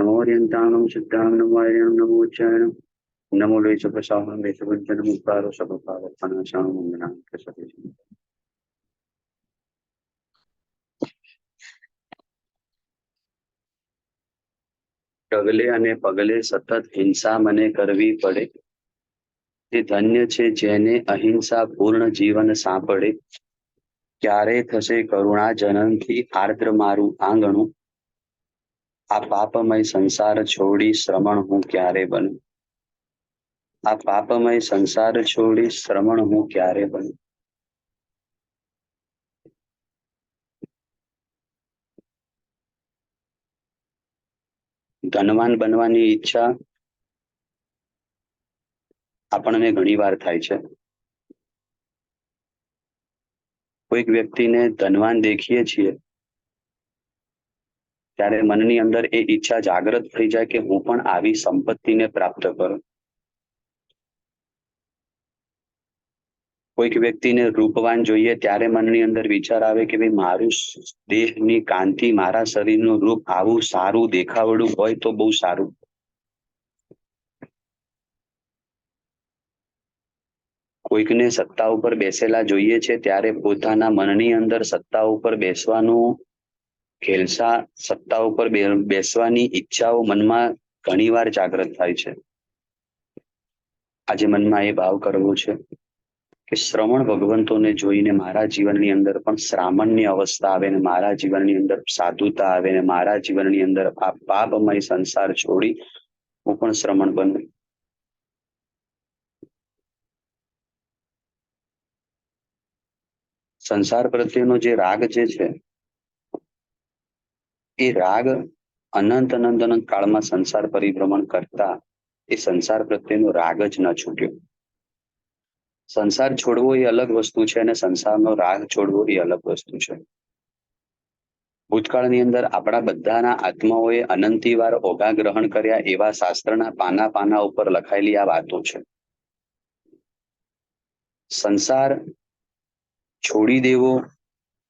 नमोऽर्यन्तानं सिद्धां नमोऽर्यं नमोच्चारणं नमो लेशप्रसाहं लेशभञ्जनमुक्तारो सपपावपनाशां वन्दनां प्रसभेशम्। ડગલે અને પગલે સતત હિંસા મને કરવી પડે, તે ધન્ય છે જેને અહિંસા પૂર્ણ જીવન સાંપડે. ક્યારે થશે કરુણા જનનથી આર્દ્ર મારું આંગણું, આ પાપમય સંસાર છોડી શ્રમણ હું ક્યારે બનું. આ પાપમય સંસાર છોડી શ્રમણ હું ક્યારે બનું. ધનવાન બનવાની ઈચ્છા આપણને ઘણી વાર થાય છે. કોઈક વ્યક્તિને ધનવાન દેખીએ છીએ ત્યારે મનની અંદર એ ઈચ્છા જાગૃત થઈ જાય કે હું પણ આવી સંપત્તિને પ્રાપ્ત કરું. કોઈક વ્યક્તિને રૂપવાન જોઈએ ત્યારે મનની અંદર વિચાર આવે કે ભાઈ મારું દેહની કાંતિ, મારા શરીરનું રૂપ આવું સારું દેખાવડું હોય તો બહુ સારું. કોઈકને સત્તા ઉપર બેસેલા જોઈએ છે ત્યારે પોતાના મનની અંદર સત્તા ઉપર બેસવાનું ખેલસા, સત્તા ઉપર બેસવાની ઈચ્છાઓ મનમાં ઘણી વાર જાગૃત થાય છે. આજે મનમાં એ ભાવ કરવો છે કે શ્રવણ ભગવંતોને જોઈને મારા જીવનની અંદર પણ શ્રામણની અવસ્થા આવે ને મારા જીવનની અંદર સાધુતા આવે ને મારા જીવનની અંદર આ પાપમય સંસાર છોડી હું પણ શ્રમણ બનું. સંસાર પ્રત્યેનો જે રાગ જે છે એ રાગ અનંત અનંત અનંત કાળમાં સંસાર પરિભ્રમણ કરતા એ સંસાર પ્રત્યેનો રાગ જ ન છૂટ્યો. સંસાર છોડવો એ અલગ વસ્તુ છે અને સંસારનો રાગ છોડવો એ અલગ વસ્તુ છે. ભૂતકાળની અંદર આપણા બધાના આત્માઓએ અનંતી વાર ઓઘા ગ્રહણ કર્યા એવા શાસ્ત્રના પાના પાના ઉપર લખાયેલી આ વાતો છે. સંસાર છોડી દેવો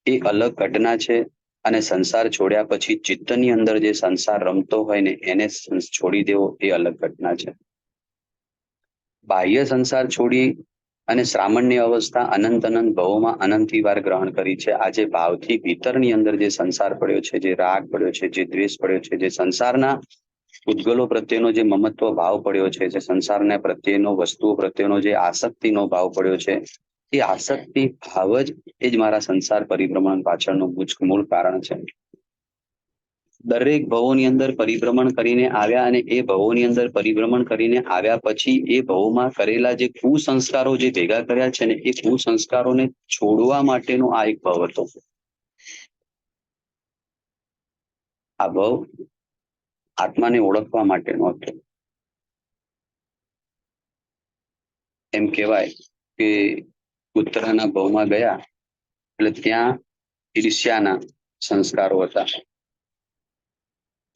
એ અલગ ઘટના છે અને સંસાર છોડ્યા પછી ચિત્તની અંદર જે સંસાર રમતો હોય ને એને છોડી દેવો એ અલગ ઘટના છે. બાહ્ય સંસાર છોડી અને શ્રામણની અવસ્થા અનંત અનંત ભવોમાં અનંતી વાર ગ્રહણ કરી છે. આજે ભાવથી ભીતરની અંદર જે સંસાર પડ્યો છે, જે રાગ પડ્યો છે, જે દ્વેષ પડ્યો છે, જે સંસારના ઉદ્ગલો પ્રત્યેનો જે મમત્વ ભાવ પડ્યો છે, જે સંસારના પ્રત્યેનો વસ્તુઓ પ્રત્યેનો જે આસક્તિનો ભાવ પડ્યો છે, એ આસક્તિ ભાવ જ એ જ મારા સંસાર પરિભ્રમણ પાછળનું મૂળ કારણ છે. દરેક ભવોની અંદર પરિભ્રમણ કરીને આવ્યા અને એ ભવોની અંદર પરિભ્રમણ કરીને આવ્યા પછી એ ભવોમાં કરેલા જે કુસંસ્કારો જે ભેગા કર્યા છે ને એ કુસંસ્કારોને છોડવા માટેનો આ એક ભવ હતો. આ ભવ આત્માને ઓળખવા માટેનો હતો. એમ કહેવાય કે ઉત્તરાના ભવમાં ગયા એટલે ત્યાં ઈર્ષ્યાના સંસ્કારો હતા.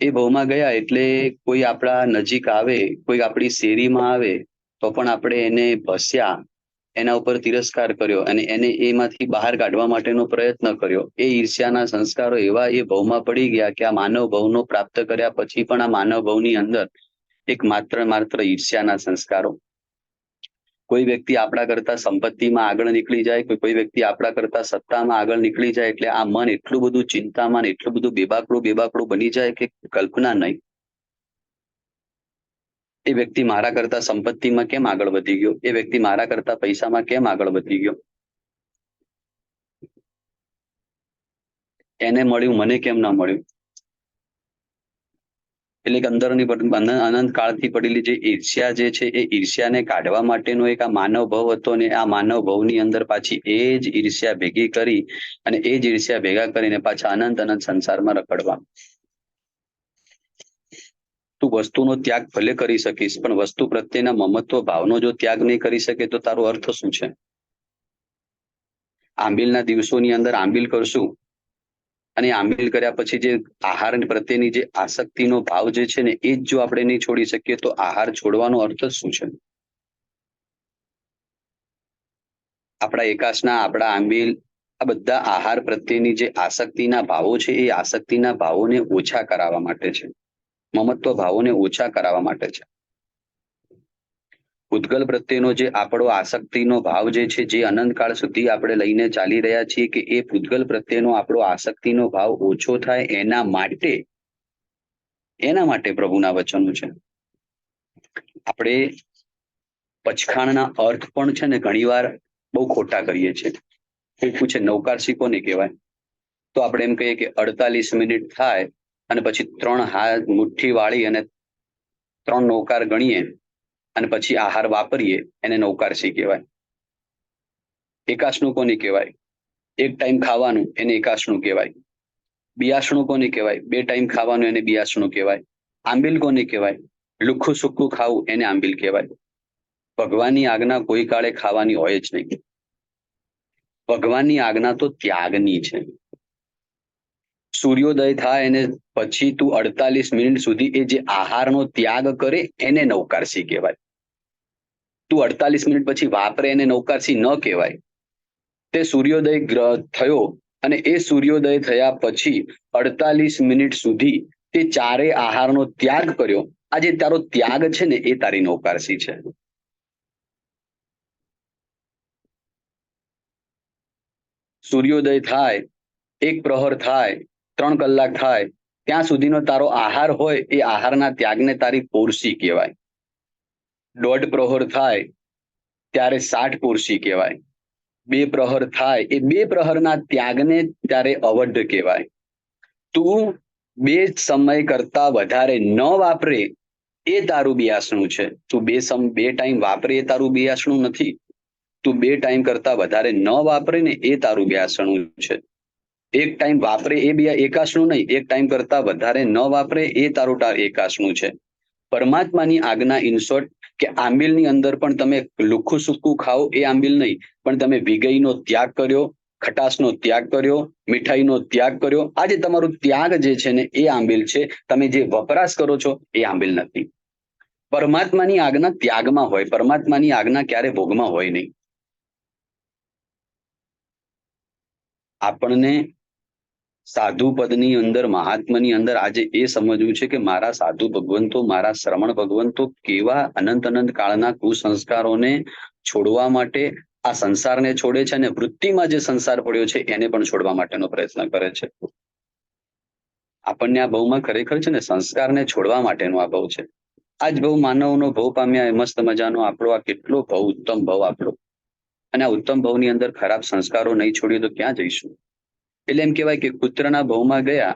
એ ભવમાં ગયા એટલે કોઈ આપણા નજીક આવે, કોઈ આપણી શેરીમાં આવે તો પણ આપણે એને ભસ્યા, એના ઉપર તિરસ્કાર કર્યો અને એને એમાંથી બહાર કાઢવા માટેનો પ્રયત્ન કર્યો. એ ઈર્ષ્યાના સંસ્કારો એવા એ ભવમાં પડી ગયા કે આ માનવ ભવનો પ્રાપ્ત કર્યા પછી પણ આ માનવ ભવની અંદર એક માત્ર ઈર્ષ્યાના સંસ્કારો. કોઈ વ્યક્તિ આપણા કરતા સંપત્તિમાં આગળ નીકળી જાય, કોઈ વ્યક્તિ આપણા કરતા સત્તામાં આગળ નીકળી જાય એટલે આ મન એટલું બધું ચિંતામાં એટલું બધું બેબાકડું બની જાય કે કલ્પના નહીં. એ વ્યક્તિ મારા કરતા સંપત્તિમાં કેમ આગળ વધી ગયો, એ વ્યક્તિ મારા કરતા પૈસામાં કેમ આગળ વધી ગયો, એને મળ્યું મને કેમ ના મળ્યું. એટલે કે અંદરની અનંત કાળથી પડેલી જે ઈર્ષ્યા જે છે એ ઈર્ષ્યાને કાઢવા માટેનો એક આ માનવ ભવ હતો ને આ માનવ ભવની અંદર પાછી એ જ ઈર્ષ્યા ભેગી કરી અને એ જ ઈર્ષ્યા ભેગા કરીને પાછા અનંત અનંત સંસારમાં રખડવા. તું વસ્તુનો ત્યાગ ભલે કરી શકીશ પણ વસ્તુ પ્રત્યેના મમત્વ ભાવનો જો ત્યાગ નહીં કરી શકે તો તારો અર્થ શું છે? આંબીલના દિવસોની અંદર આંબીલ કરશું અને આંબીલ કર્યા પછી જે આહાર પ્રત્યેની જે આસક્તિનો ભાવ જે છે ને એ જ જો આપણે નહીં છોડી શકીએ તો આહાર છોડવાનો અર્થ જ શું છે? આપણા એકાશના, આપણા આંબીલ, આ બધા આહાર પ્રત્યેની જે આસક્તિના ભાવો છે એ આસક્તિના ભાવોને ઓછા કરાવવા માટે છે. મમત્વ ભાવોને ઓછા કરાવવા માટે છે. પૂતગલ પ્રત્યેનો જે આપણો આસક્તિનો ભાવ જે છે, જે અનંતકાળ સુધી આપણે લઈને ચાલી રહ્યા છીએ, કે એ પૂતગલ પ્રત્યેનો આપણો આસક્તિનો ભાવ ઓછો થાય એના માટે પ્રભુના વચનો છે. આપણે પચખાણના અર્થ પણ છે ને ઘણીવાર બહુ ખોટા કરીએ છીએ. કોઈ પૂછે નૌકારસી કોને કહેવાય, તો આપણે એમ કહીએ કે 48 મિનિટ થાય અને પછી 3 હાથ મુઠ્ઠી વાળી અને 3 નૌકાર ગણીએ અને પછી આહાર વાપરીએ, એને નૌકારસી કહેવાય. એકાશનું કોને કહેવાય? એક ટાઈમ ખાવાનું, એને એકાશનું કહેવાય. બિયાસણું કોને કહેવાય? 2 ટાઈમ ખાવાનું, એને બિયાસણું કહેવાય. આંબિલ કોને કહેવાય? લુખ્ખું સુખ્ખું ખાવું, એને આંબિલ કહેવાય. ભગવાનની આજ્ઞા કોઈ કાળે ખાવાની હોય જ નહીં. ભગવાનની આજ્ઞા તો ત્યાગની છે. સૂર્યોદય થાય અને પછી તું 48 મિનિટ સુધી એ જે આહારનો ત્યાગ કરે એને નૌકારસી કહેવાય. તું 48 મિનિટ પછી વાપરે એને નૌકારસી ન કહેવાય. તે સૂર્યોદય થયો અને એ સૂર્યોદય થયા પછી 48 મિનિટ સુધી તે ચારે આહારનો ત્યાગ કર્યો. આ જે તારો ત્યાગ છે ને, એ તારી નૌકારસી છે. સૂર્યોદય થાય, 1 પ્રહર થાય, 3 કલાક થાય, ત્યાં સુધીનો તારો આહાર હોય, એ આહારના ત્યાગને તારી પોરસી કહેવાય. 1.5 પ્રહર થાય ત્યારે 60 પોરસી કહેવાય. 2 પ્રહર થાય, એ 2 પ્રહરના ત્યાગને ત્યારે અવઢ કહેવાય. તું 2 સમય કરતા વધારે ન વાપરે એ તારું બિયાસણું છે. તું 2 ટાઈમ વાપરે એ તારું બિયાસણું નથી. તું 2 ટાઈમ કરતા વધારે ન વાપરે ને, એ તારું બિયાસણું છે. 1 ટાઈમ વાપરે એ એકાશનું નહીં, 1 ટાઈમ કરતા વધારે ન વાપરે એ તારું એકાશનું છે. પરમાત્માની આજ્ઞા ઇન શોર્ટ, કે આંબિલની અંદર પણ તમે લુખ્ખું સુખ્ખું ખાઓ, એ આંબિલ નહીં, પણ તમે વિગઈનો ત્યાગ કર્યો, ખટાશનો ત્યાગ કર્યો, મીઠાઈનો ત્યાગ કર્યો. આ જે તમારું ત્યાગ જે છે ને, એ આંબિલ છે. તમે જે વપરાશ કરો છો એ આંબિલ નથી. પરમાત્માની આજ્ઞા ત્યાગમાં હોય, પરમાત્માની આજ્ઞા ક્યારે ભોગમાં હોય નહીં. આપણને સાધુ પદની અંદર, મહાત્માની અંદર આજે એ સમજવું છે કે મારા સાધુ ભગવંતો, મારા શ્રમણ ભગવંતો કેવા અનંત કાળના કુસંસ્કારોને છોડવા માટે આ સંસારને છોડે છે, અને વૃત્તિમાં જે સંસાર પડ્યો છે એને પણ છોડવા માટેનો પ્રયત્ન કરે છે. આપણને આ ભવમાં ખરેખર છે ને સંસ્કારને છોડવા માટેનો આ ભવ છે. આજ ભવ માનવનો ભવ પામ્યા, મસ્ત મજાનો આપણો આ કેટલો ભવ, ઉત્તમ ભવ આપણો. અને આ ઉત્તમ ભવની અંદર ખરાબ સંસ્કારો નહીં છોડીએ તો ક્યાં જઈશું? એટલે એમ કહેવાય કે કૂતરાના ભવમાં ગયા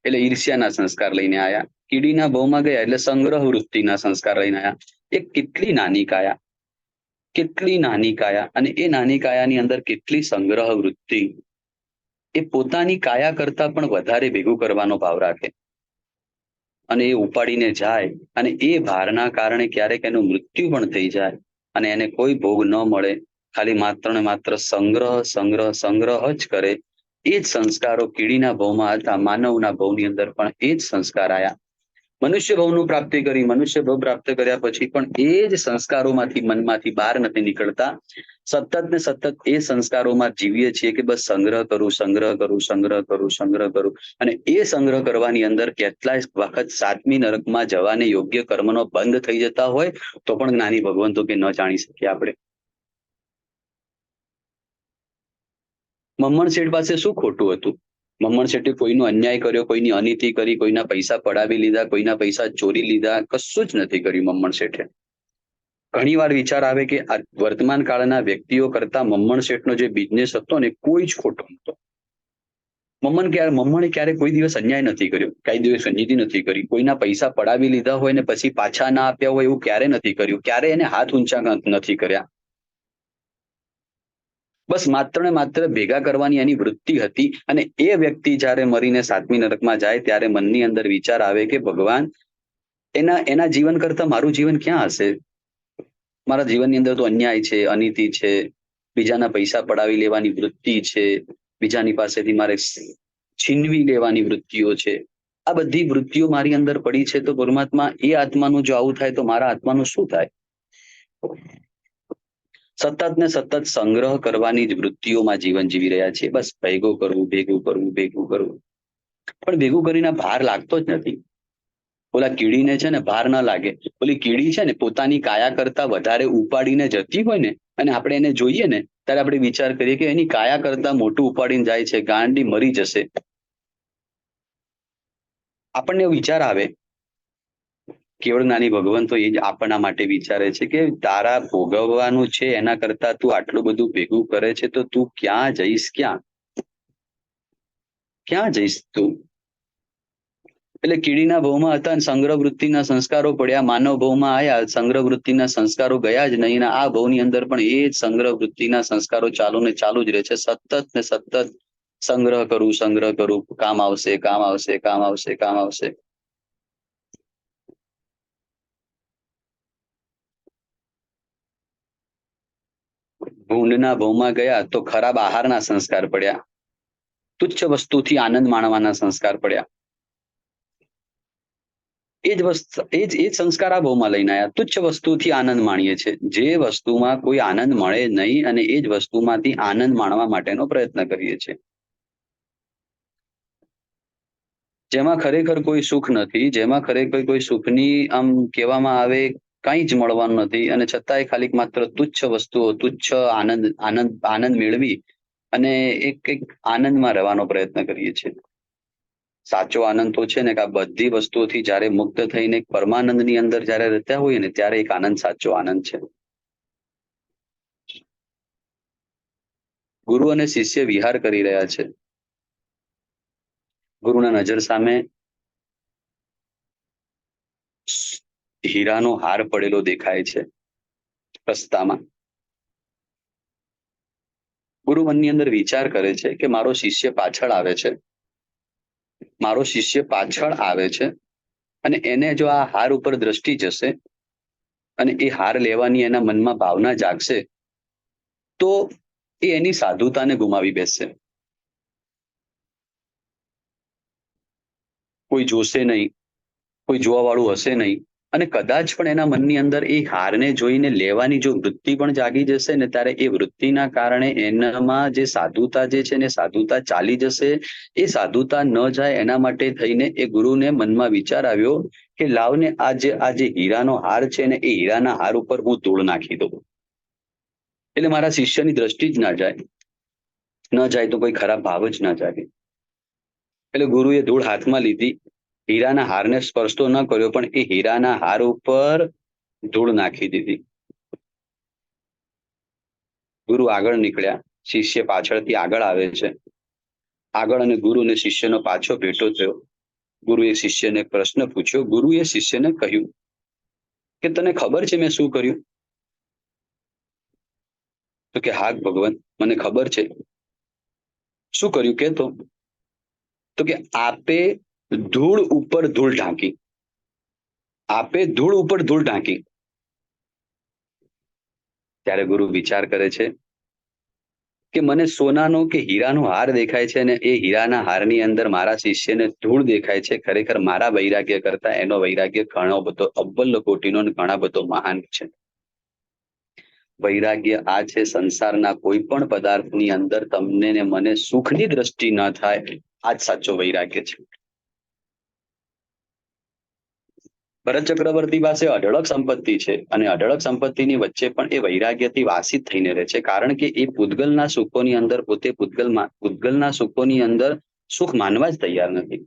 એટલે ઈર્ષ્યાના સંસ્કાર લઈને આયા. કીડીના ભવમાં ગયા એટલે સંગ્રહ વૃત્તિના સંસ્કાર લઈને આયા. એ કેટલી નાની કાયા, કેટલી નાની કાયા, અને એ નાની કાયાની અંદર કેટલી સંગ્રહ વૃત્તિ. એ પોતાની કાયા કરતા પણ વધારે ભેગું કરવાનો ભાવ રાખે, અને એ ઉપાડીને જાય, અને એ ભારના કારણે ક્યારેક એનું મૃત્યુ પણ થઈ જાય, અને એને કોઈ ભોગ ન મળે. ખાલી માત્ર ને માત્ર સંગ્રહ સંગ્રહ સંગ્રહ જ કરે. એ જ સંસ્કારો કીડીના ભવમાં હતા, માનવના ભવની અંદર પણ એ જ સંસ્કાર આયા. મનુષ્ય ભવનું પ્રાપ્તિ કરી, મનુષ્ય ભવ પ્રાપ્ત કર્યા પછી પણ એ જ સંસ્કારોમાંથી મનમાંથી બહાર નથી નીકળતા. સતત ને સતત એ સંસ્કારોમાં જીવીએ છીએ કે બસ સંગ્રહ કરું, સંગ્રહ કરું, સંગ્રહ કરું, સંગ્રહ કરું. અને એ સંગ્રહ કરવાની અંદર કેટલાય વખત 7મી નરકમાં જવાને યોગ્ય કર્મનો બંધ થઈ જતા હોય તો પણ જ્ઞાની ભગવંતો કે ન જાણી શકીએ આપણે. મમ્મણ શેઠ પાસે શું ખોટું હતું? મમ્મણ શેઠે કોઈનો અન્યાય કર્યો, કોઈની અનીતિ કરી, કોઈના પૈસા પડાવી લીધા, કોઈના પૈસા ચોરી લીધા? કશું જ નથી કર્યું મમ્મણ શેઠે. ઘણી વાર વિચાર આવે કે આ વર્તમાન કાળના વ્યક્તિઓ કરતા મમ્મણ શેઠનો જે બિઝનેસ હતો ને, કોઈ જ ખોટો નહોતો. મમ્મણે ક્યારે કોઈ દિવસ અન્યાય નથી કર્યો, કઈ દિવસ અનીતિ નથી કરી, કોઈના પૈસા પડાવી લીધા હોય ને પછી પાછા ના આપ્યા હોય એવું ક્યારે નથી કર્યું, ક્યારે એને હાથ ઊંચા નથી કર્યા. બસ માત્ર ને માત્ર ભેગા કરવાની એની વૃત્તિ હતી. અને એ વ્યક્તિ જ્યારે મરીને 7મી નરકમાં જાય ત્યારે મનની અંદર વિચાર આવે કે ભગવાન, એના જીવન કરતા મારું જીવન ક્યાં હશે? મારા જીવનની અંદર તો અન્યાય છે, અનીતિ છે, બીજાના પૈસા પડાવી લેવાની વૃત્તિ છે, બીજાની પાસેથી મારે છીનવી લેવાની વૃત્તિઓ છે. આ બધી વૃત્તિઓ મારી અંદર પડી છે. તો પરમાત્મા, એ આત્માનું જો આવું થાય તો મારા આત્માનું શું થાય? સતત ને સતત સંગ્રહ કરવાની જ વૃત્તિઓમાં જીવન જીવી રહ્યા છે. બસ ભેગું કરવું, ભેગું કરવું, ભેગું કરવું, પણ ભેગું કરીને ભાર લાગતો જ નથી. ઓલા કીડીને છે ને ભાર ના લાગે. ઓલી કીડી છે ને પોતાની કાયા કરતા વધારે ઉપાડીને જતી હોય ને, અને આપણે એને જોઈએ ને ત્યારે આપણે વિચાર કરીએ કે એની કાયા કરતા મોટું ઉપાડીને જાય છે, ગાંડી મરી જશે. આપણને વિચાર આવે. કેવળ નાની ભગવાન તો એ જ આપણા માટે વિચારે છે કે તારા ભોગવવાનું છે એના કરતા તું આટલું બધું ભેગું કરે છે, તો તું ક્યાં જઈશ? ક્યાં ક્યાં જઈશ તું? એટલે કીડીના ભવમાં હતા અને સંગ્રહ વૃત્તિના સંસ્કારો પડ્યા, માનવ ભવમાં આવ્યા, સંગ્રહ વૃત્તિના સંસ્કારો ગયા જ નહીં, ને આ ભવની અંદર પણ એ જ સંગ્રહ વૃત્તિના સંસ્કારો ચાલુ ને ચાલુ જ રહે છે. સતત ને સતત સંગ્રહ કરું, કામ આવશે, કામ આવશે, કામ આવશે, કામ આવશે. ભૂંડના ભવમાં ગયા તો ખરાબ આહારના સંસ્કાર પડ્યા, તુચ્છ વસ્તુથી આનંદ માણવાના સંસ્કાર પડ્યા. એ જ વસ્તુ, એ જ સંસ્કાર આ ભાવમાં લઈને આવ્યા. તુચ્છ વસ્તુથી આનંદ માણીએ છે, જે વસ્તુમાં કોઈ આનંદ મળે નહીં અને એ જ વસ્તુમાંથી આનંદ માણવા માટેનો પ્રયત્ન કરીએ છીએ, જેમાં ખરેખર કોઈ સુખ નથી, જેમાં ખરેખર કોઈ સુખની આમ કહેવામાં આવે કંઈ જ મળવાનું નથી, અને છતાંય ખાલી માત્ર તુચ્છ વસ્તુઓ, તુચ્છ આનંદ આનંદ આનંદ મેળવી અને એક આનંદમાં રહેવાનો પ્રયત્ન કરીએ છીએ. સાચો આનંદ તો છે ને કે આ બધી વસ્તુઓથી જ્યારે મુક્ત થઈને એક પરમાનંદની અંદર જ્યારે રહેતા હોઈએ ને ત્યારે એક આનંદ સાચો આનંદ છે. ગુરુ અને શિષ્ય વિહાર કરી રહ્યા છે. ગુરુના નજર સામે હીરાનો હાર પડેલો દેખાય છે રસ્તામાં. ગુરુ મનની અંદર વિચાર કરે છે કે મારો શિષ્ય પાછળ આવે છે, મારો શિષ્ય પાછળ આવે છે, અને એને જો આ હાર ઉપર દ્રષ્ટિ જશે અને એ હાર લેવાની એના મનમાં ભાવના જાગશે, તો એ એની સાધુતાને ગુમાવી બેસશે. કોઈ જોશે નહીં, કોઈ જોવા વાળું હશે નહીં, અને કદાચ પણ એના મનની અંદર એ હારને જોઈને લેવાની જો વૃત્તિ પણ જાગી જશે ને, ત્યારે એ વૃત્તિના કારણે એનામાં જે સાધુતા જે છે ને સાધુતા ચાલી જશે. એ સાધુતા ન જાય એના માટે થઈને એ ગુરુને મનમાં વિચાર આવ્યો કે લાવને આ જે હીરાનો હાર છે ને એ હીરાના હાર ઉપર હું ધૂળ નાખી દઉં, એટલે મારા શિષ્યની દ્રષ્ટિ જ ના જાય. ન જાય તો કોઈ ખરાબ ભાવ જ ના જાગે. એટલે ગુરુએ ધૂળ હાથમાં લીધી, હીરાના હારને સ્પર્શ તો ન કર્યો, પણ એ હીરાના હાર ઉપર ધૂળ નાખી દીધી. ગુરુ આગળ નીકળ્યા, શિષ્ય પાછળથી આગળ આવે છે. આગળ અને ગુરુ અને શિષ્યનો પાછો ભેટો થયો. ગુરુએ શિષ્યને પ્રશ્ન પૂછ્યો. ગુરુએ શિષ્યને કહ્યું કે તને ખબર છે મેં શું કર્યું? તો કે હા ભગવાન, મને ખબર છે. શું કર્યું કે? તો કે આપે ધૂળ ઉપર ધૂળ ઢાંકી, આપે ધૂળ ઉપર ધૂળ ઢાંકી. ત્યારે ગુરુ વિચાર કરે છે કે મને સોનાનો કે હીરાનો હાર દેખાય છે, અને એ હીરાના હારની અંદર મારા શિષ્યને ધૂળ દેખાય છે. ખરેખર મારા વૈરાગ્ય કરતા એનો વૈરાગ્ય ઘણો બધો અવ્વલ કોટીનો અને ઘણા બધો મહાન છે. વૈરાગ્ય આ છે, સંસારના કોઈ પણ પદાર્થની અંદર તમને ને મને સુખની દ્રષ્ટિ ન થાય, આ જ સાચો વૈરાગ્ય છે. ભરત ચક્રવર્તી પાસે અઢળક સંપત્તિ છે, અને અઢળક સંપત્તિની વચ્ચે પણ એ વૈરાગ્યથી વાસિત થઈને રહે છે, કારણ કે એ પૂતગલના સુખોની અંદર પોતે પૂતગલના સુખોની અંદર સુખ માનવા જ તૈયાર નથી.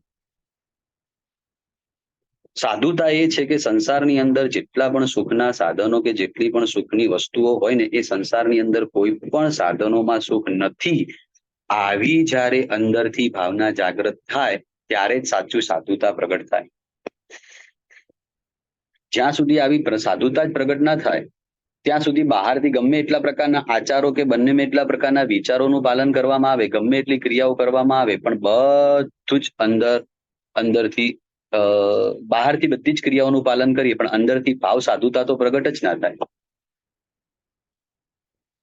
સાધુતા એ છે કે સંસારની અંદર જેટલા પણ સુખના સાધનો કે જેટલી પણ સુખની વસ્તુઓ હોય ને, એ સંસારની અંદર કોઈ પણ સાધનોમાં સુખ નથી, આવી જ્યારે અંદરથી ભાવના જાગૃત થાય ત્યારે જ સાચું સાધુતા પ્રગટ થાય. જ્યાં સુધી આવી સાધુતા જ પ્રગટ ના થાય ત્યાં સુધી બહારથી ગમે એટલા પ્રકારના આચારો કે બંને એટલા પ્રકારના વિચારોનું પાલન કરવામાં આવે, ગમે એટલી ક્રિયાઓ કરવામાં આવે, પણ બધું જ અંદરથી બહારથી બધી જ ક્રિયાઓનું પાલન કરીએ પણ અંદરથી ભાવ સાધુતા તો પ્રગટ જ ના થાય.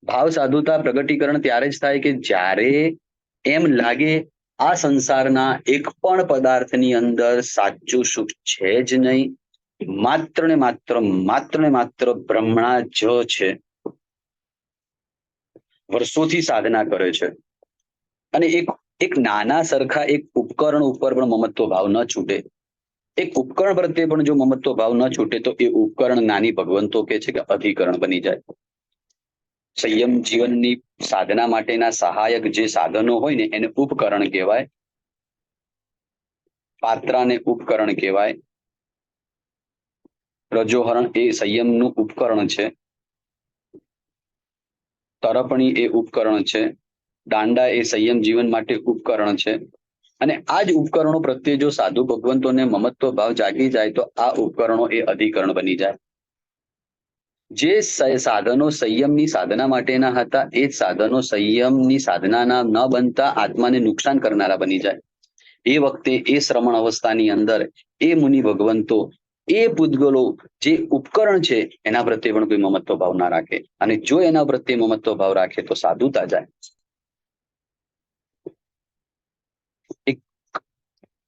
ભાવ સાધુતા પ્રગટીકરણ ત્યારે જ થાય કે જ્યારે એમ લાગે આ સંસારના એક પણ પદાર્થની અંદર સાચું સુખ છે જ નહીં, માત્ર ને માત્ર બ્રહ્મણા જ છે. વર્ષોથી સાધના કરે છે, અને એક એક નાના સરખા એક ઉપકરણ ઉપર પણ મમત્વ ભાવ ન છૂટે, એક ઉપકરણ પ્રત્યે પણ જો મમત્વ ભાવ ન છૂટે તો એ ઉપકરણ નાની ભગવંતો કે છે કે અધિકરણ બની જાય. સંયમ જીવનની સાધના માટેના સહાયક જે સાધનો હોય ને એને ઉપકરણ કહેવાય. પાત્રાને ઉપકરણ કહેવાય. રજોહરણ એ સંયમનું ઉપકરણ છે. તરપણી એ ઉપકરણ છે. દાંડા એ સંયમ જીવન માટે ઉપકરણ છે. અને આ જ ઉપકરણો પ્રત્યે જો સાધુ ભગવંતોને મમત્વ ભાવ જાગી જાય તો આ ઉપકરણો એ અધિકરણ બની જાય. જે સાધનો સંયમની સાધના માટેના હતા એ જ સાધનો સંયમની સાધનાના ન બનતા આત્માને નુકસાન કરનારા બની જાય. એ વખતે એ શ્રમણ અવસ્થાની અંદર એ મુનિ ભગવંતો એ પૂતગલો જે ઉપકરણ છે એના પ્રત્યે પણ કોઈ મમત્વ ભાવ ના રાખે. અને જો એના પ્રત્યે મમત્વ ભાવ રાખે તો સાધુતા જાય. એક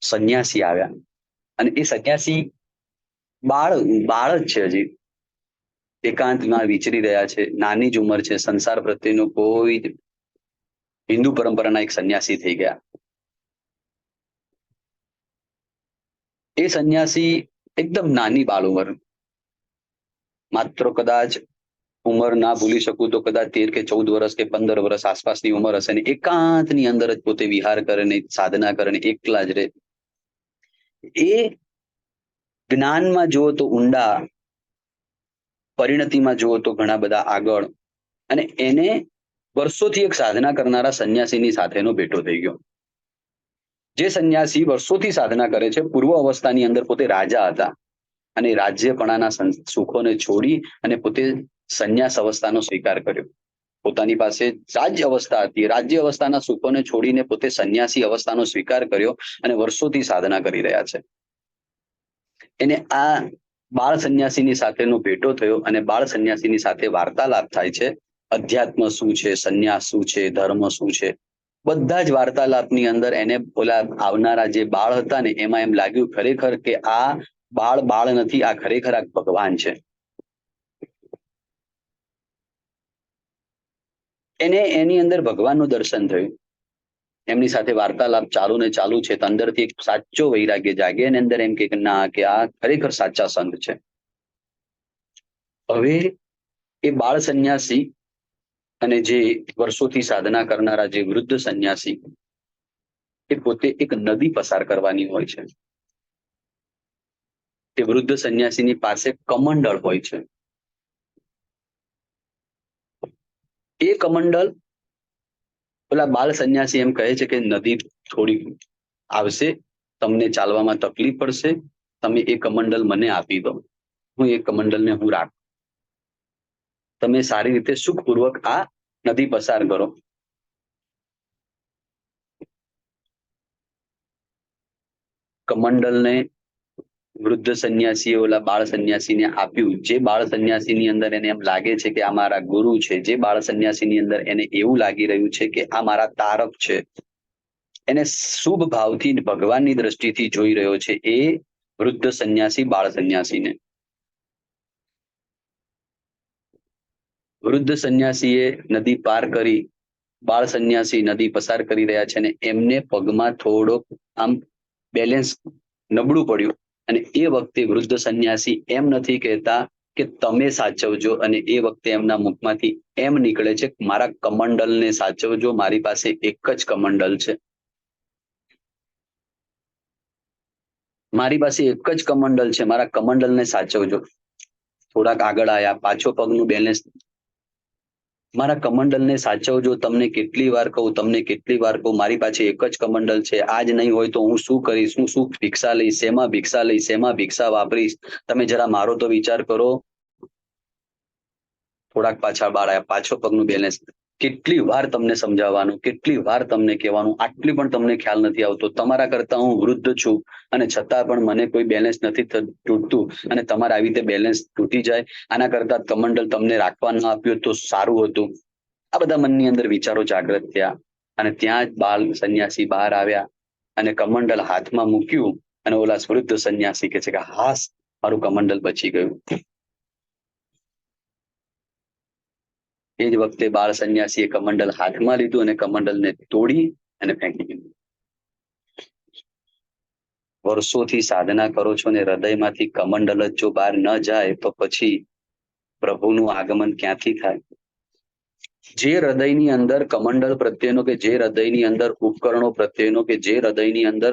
સંન્યાસી આવ્યા અને એ સંન્યાસી બાળ જ છે. હજી એકાંતમાં વિચરી રહ્યા છે. નાની જ ઉંમર છે. સંસાર પ્રત્યેનો કોઈ હિન્દુ પરંપરાના એક સંન્યાસી થઈ ગયા. એ સંન્યાસી એકદમ નાની બાળ ઉંમર, માત્ર કદાચ ઉંમર ના ભૂલી શકું તો કદાચ 13 કે 14 વર્ષ કે 15 વર્ષ આસપાસની ઉંમર હશે ને એકાંતની અંદર જ પોતે વિહાર કરે ને સાધના કરે ને એકલા જ રહે. એ જ્ઞાનમાં જુઓ તો ઊંડા, પરિણતિમાં જુઓ તો ઘણા બધા આગળ, અને એને વર્ષોથી એક સાધના કરનારા સંન્યાસીની સાથેનો ભેટો થઈ ગયો. જે સંન્યાસી વર્ષોથી સાધના કરે છે, પૂર્વ અવસ્થાની અંદર પોતે રાજા હતા અને રાજ્યપણાના સુખોને છોડી અને પોતે સંન્યાસ અવસ્થાનો સ્વીકાર કર્યો. પોતાની પાસે રાજ્ય અવસ્થા હતી, રાજ્ય અવસ્થાના સુખોને છોડીને પોતે સંન્યાસી અવસ્થાનો સ્વીકાર કર્યો અને વર્ષોથી સાધના કરી રહ્યા છે. એને આ બાળ સંન્યાસીની સાથેનો ભેટો થયો અને બાળ સંન્યાસીની સાથે વાર્તાલાપ થાય છે. અધ્યાત્મ શું છે, સંન્યાસ શું છે, ધર્મ શું છે, બધા જ વાર્તાલાપની અંદર એને ઓલા આવનારા જે બાળ હતા ને એમાં એમ લાગ્યું ખરેખર કે આ બાળ નથી, આ ખરેખર આ ભગવાન છે. એને એની અંદર ભગવાનનું દર્શન થયું. એમની સાથે વાર્તાલાપ ચાલુ ને ચાલુ છે તો અંદરથી એક સાચો વૈરાગ્ય જાગે અને અંદર એમ કે ના, કે આ ખરેખર સાચા સંત છે. હવે એ બાળ સંન્યાસી અને જે વર્ષોથી સાધના કરનારા જે વૃદ્ધ સંન્યાસી એ પોતે એક નદી પસાર કરવાની હોય છે. તે વૃદ્ધ સંન્યાસીની પાસે કમંડળ હોય છે. એ કમંડલ પેલા બાળ સંન્યાસી એમ કહે છે કે નદી થોડી આવશે, તમને ચાલવામાં તકલીફ પડશે, તમે એ કમંડલ મને આપી દો, હું એ કમંડલને હું રાખું, તમે સારી રીતે સુખપૂર્વક આ નદી પસાર કરો. કમંડલને વૃદ્ધ સંન્યાસીએ ઓલા બાળ સંન્યાસીને આપ્યું. જે બાળ સંન્યાસીની અંદર એને એમ લાગે છે કે આ મારા ગુરુ છે, જે બાળ સંન્યાસીની અંદર એને એવું લાગી રહ્યું છે કે આ મારા તારક છે, એને શુભ ભાવથી ભગવાનની દ્રષ્ટિથી જોઈ રહ્યો છે એ વૃદ્ધ સંન્યાસી બાળ સંન્યાસીને. વૃદ્ધ સંન્યાસીએ નદી પાર કરી, બાળ સંન્યાસી નદી પસાર કરી રહ્યા છે અને એમને પગમાં થોડોક આમ બેલેન્સ નબળું પડ્યું. અને એ વખતે વૃદ્ધ સંન્યાસી એમ નથી કહેતા કે તમે સાચવજો, અને એ વખતે એમના મુખમાંથી એમ નીકળે છે મારા કમંડલને સાચવજો, મારી પાસે એક જ કમંડલ છે, મારી પાસે એક જ કમંડલ છે, મારા કમંડલને સાચવજો. થોડાક આગળ આવ્યા, પાછો પગનું બેલેન્સ, મારા કમંડલને સાચવજો, તમને કેટલી વાર કહું, તમને કેટલી વાર કહું, મારી પાસે એક જ કમંડલ છે, આજ નહીં હોય તો હું શું કરીશ, હું શું ભિક્ષા લઈશ, શેમાં ભિક્ષા લઈશ, શેમાં ભિક્ષા વાપરીશ, તમે જરા મારો તો વિચાર કરો. થોડાક પાછા બાળ આવ્યા, પાછો પગનું બેલેન્સ. કેટલી વાર તમને સમજાવવાનું, કેટલી વાર તમને કહેવાનું, આટલી પણ તમને ખ્યાલ નથી આવતો. તમારા કરતા હું વૃદ્ધ છું અને છતાં પણ મને કોઈ બેલેન્સ નથી તૂટતું, અને તમારે આવી રીતે બેલેન્સ તૂટી જાય, આના કરતા કમંડલ તમને રાખવા ન આપ્યું તો સારું હતું. આ બધા મનની અંદર વિચારો જાગૃત થયા અને ત્યાં જ બાળ સંન્યાસી બહાર આવ્યા અને કમંડલ હાથમાં મૂક્યું અને ઓલા વૃદ્ધ સંન્યાસી કે છે કે હાસ, મારું કમંડલ બચી ગયું. એ જ વખતે બાળ સંન્યાસીએ કમંડલ હાથમાં લીધું અને કમંડલને તોડી અને ફેંકી દીધું. વર્ષોથી સાધના કરો છો ને હૃદયમાંથી કમંડલ જ જો બહાર ન જાય તો પછી પ્રભુનું આગમન ક્યાંથી થાય? જે હૃદયની અંદર કમંડલ પ્રત્યેનો કે જે હૃદયની અંદર ઉપકરણો પ્રત્યેનો કે જે હૃદયની અંદર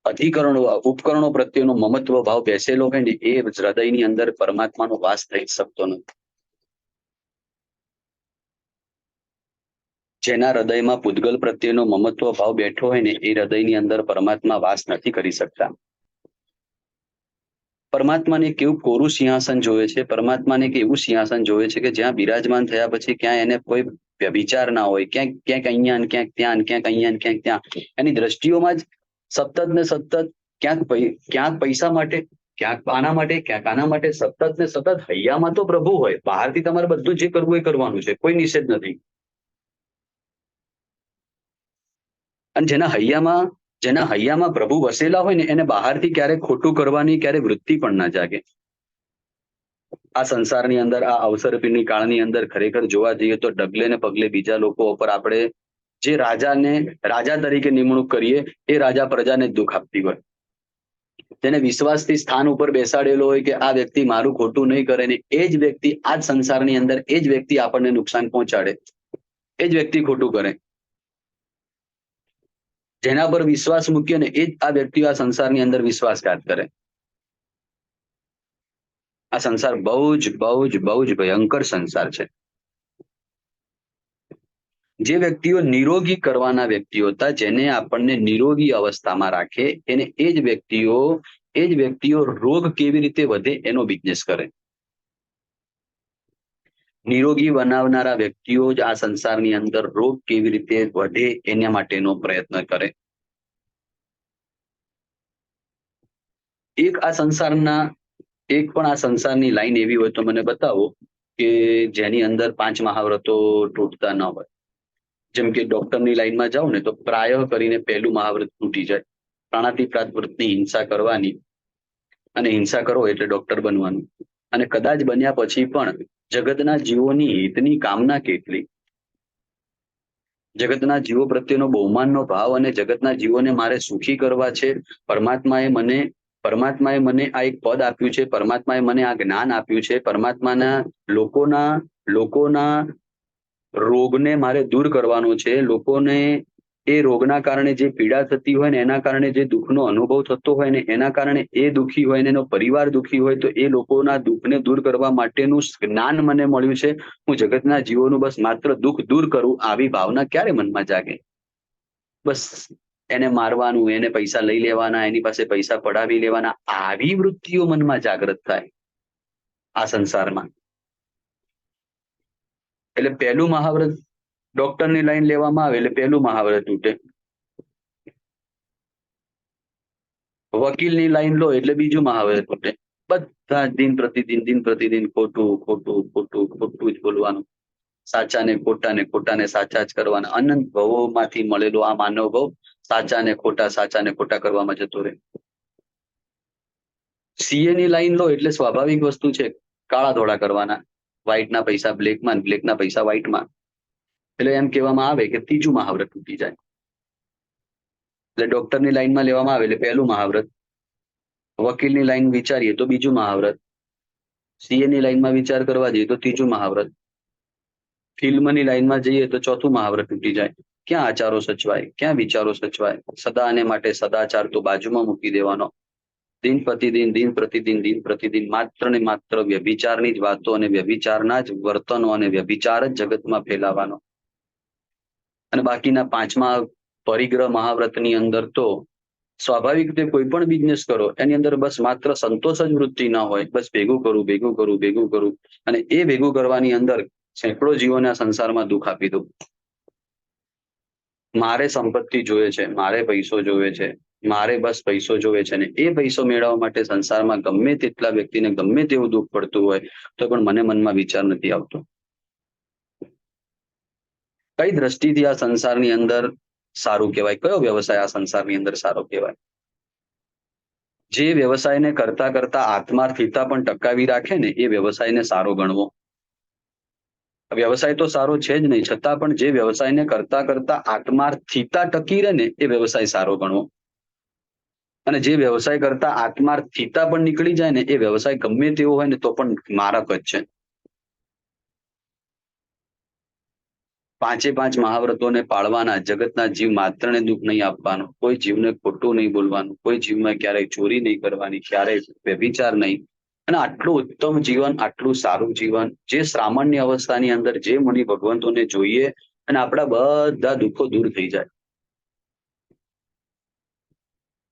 અધિકરણો ઉપકરણો પ્રત્યેનો મમત્વ ભાવ બેસેલો હોય ને એ હૃદયની અંદર પરમાત્માનો વાસ થઈ શકતો નથી. જેના હૃદયમાં પૂતગલ પ્રત્યેનો મમત્વ ભાવ બેઠો હોય ને એ હૃદયની અંદર પરમાત્મા વાસ નથી કરી શકતા. પરમાત્માને એક એવું કોરું સિંહાસન જોવે છે, પરમાત્માને એક એવું સિંહાસન જોવે છે કે જ્યાં બિરાજમાન થયા પછી ક્યાં એને કોઈ વ્યભિચાર ના હોય, ક્યાંક ક્યાંક અહીંયા ને ક્યાંક ત્યાં, ક્યાંક અહીંયા ને ક્યાંક ત્યાં. એની દ્રષ્ટિઓમાં જ સતત ને સતત ક્યાંક પૈસા માટે, ક્યાંક આના માટે, ક્યાંક આના માટે, સતત ને સતત હૈયામાં તો પ્રભુ હોય, બહારથી તમારે બધું જે કરવું એ કરવાનું છે, કોઈ નિષેધ નથી. અને જેના હૈયામાં પ્રભુ વસેલા હોય ને એને બહારથી ક્યારેક ખોટું કરવાની ક્યારે વૃત્તિ પણ ના જાગે. આ સંસારની અંદર આ અવસરપીની કાળની અંદર ખરેખર જોવા જઈએ તો ડગલે ને પગલે બીજા લોકો ઉપર આપણે જે રાજાને રાજા તરીકે નિમણૂક કરીએ એ રાજા પ્રજાને દુઃખ આપતી હોય. તેને વિશ્વાસથી સ્થાન ઉપર બેસાડેલો હોય કે આ વ્યક્તિ મારું ખોટું નહીં કરે ને એ જ વ્યક્તિ આ જ સંસારની અંદર એ જ વ્યક્તિ આપણને નુકસાન પહોંચાડે, એ જ વ્યક્તિ ખોટું કરે. જેના પર વિશ્વાસ મૂક્યો ને એ જ આ વ્યક્તિ આ સંસારની અંદર વિશ્વાસઘાત કરે. આ સંસાર બહુ જ ભયંકર સંસાર છે. જે વ્યક્તિઓ નિરોગી કરવાના વ્યક્તિઓ હતા, જેને આપણને નિરોગી અવસ્થામાં રાખે એને એ જ વ્યક્તિઓ રોગ કેવી રીતે વધે એનો બિઝનેસ કરે. નિરોગી બનાવનારા વ્યક્તિઓ જ આ સંસારની અંદર રોગ કેવી રીતે વધે એના માટેનો પ્રયત્ન કરે. એક પણ આ સંસારની લાઈન એવી હોય તો મને બતાવો કે જેની અંદર 5 મહાવ્રતો તૂટતા ન હોય. જેમ કે ડોક્ટરની લાઈનમાં જાઓ ને તો પ્રાય કરીને પહેલું મહાવ્રત તૂટી જાય. પ્રાણાતિપ્રાત વૃત્તની હિંસા કરવાની, અને હિંસા કરો એટલે ડોક્ટર બનવાનું. અને કદાચ બન્યા પછી પણ જગતના જીવોની હિતની કામના કેટલી, જગતના જીવો પ્રત્યેનો બહુમાનનો ભાવ અને જગતના જીવોને મારે સુખી કરવા છે. પરમાત્માએ મને આ એક પદ આપ્યું છે, પરમાત્માએ મને આ જ્ઞાન આપ્યું છે, પરમાત્માના લોકોના રોગને મારે દૂર કરવાનો છે. લોકોને એ રોગના કારણે જે પીડા થતી હોય ને એના કારણે જે દુઃખનો અનુભવ થતો હોય ને એના કારણે એ દુઃખી હોય ને એનો પરિવાર દુઃખી હોય તો એ લોકોના દુઃખને દૂર કરવા માટેનું જ્ઞાન મને મળ્યું છે. હું જગતના જીવોનું બસ માત્ર દુઃખ દૂર કરું, આવી ભાવના ક્યારે મનમાં જાગે? બસ એને મારવાનું, એને પૈસા લઈ લેવાના, એની પાસે પૈસા પડાવી લેવાના, આવી વૃત્તિઓ મનમાં જાગૃત થાય આ સંસારમાં. એટલે પહેલું મહાવ્રત ડોક્ટરની લાઈન લેવામાં આવે એટલે પહેલું મહાવ્રત તૂટે. વકીલની લાઈન લો એટલે બીજું મહાવ્રત તૂટે. બધા દિન પ્રતિદિન ખોટું જ બોલવાનું. સાચાને ખોટાને સાચા જ કરવાના. અનંત ભવોમાંથી મળેલો આ માનવ ભવ સાચાને ખોટા કરવામાં જતો રહે. સીએ ની લાઈન લો એટલે સ્વાભાવિક વસ્તુ છે, કાળા ધોળા કરવાના. વ્હાઈટના પૈસા બ્લેકમાં, બ્લેકના પૈસા વ્હાઈટમાં. એટલે એમ કહેવામાં આવે કે ત્રીજું મહાવ્રત તૂટી જાય. એટલે ડોક્ટરની લાઈનમાં લેવામાં આવે એટલે પહેલું મહાવ્રત, વકીલની લાઈન વિચારીએ તો બીજું મહાવ્રત, સીએ ની લાઈનમાં વિચાર કરવા જઈએ તો ત્રીજું મહાવ્રત, ફિલ્મની લાઈનમાં જઈએ તો ચોથું મહાવ્રત તૂટી જાય. ક્યાં આચારો સચવાય, ક્યાં વિચારો સચવાય? સદાને માટે સદાચાર તો બાજુમાં મૂકી દેવાનો. દિન પ્રતિદિન માત્ર ને માત્ર વ્યભિચારની જ વાતો અને વ્યભિચારના જ વર્તનો અને વ્યભિચાર જ જગતમાં ફેલાવાનો. અને બાકીના 5મા પરિગ્રહ મહાવ્રતની અંદર તો સ્વાભાવિક રીતે કોઈ પણ બિઝનેસ કરો એની અંદર બસ માત્ર સંતોષ જ વૃત્તિ ના હોય, બસ ભેગું કરું. અને એ ભેગું કરવાની અંદર સેંકડો જીવોને આ સંસારમાં દુઃખ આપી દઉં. મારે સંપત્તિ જોઈએ છે, મારે પૈસો જોવે છે, મારે બસ પૈસો જોવે છે, ને એ પૈસો મેળવવા માટે સંસારમાં ગમે તેટલા વ્યક્તિને ગમે તેવું દુઃખ પડતું હોય તો પણ મને મનમાં વિચાર નથી આવતો કઈ દ્રષ્ટિથી આ સંસારની અંદર સારું કહેવાય, કયો વ્યવસાય આ સંસારની અંદર સારો કહેવાય? જે વ્યવસાયને કરતા કરતા આત્માર્થિતા પણ ટકાવી રાખે ને એ વ્યવસાયને સારો ગણવો. વ્યવસાય તો સારો છે જ નહીં, છતાં પણ જે વ્યવસાયને કરતા કરતા આત્માર્થિતા ટકી રહે ને એ વ્યવસાય સારો ગણવો. અને જે વ્યવસાય કરતા આત્માર્થિતા પણ નીકળી જાય ને, એ વ્યવસાય ગમે તેવો હોય ને તો પણ મારક જ છે. પાંચે પાંચ મહાવ્રતોને પાળવાના, જગતના જીવ માત્રને દુઃખ નહીં આપવાનું, કોઈ જીવને ખોટું નહીં બોલવાનું, કોઈ જીવમાં ક્યારેય ચોરી નહીં કરવાની, ક્યારેય વ્યભિચાર નહીં. અને આટલું ઉત્તમ જીવન, આટલું સારું જીવન, જે શ્રામણની અવસ્થાની અંદર જે મુનિ ભગવંતોને જોઈએ અને આપણા બધા દુઃખો દૂર થઈ જાય.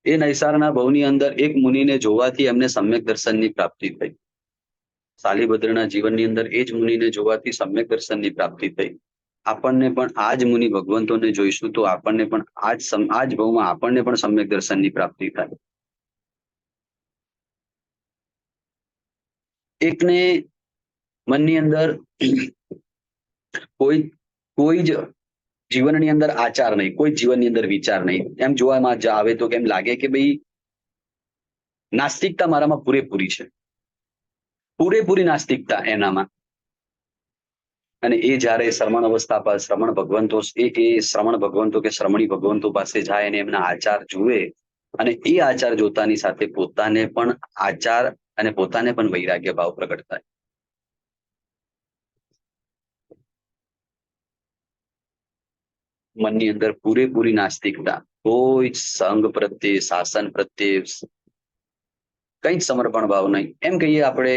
એ નૈસારના ભવની અંદર એક મુનિને જોવાથી એમને સમ્યક દર્શનની પ્રાપ્તિ થઈ. સાલિભદ્રના જીવનની અંદર એ જ મુનિને જોવાથી સમ્યક દર્શનની પ્રાપ્તિ થઈ. આપણને પણ આ જ મુનિ ભગવંતોને જોઈશું તો આપણને પણ આ જ ભાવમાં આપણને પણ સમ્યક દર્શનની પ્રાપ્તિ થાય. એકને મનની અંદર કોઈ કોઈ જ જીવનની અંદર આચાર નહીં, કોઈ જીવનની અંદર વિચાર નહીં, એમ જોવામાં આવે તો કેમ લાગે કે ભાઈ નાસ્તિકતા મારામાં પૂરેપૂરી છે, પૂરેપૂરી નાસ્તિકતા એનામાં. અને એ જ્યારે શ્રમણ અવસ્થા પર શ્રમણ ભગવંતો શ્રમણ ભગવંતો કે શ્રમણી ભગવંતો પાસે જાય અને એમના આચાર જુએ, અને એ આચાર જોતાની સાથે પોતાને પણ આચાર અને પોતાને પણ વૈરાગ્ય ભાવ પ્રગટ થાય. મનની અંદર પૂરેપૂરી નાસ્તિકતા, કોઈ સંઘ પ્રત્યે, શાસન પ્રત્યે કઈ જ સમર્પણ ભાવ નહીં. એમ કહીએ આપણે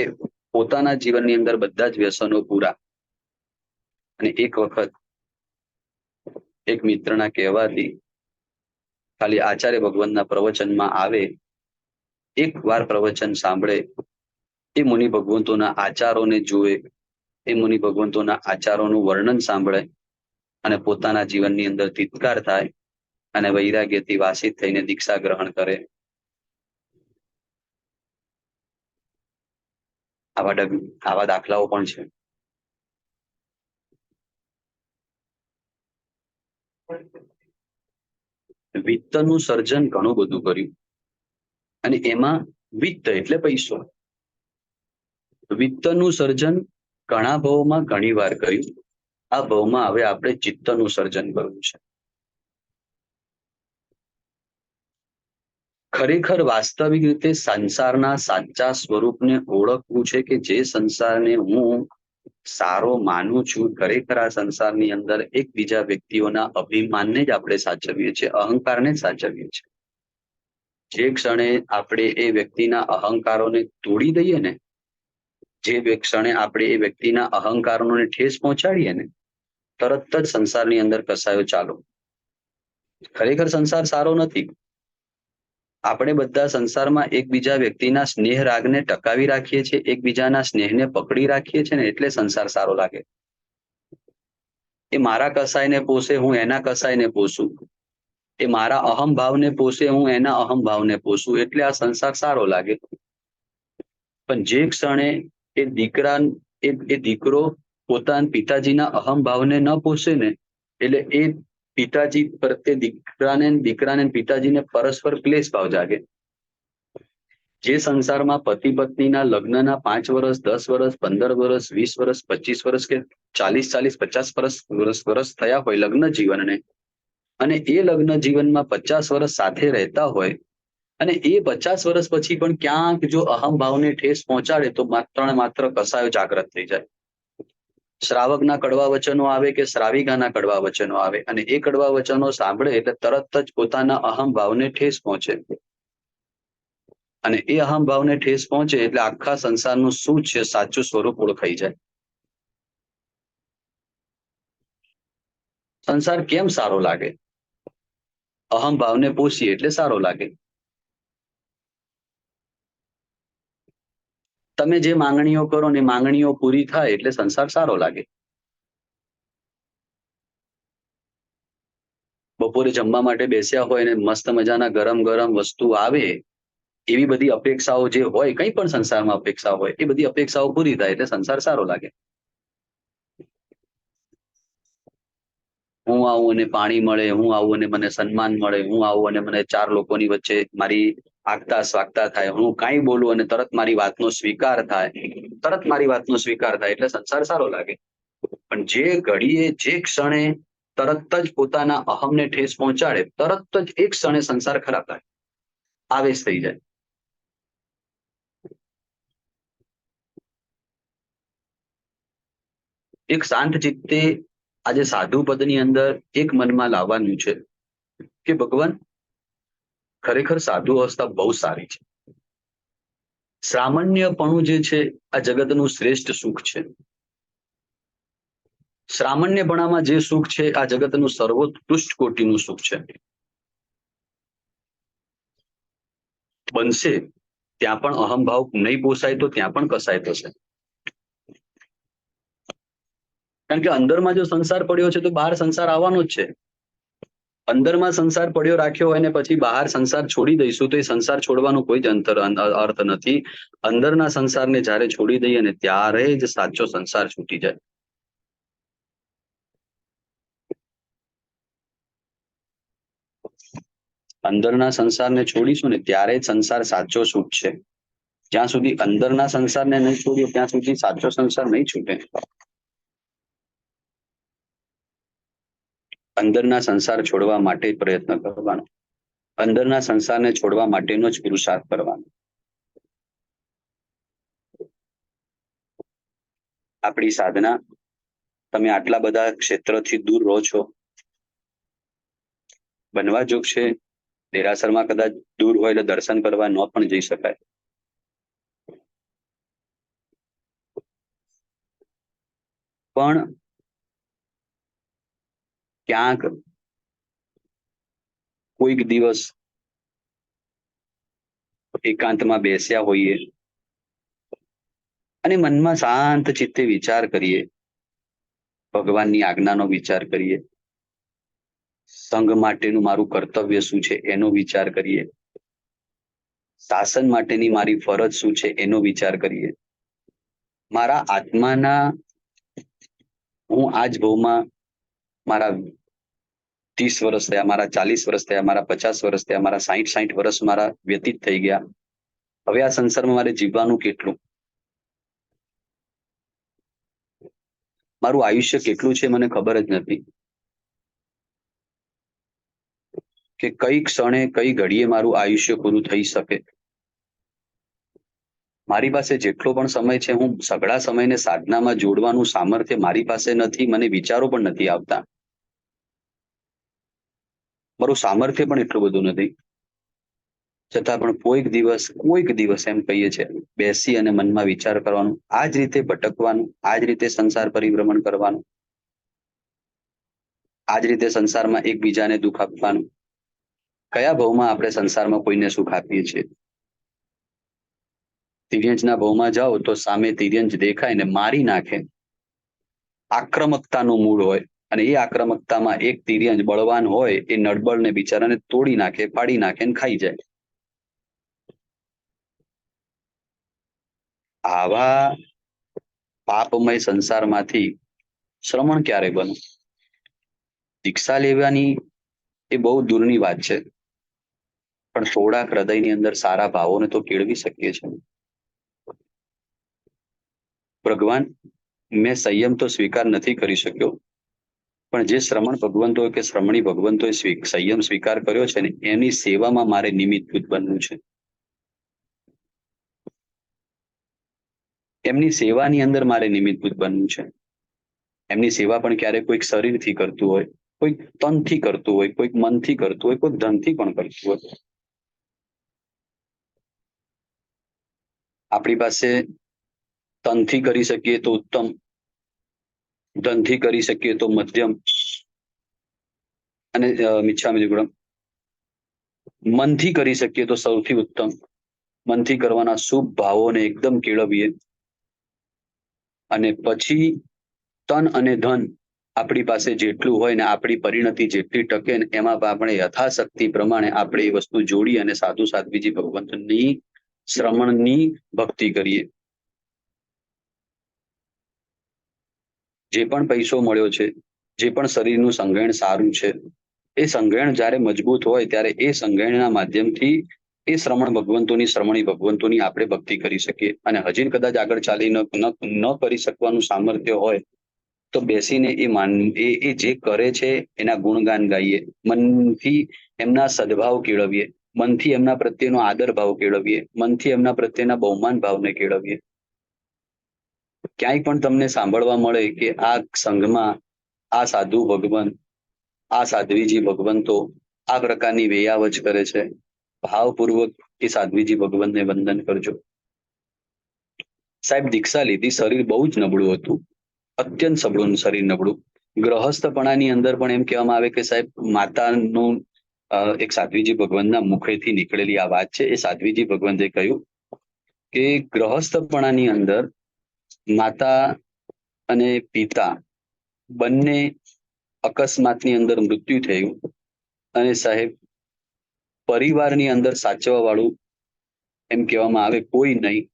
પોતાના જીવનની અંદર બધા જ વ્યસનો પૂરા. અને એક વખત એક મિત્રના કહેવાથી ખાલી આચાર્ય ભગવંતના પ્રવચનમાં આવે, એક વાર પ્રવચન સાંભળે, એ મુનિ ભગવંતોના આચારોને જુએ, એ મુનિ ભગવંતોના આચારોનું વર્ણન સાંભળે અને પોતાના જીવનની અંદર તિત્કાર થાય અને વૈરાગ્યથી વાસિત થઈને દીક્ષા ગ્રહણ કરે. આવા દાખલાઓ પણ છે. વિત્તનું સર્જન ઘણું બધું કર્યું, અને એમાં વિત્ત એટલે પૈસો. વિત્તનું સર્જન ઘણા ભાવમાં ઘણી વાર કર્યું. આ ભાવમાં હવે આપણે ચિત્તનું સર્જન કરવું છે. ખરેખર વાસ્તવિક રીતે સંસારના સાચા સ્વરૂપને ઓળખવું છે કે જે સંસારને હું સારો માનું છું, ખરેખર આ સંસારની અંદર એકબીજા વ્યક્તિઓના અભિમાનને જ આપણે સાચવીએ છીએ, અહંકારને જ સાચવીએ છીએ. જે ક્ષણે આપણે એ વ્યક્તિના અહંકારોને તોડી દઈએ ને, જે ક્ષણે આપણે એ વ્યક્તિના અહંકારોને ઠેસ પહોંચાડીએ ને, તરત જ સંસારની અંદર કસાયો ચાલો. ખરેખર સંસાર સારો નથી. આપણે બધા સંસારમાં એકબીજા વ્યક્તિના સ્નેહ રાગને ટકાવી રાખીએ છીએ, એકબીજાના સ્નેહને પકડી રાખીએ છીએ ને, એટલે સંસાર સારો લાગે. એ મારા કસાયને પોષે, હું એના કસાયને પોષું. એ મારા અહમ ભાવને પોષે, હું એના અહમ ભાવને પોષું, એટલે આ સંસાર સારો લાગે. પણ જે ક્ષણે એ દીકરો પોતાના પિતાજીના અહમ ભાવને ન પોષે ને, એટલે એ પિતાજી પ્રત્યે દીકરાને પિતાજીને પરસ્પર ક્લેશ ભાવ જાગે. જે સંસારમાં પતિ પત્નીના લગ્નના 5 વર્ષ, 10 વર્ષ, 15 વર્ષ, 20 વર્ષ, 25 વર્ષ કે 40, 50 વર્ષ થયા હોય લગ્ન જીવનને, અને એ લગ્ન જીવનમાં 50 વર્ષ સાથે રહેતા હોય, અને એ 50 વર્ષ પછી પણ ક્યાંક જો અહમ ભાવને ઠેસ પહોંચાડે તો માત્ર કસાયો જાગ્રત થઈ જાય. શ્રાવકના કડવા વચનો આવે કે શ્રાવિકાના કડવા વચનો આવે, અને એ કડવા વચનો સાંભળે એટલે તરત જ પોતાના અહમ ભાવને ઠેસ પહોંચે, અને એ અહમ ભાવને ઠેસ પહોંચે એટલે આખા સંસારનું શું છે સાચું સ્વરૂપ ઓળખાઈ જાય. સંસાર કેમ સારો લાગે? અહમ ભાવને પોષીએ એટલે સારો લાગે. તમે જે માંગણીઓ કરો ને માંગણીઓ પૂરી થાય એટલે સંસાર સારો લાગે. બપોરે જમવા માટે બેસ્યા હોય ને મસ્ત મજાના ગરમ ગરમ વસ્તુ આવે, એવી બધી અપેક્ષાઓ જે હોય, કંઈ પણ સંસારમાં અપેક્ષા હોય, એ બધી અપેક્ષાઓ પૂરી થાય એટલે સંસાર સારો લાગે. હું આવું અને પાણી મળે, હું આવું અને મને સન્માન મળે, હું આવું અને મને 4 લોકોની વચ્ચે મારી આગતા સ્વાગતા થાય, હું કાંઈ બોલું અને તરત મારી વાતનો સ્વીકાર થાય, એટલે સંસાર સારો લાગે. પણ જે ઘડીએ જે ક્ષણે તરત જ પોતાના અહમને ઠેસ પહોંચાડે, તરત જ એક ક્ષણે સંસાર ખરાબ થાય. આવેશ થઈ જાય. એક શાંત ચિત્તે આજે સાધુ પદની અંદર એક મનમાં લાવવાનું છે કે ભગવાન ખરેખર સાધુ અવસ્થા બહુ સારી છે. સામાન્યપણું જે છે આ જગતનું શ્રેષ્ઠ સુખ છે. સામાન્યપણામાં જે સુખ છે આ જગતનું સર્વોત્કૃષ્ટ કોટીનું સુખ છે. બનશે ત્યાં પણ અહંભાવ નહીં પોસાય તો ત્યાં પણ કસાય થશે. કારણ કે અંદરમાં જો સંસાર પડ્યો છે તો બહાર સંસાર આવવાનો જ છે. અંદરમાં સંસાર પડ્યો રાખ્યો હોય ને પછી બહાર સંસાર છોડી દઈશું તો એ સંસાર છોડવાનો કોઈ જ અર્થ નથી. અંદરના સંસારને જ્યારે છોડી દઈએ ને ત્યારે જ સાચો સંસાર છૂટી જાય. અંદરના સંસારને છોડીશું ને ત્યારે જ સંસાર સાચો સુખ છે. જ્યાં સુધી અંદરના સંસારને નહીં છોડીએ ત્યાં સુધી સાચો સંસાર નહીં છૂટે. અંદરના સંસાર છોડવા માટે પ્રયત્ન કરવાનો, અંદરના સંસારને છોડવા માટેનો જ પુરુષાર્થ કરવાનો. આપણી સાધના, તમે આટલા બધા ક્ષેત્રથી દૂર રહો છો, બનવા જોગ છે દેરાસરમાં કદાચ દૂર હોય એટલે દર્શન કરવા ન પણ જઈ શકાય. પણ ક્યાંક કોઈક દિવસ એકાંતમાં બેસ્યા હોઈએ અને મનમાં શાંત ચિત્તે વિચાર કરીએ, ભગવાનની આજ્ઞાનો વિચાર કરીએ, સંઘ માટેનું મારું કર્તવ્ય શું છે એનો વિચાર કરીએ, શાસન માટેની મારી ફરજ શું છે એનો વિચાર કરીએ, મારા આત્માના હું આજ ભવમાં મારા 30 વર્ષ થયા, મારા 40 વર્ષ થયા, મારા 50 વર્ષ થયા, મારા 60 વર્ષ મારા વ્યતીત થઈ ગયા. હવે આ સંસારમાં મારે જીવવાનું કેટલું, મારું આયુષ્ય કેટલું છે મને ખબર જ નથી કે કઈ ક્ષણે કઈ ઘડીએ મારું આયુષ્ય પૂરું થઈ શકે. મારી પાસે જેટલો પણ સમય છે હું સઘળા સમયને સાધનામાં જોડવાનું સામર્થ્ય મારી પાસે નથી, મને વિચારો પણ નથી આવતા. મારું સામર્થ્ય પણ એટલું બધું નથી. છતાં પણ કોઈક દિવસ એમ કહીએ છીએ બેસી અને મનમાં વિચાર કરવાનું, આ જ રીતે ભટકવાનું, આ જ રીતે સંસાર પરિભ્રમણ કરવાનું, આ જ રીતે સંસારમાં એકબીજાને દુઃખ આપવાનું. કયા ભાવમાં આપણે સંસારમાં કોઈને સુખ આપીએ છીએ? તિર્યંજના ભાવમાં જાઓ તો સામે તિર્યંજ દેખાય ને મારી નાખે. આક્રમકતાનું મૂળ હોય અને એ આક્રમકતામાં એક તિર્યંજ બળવાન હોય એ નડબળને બિચારાને તોડી નાખે, ફાડી નાખે ને ખાઈ જાય. આવા પાપમય સંસારમાંથી શ્રમણ ક્યારે બનવું? દીક્ષા લેવાની એ બહુ દૂરની વાત છે, પણ થોડાક હૃદયની અંદર સારા ભાવોને તો કેળવી શકીએ છીએ. ભગવાન, મેં સંયમ તો સ્વીકાર નથી કરી શક્યો, પણ જે શ્રમણ ભગવંતોએ કે શ્રમણી ભગવંતોએ સંયમ સ્વીકાર કર્યો છે ને એની સેવામાં મારે નિમિત્તભૂત બનવું છે. એમની સેવાની અંદર મારે નિમિત્તભૂત બનવું છે. એમની સેવા પણ ક્યારેક કોઈક શરીરથી કરતું હોય, કોઈક તનથી કરતું હોય, કોઈક મનથી કરતું હોય, કોઈક ધનથી પણ કરતું હોય. આપણી પાસે તનથી કરી શકીએ તો ઉત્તમ, ધનથી કરી શકીએ તો મધ્યમ, અને મિચ્છામિ દુક્કડમ મનથી કરી શકીએ તો સૌથી ઉત્તમ. મનથી કરવાના શુભ ભાવોને એકદમ કેળવીએ અને પછી તન અને ધન આપણી પાસે જેટલું હોય ને આપણી પરિણતિ જેટલી ટકે ને એમાં આપણે યથાશક્તિ પ્રમાણે આપણે એ વસ્તુ જોડી અને સાધુ સાધ્વીજી ભગવંતની શ્રમણની ભક્તિ કરીએ. જે પણ પૈસો મળ્યો છે, જે પણ શરીરનું સંગ્રહણ સારું છે, એ સંગ્રહણ જ્યારે મજબૂત હોય ત્યારે એ સંગ્રહણના માધ્યમથી એ શ્રમણ ભગવંતોની શ્રમણી ભગવંતોની આપણે ભક્તિ કરી શકીએ. અને હજી કદાચ આગળ ચાલી ન કરી શકવાનું સામર્થ્ય હોય તો બેસીને એ જે કરે છે એના ગુણગાન ગાઈએ, મનથી એમના સદભાવ કેળવીએ, મનથી એમના પ્રત્યેનો આદર ભાવ કેળવીએ, મનથી એમના પ્રત્યેના બહુમાન ભાવને કેળવીએ. ક્યાંય પણ તમને સાંભળવા મળે કે આ સંઘમાં આ સાધુ ભગવાન, આ સાધ્વીજી ભગવંતો આ પ્રકારની વેયાવચ કરે છે, ભાવપૂર્વક એ સાધ્વીજી ભગવંતને વંદન કરજો. સાહેબ દીક્ષા લીધી, શરીર બહુ જ નબળું હતું, અત્યંત સબળું શરીર નબળું. ગ્રહસ્થપણાની અંદર પણ એમ કહેવામાં આવે કે સાહેબ માતાનું એક સાધ્વીજી ભગવાનના મુખેથી નીકળેલી આ વાત છે. એ સાધ્વીજી ભગવંતે કહ્યું કે ગ્રહસ્થપણાની અંદર માતા અને પિતા બંને અકસ્માતની અંદર મૃત્યુ થયું, અને સાહેબ પરિવારની અંદર સાચવવા વાળું એમ કહેવામાં આવે કોઈ નહીં.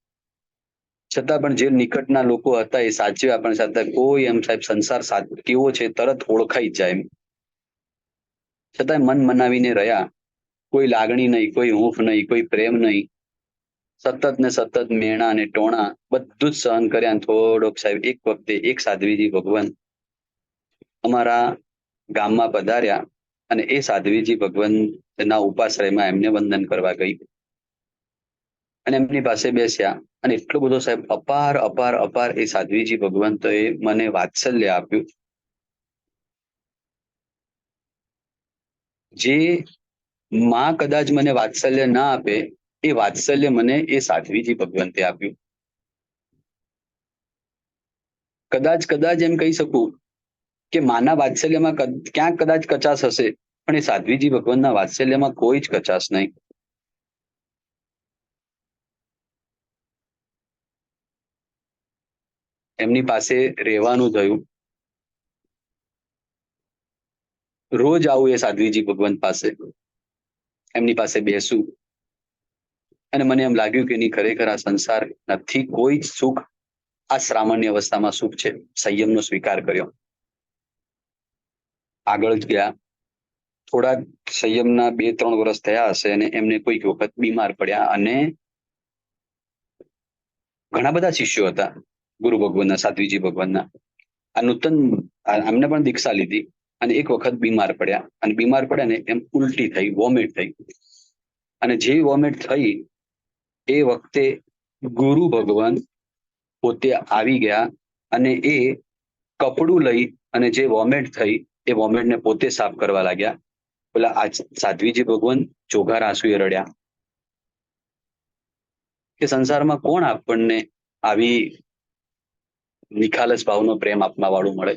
છતાં પણ જે નિકટના લોકો હતા એ સાચવ્યા, પણ છતાં કોઈ એમ સાહેબ સંસાર કેવો છે તરત ઓળખાઈ જાય એમ. છતાં મન મનાવીને રહ્યા, કોઈ લાગણી નહીં, કોઈ હૂંફ નહીં, કોઈ પ્રેમ નહીં. સતત ને સતત મેણા અને ટોણા બધું જ સહન કર્યા. થોડોક સાહેબ એક વખતે એક સાધ્વીજી ભગવાન અમારા ગામમાં પધાર્યા, અને એ સાધ્વીજી ભગવાનના ઉપાશ્રયમાં એમને વંદન કરવા ગઈ, અને એમની પાસે બેસ્યા. અને એટલો બધો સાહેબ અપાર અપાર અપાર એ સાધ્વીજી ભગવંતોએ મને વાત્સલ્ય આપ્યું, જે માં કદાચ મને વાત્સલ્ય ના આપે એ વાત્સલ્ય મને એ સાધ્વીજી ભગવંતે આપ્યું. કદાચ કદાચ એમ કહી શકું કે માના વાત્સલ્યમાં ક્યાંક કદાચ કચાશ હશે, પણ એ સાધ્વીજી ભગવાનના વાત્સલ્યમાં કોઈ જ કચાશ નહીં. એમની પાસે રહેવાનું થયું. રોજ આવું એ સાધ્વીજી ભગવાન પાસે, એમની પાસે બેસું, અને મને એમ લાગ્યું કે એની ખરેખર આ સંસાર નથી, કોઈ જ સુખ આ શ્રામણની અવસ્થામાં સુખ છે. સંયમનો સ્વીકાર કર્યો, આગળ જ ગયા. થોડા સંયમના 2-3 વર્ષ થયા હશે, અને એમને કોઈક વખત બીમાર પડ્યા, અને ઘણા બધા શિષ્યો હતા ગુરુ ભગવાનના, સાધ્વીજી ભગવાનના. આ નૂતન એમને પણ દીક્ષા લીધી, અને એક વખત બીમાર પડ્યા, અને બીમાર પડ્યા ને એમ ઉલટી થઈ, વોમિટ થઈ. અને જે વોમિટ થઈ એ વખતે ગુરુ ભગવાન પોતે આવી ગયા, અને એ કપડું લઈ અને જે વોમિટ થઈ એ વોમિટને પોતે સાફ કરવા લાગ્યા. પેલા આ સાધ્વીજી ભગવાન ચોઘાર આંસુએ રડ્યા કે સંસારમાં કોણ આપણને આવી નિખાલસ ભાવનો પ્રેમ આપવા વાળું મળે.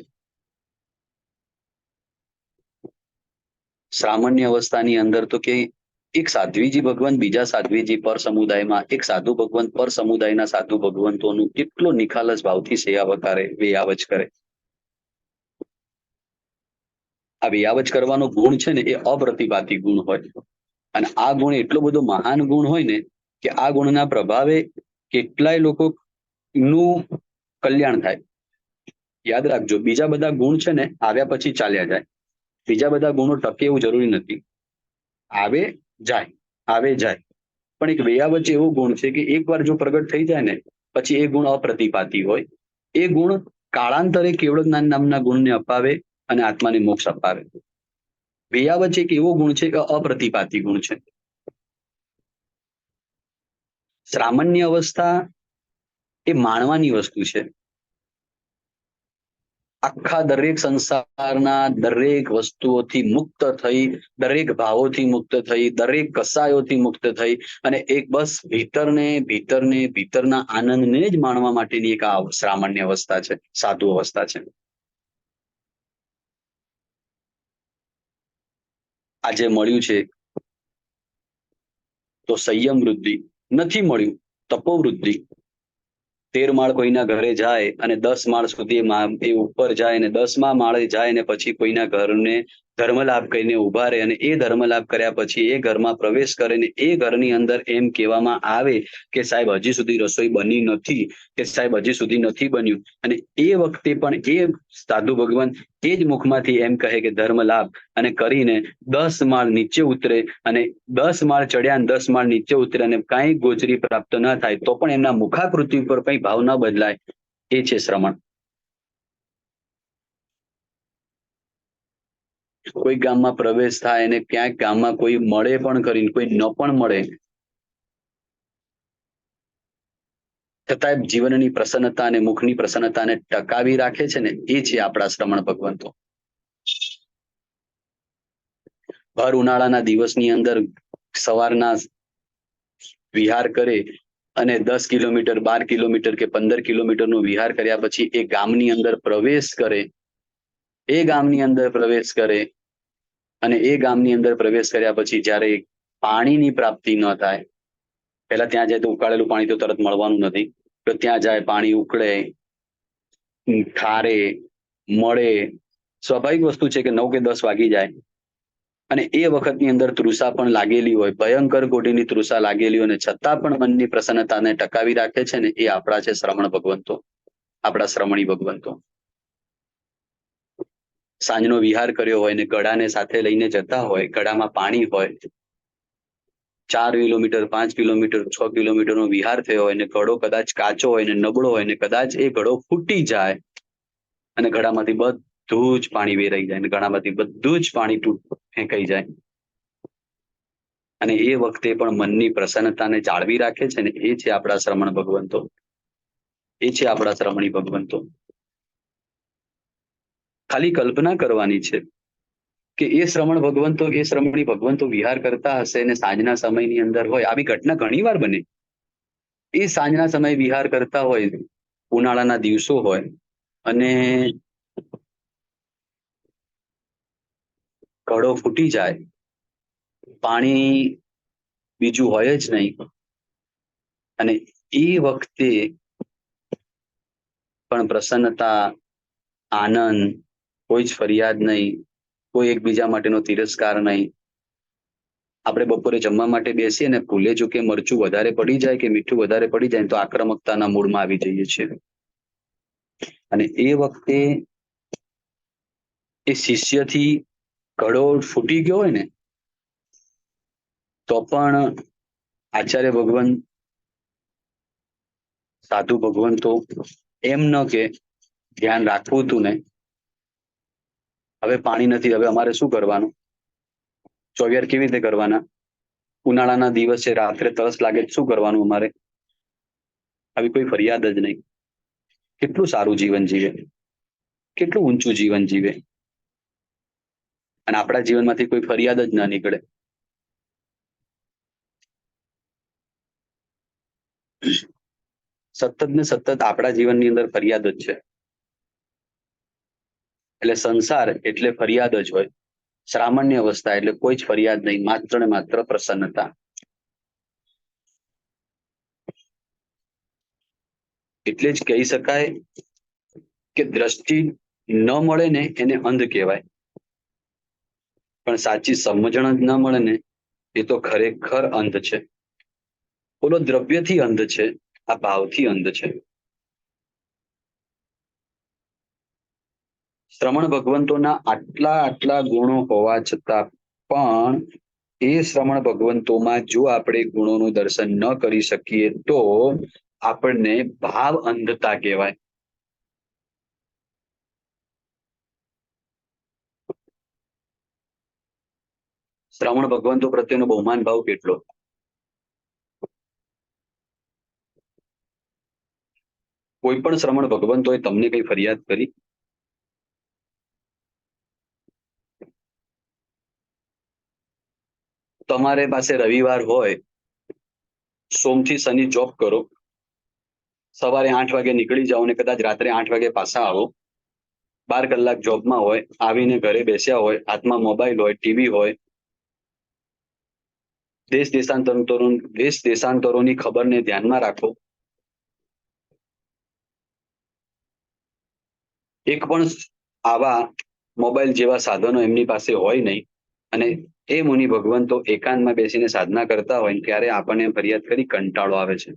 સામાન્ય અવસ્થાની અંદર તો કે એક સાધ્વીજી ભગવાન બીજા સાધ્વીજી પર સમુદાયમાં, એક સાધુ ભગવાન પર સમુદાયના સાધુ ભગવંતોનું કેટલો નિખાલસ ભાવથી સેવા કરે, વેયાવચ કરે. આ વેયાવચ કરવાનો ગુણ છે ને એ અપ્રતિભાતી ગુણ હોય, અને આ ગુણ એટલો બધો મહાન ગુણ હોય ને કે આ ગુણના પ્રભાવે કેટલાય લોકો નું કલ્યાણ થાય. યાદ રાખજો, બીજા બધા ગુણ છે ને આવ્યા પછી ચાલ્યા જાય, બીજા બધા ગુણો ટકે એવું જરૂરી નથી. આવે જાય, આવે જાય. પણ એક વેયાવચ એવો ગુણ છે કે એકવાર જો પ્રગટ થઈ જાય ને પછી એ ગુણ અપ્રતિપાતી હોય. એ ગુણ કાળાંતરે કેવળ જ્ઞાન નામના ગુણને અપાવે અને આત્માને મોક્ષ અપાવે. વેયાવચ એક એવો ગુણ છે કે અપ્રતિપાતી ગુણ છે. સામાન્ય અવસ્થા એ માણવાની વસ્તુ છે. આખા દરેક સંસારના દરેક વસ્તુઓથી મુક્ત થઈ, દરેક ભાવોથી મુક્ત થઈ, દરેક કસાયોથી મુક્ત થઈ, અને એક બસ ભીતરના આનંદને જ માણવા માટેની એક આ સામાન્ય અવસ્થા છે, સાધુ અવસ્થા છે. આજે મળ્યું છે તો સંયમ વૃદ્ધિ, નથી મળ્યું તપોવૃદ્ધિ. 13 માળ કોઈના ઘરે જાય અને 10 માળ સુધી એ ઉપર જાય, અને 10મા માળે જાય ને પછી કોઈના ઘરને ધર્મલાભ કરીને ઉભા રહે, અને એ ધર્મલાભ કર્યા પછી એ ઘરમાં પ્રવેશ કરે ને એ ઘરની અંદર એમ કહેવામાં આવે કે સાહેબ હજી સુધી રસોઈ બની નથી, કે સાહેબ હજી સુધી નથી બન્યું, અને એ વખતે પણ એ સાધુ ભગવાન એ જ મુખમાંથી એમ કહે કે ધર્મલાભ, અને કરીને 10 માળ નીચે ઉતરે, અને 10 માળ ચડ્યા અને 10 માળ નીચે ઉતરે, અને કાંઈ ગોચરી પ્રાપ્ત ન થાય તો પણ એમના મુખાકૃતિ ઉપર કઈ ભાવ ન બદલાય. એ છે શ્રમણ. કોઈ ગામમાં પ્રવેશ થાય અને ક્યાંક ગામમાં કોઈ મળે પણ કરીને કોઈ ન પણ મળે, છતાંય જીવનની પ્રસન્નતા અને મુખની પ્રસન્નતાને ટકાવી રાખે છે ને, એ છે આપણા શ્રમણ ભગવંતો. ભર ઉનાળાના દિવસની અંદર સવારના વિહાર કરે અને 10 કિલોમીટર 12 કિલોમીટર કે 15 કિલોમીટરનો વિહાર કર્યા પછી એ ગામની અંદર પ્રવેશ કરે, એ ગામની અંદર પ્રવેશ કરે અને એ ગામની અંદર પ્રવેશ કર્યા પછી જ્યારે પાણીની પ્રાપ્તિ ન થાય, પહેલા ત્યાં જાય તો ઉકાળેલું પાણી તો તરત મળવાનું નથી, તો ત્યાં જાય પાણી ઉકળે, ઠારે, મળે. સ્વાભાવિક વસ્તુ છે કે 9 કે 10 વાગી જાય અને એ વખતની અંદર તૃષા પણ લાગેલી હોય, ભયંકર કોટીની તૃષા લાગેલી હોય, અને છતાં પણ મનની પ્રસન્નતાને ટકાવી રાખે છે ને, એ આપણા છે શ્રમણ ભગવંતો, આપણા શ્રમણી ભગવંતો. સાંજનો વિહાર કર્યો હોય ને ઘડાને સાથે લઈને જતા હોય, ઘડામાં પાણી હોય, 4 કિલોમીટર 5 કિલોમીટર 6 કિલોમીટરનો વિહાર થયો હોય ને ઘડો કદાચ કાચો હોય ને નબળો હોય ને કદાચ એ ઘડો ફૂટી જાય અને ઘડામાંથી બધું જ પાણી વેરાઈ જાય અને ઘડામાંથી બધું જ પાણી ફેંકાઈ જાય, અને એ વખતે પણ મનની પ્રસન્નતાને જાળવી રાખે છે ને, એ છે આપણા શ્રમણ ભગવંતો, એ છે આપણા શ્રમણી ભગવંતો. ખાલી કલ્પના કરવાની છે કે એ શ્રમણ ભગવંતો, એ શ્રમણી ભગવંતો વિહાર કરતા હશે ને સાંજના સમયની અંદર હોય. આવી ઘટના ઘણી વાર બને. એ સાંજના સમયે વિહાર કરતા હોય, ઉનાળાના દિવસો હોય અને ઘડો ફૂટી જાય, પાણી બીજું હોય જ નહીં, અને એ વખતે પણ પ્રસન્નતા, આનંદ, કોઈ જ ફરિયાદ નહીં, કોઈ એકબીજા માટેનો તિરસ્કાર નહીં. આપણે બપોરે જમવા માટે બેસીએ ને ભૂલે જો કે મરચું વધારે પડી જાય કે મીઠું વધારે પડી જાય તો આક્રમકતાના મૂળમાં આવી જઈએ છીએ, અને એ વખતે એ શિષ્યથી ઘડો ફૂટી ગયો હોય ને તો પણ આચાર્ય ભગવાન, સાધુ ભગવંતો એમ ન કે ધ્યાન રાખવું તું ને, હવે પાણી નથી, હવે અમારે શું કરવાનું, ચોવિયાર કેવી રીતે કરવાના, ઉનાળાના દિવસે રાત્રે તરસ લાગે શું કરવાનું અમારે, આવી કોઈ ફરિયાદ જ નહીં. કેટલું સારું જીવન જીવે, કેટલું ઊંચું જીવન જીવે, અને આપણા જીવનમાંથી કોઈ ફરિયાદ જ ના નીકળે. સતત ને સતત આપણા જીવનની અંદર ફરિયાદ જ છે. એટલે સંસાર એટલે ફરિયાદ જ હોય, શ્રામણ્ય અવસ્થા એટલે કોઈ જ ફરિયાદ નહીં, માત્ર ને માત્ર પ્રસન્નતા. એટલે જ કહી શકાય કે દ્રષ્ટિ ન મળે ને એને અંધ કહેવાય, પણ સાચી સમજણ જ ન મળે ને એ તો ખરેખર અંધ છે. ઓલો દ્રવ્યથી અંધ છે, આ ભાવથી અંધ છે. શ્રમણ ભગવંતોના આટલા આટલા ગુણો હોવા છતાં પણ એ શ્રમણ ભગવંતોમાં જો આપણે ગુણોનું દર્શન ન કરી શકીએ તો આપણને ભાવ અંધતા કહેવાય. શ્રમણ ભગવંતો પ્રત્યેનો બહુમાન ભાવ કેટલો. કોઈ પણ શ્રમણ ભગવંતોએ તમને કઈ ફરિયાદ કરી? તમારે પાસે રવિવાર હોય, સોમથી શનિ જોબ કરો, સવારે 8 વાગે નીકળી જાઓ ને કદાચ રાત્રે 8 વાગે પાછા આવો, 12 કલાક જોબમાં હોય, આવીને ઘરે બેસ્યા હોય, હાથમાં મોબાઈલ હોય, ટીવી હોય, દેશ દેશાંતરોની ખબરને ધ્યાનમાં રાખો, એક પણ આવા મોબાઈલ જેવા સાધનો એમની પાસે હોય નહીં, અને એ મુનિ ભગવંતો એકાંતમાં બેસીને સાધના કરતા હોય ત્યારે આપણને ફરિયાદ કરી કંટાળો આવે છે.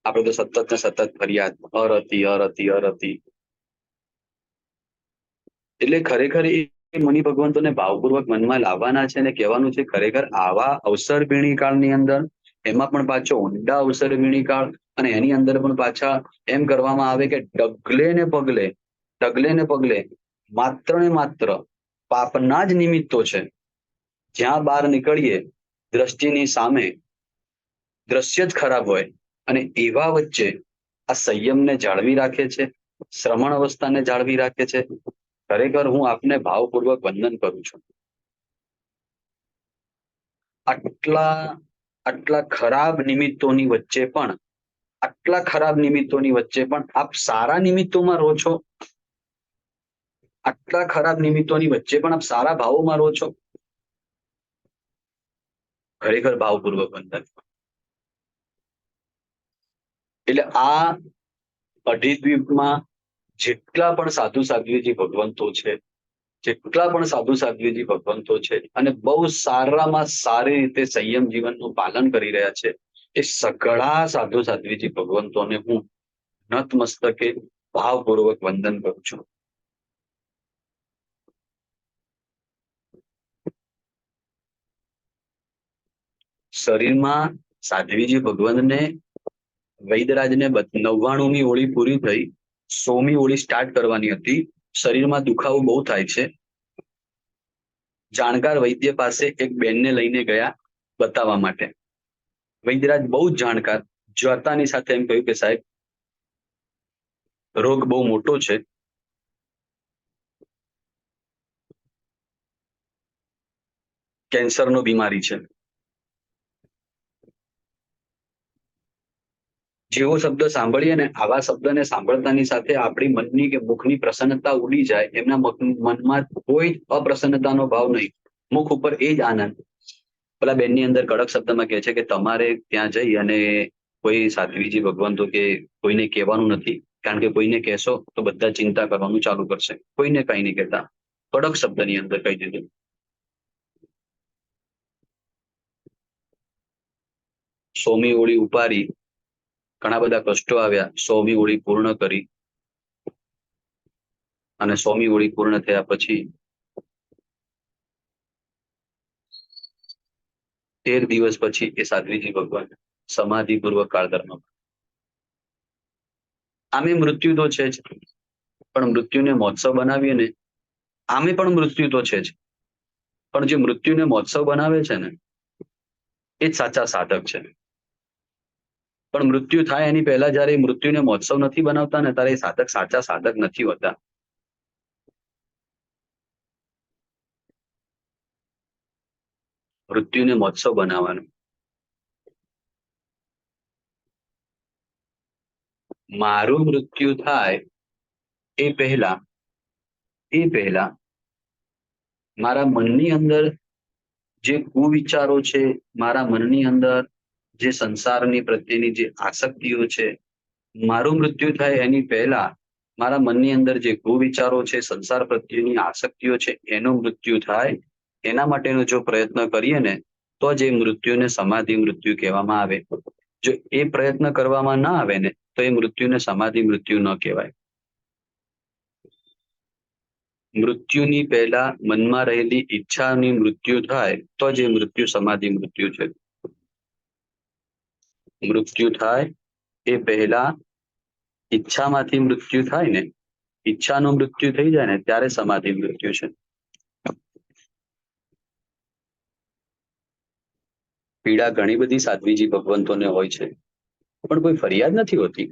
આપણે તો સતત ને સતત ફરિયાદ, અરતી અરતી અરતી. એટલે ખરેખર એ મુનિ ભગવંતોને ભાવપૂર્વક મનમાં લાવવાના છે અને કહેવાનું છે, ખરેખર આવા અવસર ભીણી કાળની અંદર, એમાં પણ પાછો ઊંડા અવસર ભીણી કાળ, અને એની અંદર પણ પાછા એમ કરવામાં આવે કે ડગલે ને પગલે માત્ર ને માત્ર પાપના જ નિમિત્તો છે. જ્યાં બહાર નીકળીએ દ્રષ્ટિની સામે દ્રશ્ય જ ખરાબ હોય અને એવા વચ્ચે આ સંયમને જાળવી રાખે છે, શ્રમણ અવસ્થાને જાળવી રાખે છે. ખરેખર હું આપને ભાવપૂર્વક વંદન કરું છું. આટલા આટલા ખરાબ નિમિત્તોની વચ્ચે પણ આટલા ખરાબ નિમિત્તોની વચ્ચે પણ આપ સારા નિમિત્તોમાં રહો છો. આટલા ખરાબ નિમિત્તોની વચ્ચે પણ આપ સારા ભાવોમાં રહો છો. ખરેખર ભાવપૂર્વક વંદન. એટલે આ અઢી દ્વીપમાં જેટલા પણ સાધુ સાધ્વીજી ભગવંતો છે, જેટલા પણ સાધુ સાધ્વીજી ભગવંતો છે અને બહુ સારામાં સારી રીતે સંયમ જીવનનું પાલન કરી રહ્યા છે, એ સઘળા સાધુ સાધ્વીજી ભગવંતોને હું નતમસ્તકે ભાવપૂર્વક વંદન કરું છું. શરીરમાં સાધ્વીજી ભગવંતને વૈદરાજને 99મી હોળી પૂરી થઈ, 100મી હોળી સ્ટાર્ટ કરવાની હતી. શરીરમાં દુખાવો બહુ થાય છે. જાણકાર વૈદ્ય પાસે એક બેનને લઈને ગયા બતાવવા માટે. વૈદ્યરાજ બહુ જ જાણકાર, જોતાની સાથે એમ કહ્યું કે સાહેબ રોગ બહુ મોટો છે, કેન્સરનો બીમારી છે. જેવો શબ્દ સાંભળીએ ને આવા શબ્દને સાંભળતાની સાથે આપણી મનની કે મુખની પ્રસન્નતા ઉડી જાય. એમના મનમાં કોઈ અપ્રસન્નતાનો ભાવ નહીં, મુખ ઉપર એ જ આનંદ. પેલા બેનની અંદર કડક શબ્દમાં કહે છે કે તમારે ત્યાં જઈ અને કોઈ સાધ્વીજી ભગવંતો કે કોઈને કહેવાનું નથી, કારણ કે કોઈને કહેશો તો બધા ચિંતા કરવાનું ચાલુ કરશે. કોઈને કઈ નહીં કહેતા, કડક શબ્દની અંદર કહી દીધું. સોમી હોળી ઉપાડી, ઘણા બધા કષ્ટો આવ્યા. 100મી હોળી પૂર્ણ કરી અને 100મી હોળી પૂર્ણ થયા પછી 13 દિવસ પછી એ સાધ્વીજી ભગવાન સમાધિપૂર્વક કાળધર્મ. આમે મૃત્યુ તો છે જ, પણ મૃત્યુને મહોત્સવ બનાવીએ ને, આમે પણ મૃત્યુ તો છે જ, પણ જે મૃત્યુને મહોત્સવ બનાવે છે ને એ જ સાચા સાધક છે. પણ મૃત્યુ થાય એની પહેલા જયારે મૃત્યુને મહોત્સવ નથી બનાવતા ને, ત્યારે એ સાધક સાચા સાધક નથી હોતા. મૃત્યુને મહોત્સવ બનાવવાનું. મારું મૃત્યુ થાય એ પહેલા મારા મનની અંદર જે કુવિચારો છે, મારા મનની અંદર જે સંસારની પ્રત્યેની જે આસક્તિઓ છે, મારું મૃત્યુ થાય એની પહેલા મારા મનની અંદર જે કુવિચારો છે, સંસાર પ્રત્યેની આસક્તિઓ છે, એનું મૃત્યુ થાય. એના માટેનો જો પ્રયત્ન કરીએ ને તો જ એ મૃત્યુને સમાધિ મૃત્યુ કહેવામાં આવે. જો એ પ્રયત્ન કરવામાં ના આવે ને તો એ મૃત્યુને સમાધિ મૃત્યુ ન કહેવાય. મૃત્યુની પહેલા મનમાં રહેલી ઈચ્છાની મૃત્યુ થાય તો જ એ મૃત્યુ સમાધિ મૃત્યુ છે. મૃત્યુ થાય એ પહેલા ઈચ્છામાંથી મૃત્યુ થાય ને, ઈચ્છાનું મૃત્યુ થઈ જાય ને ત્યારે સમાધિ મૃત્યુ છે. પીડા ઘણી બધી સાધ્વીજી ભગવંતોને હોય છે, પણ કોઈ ફરિયાદ નથી હોતી.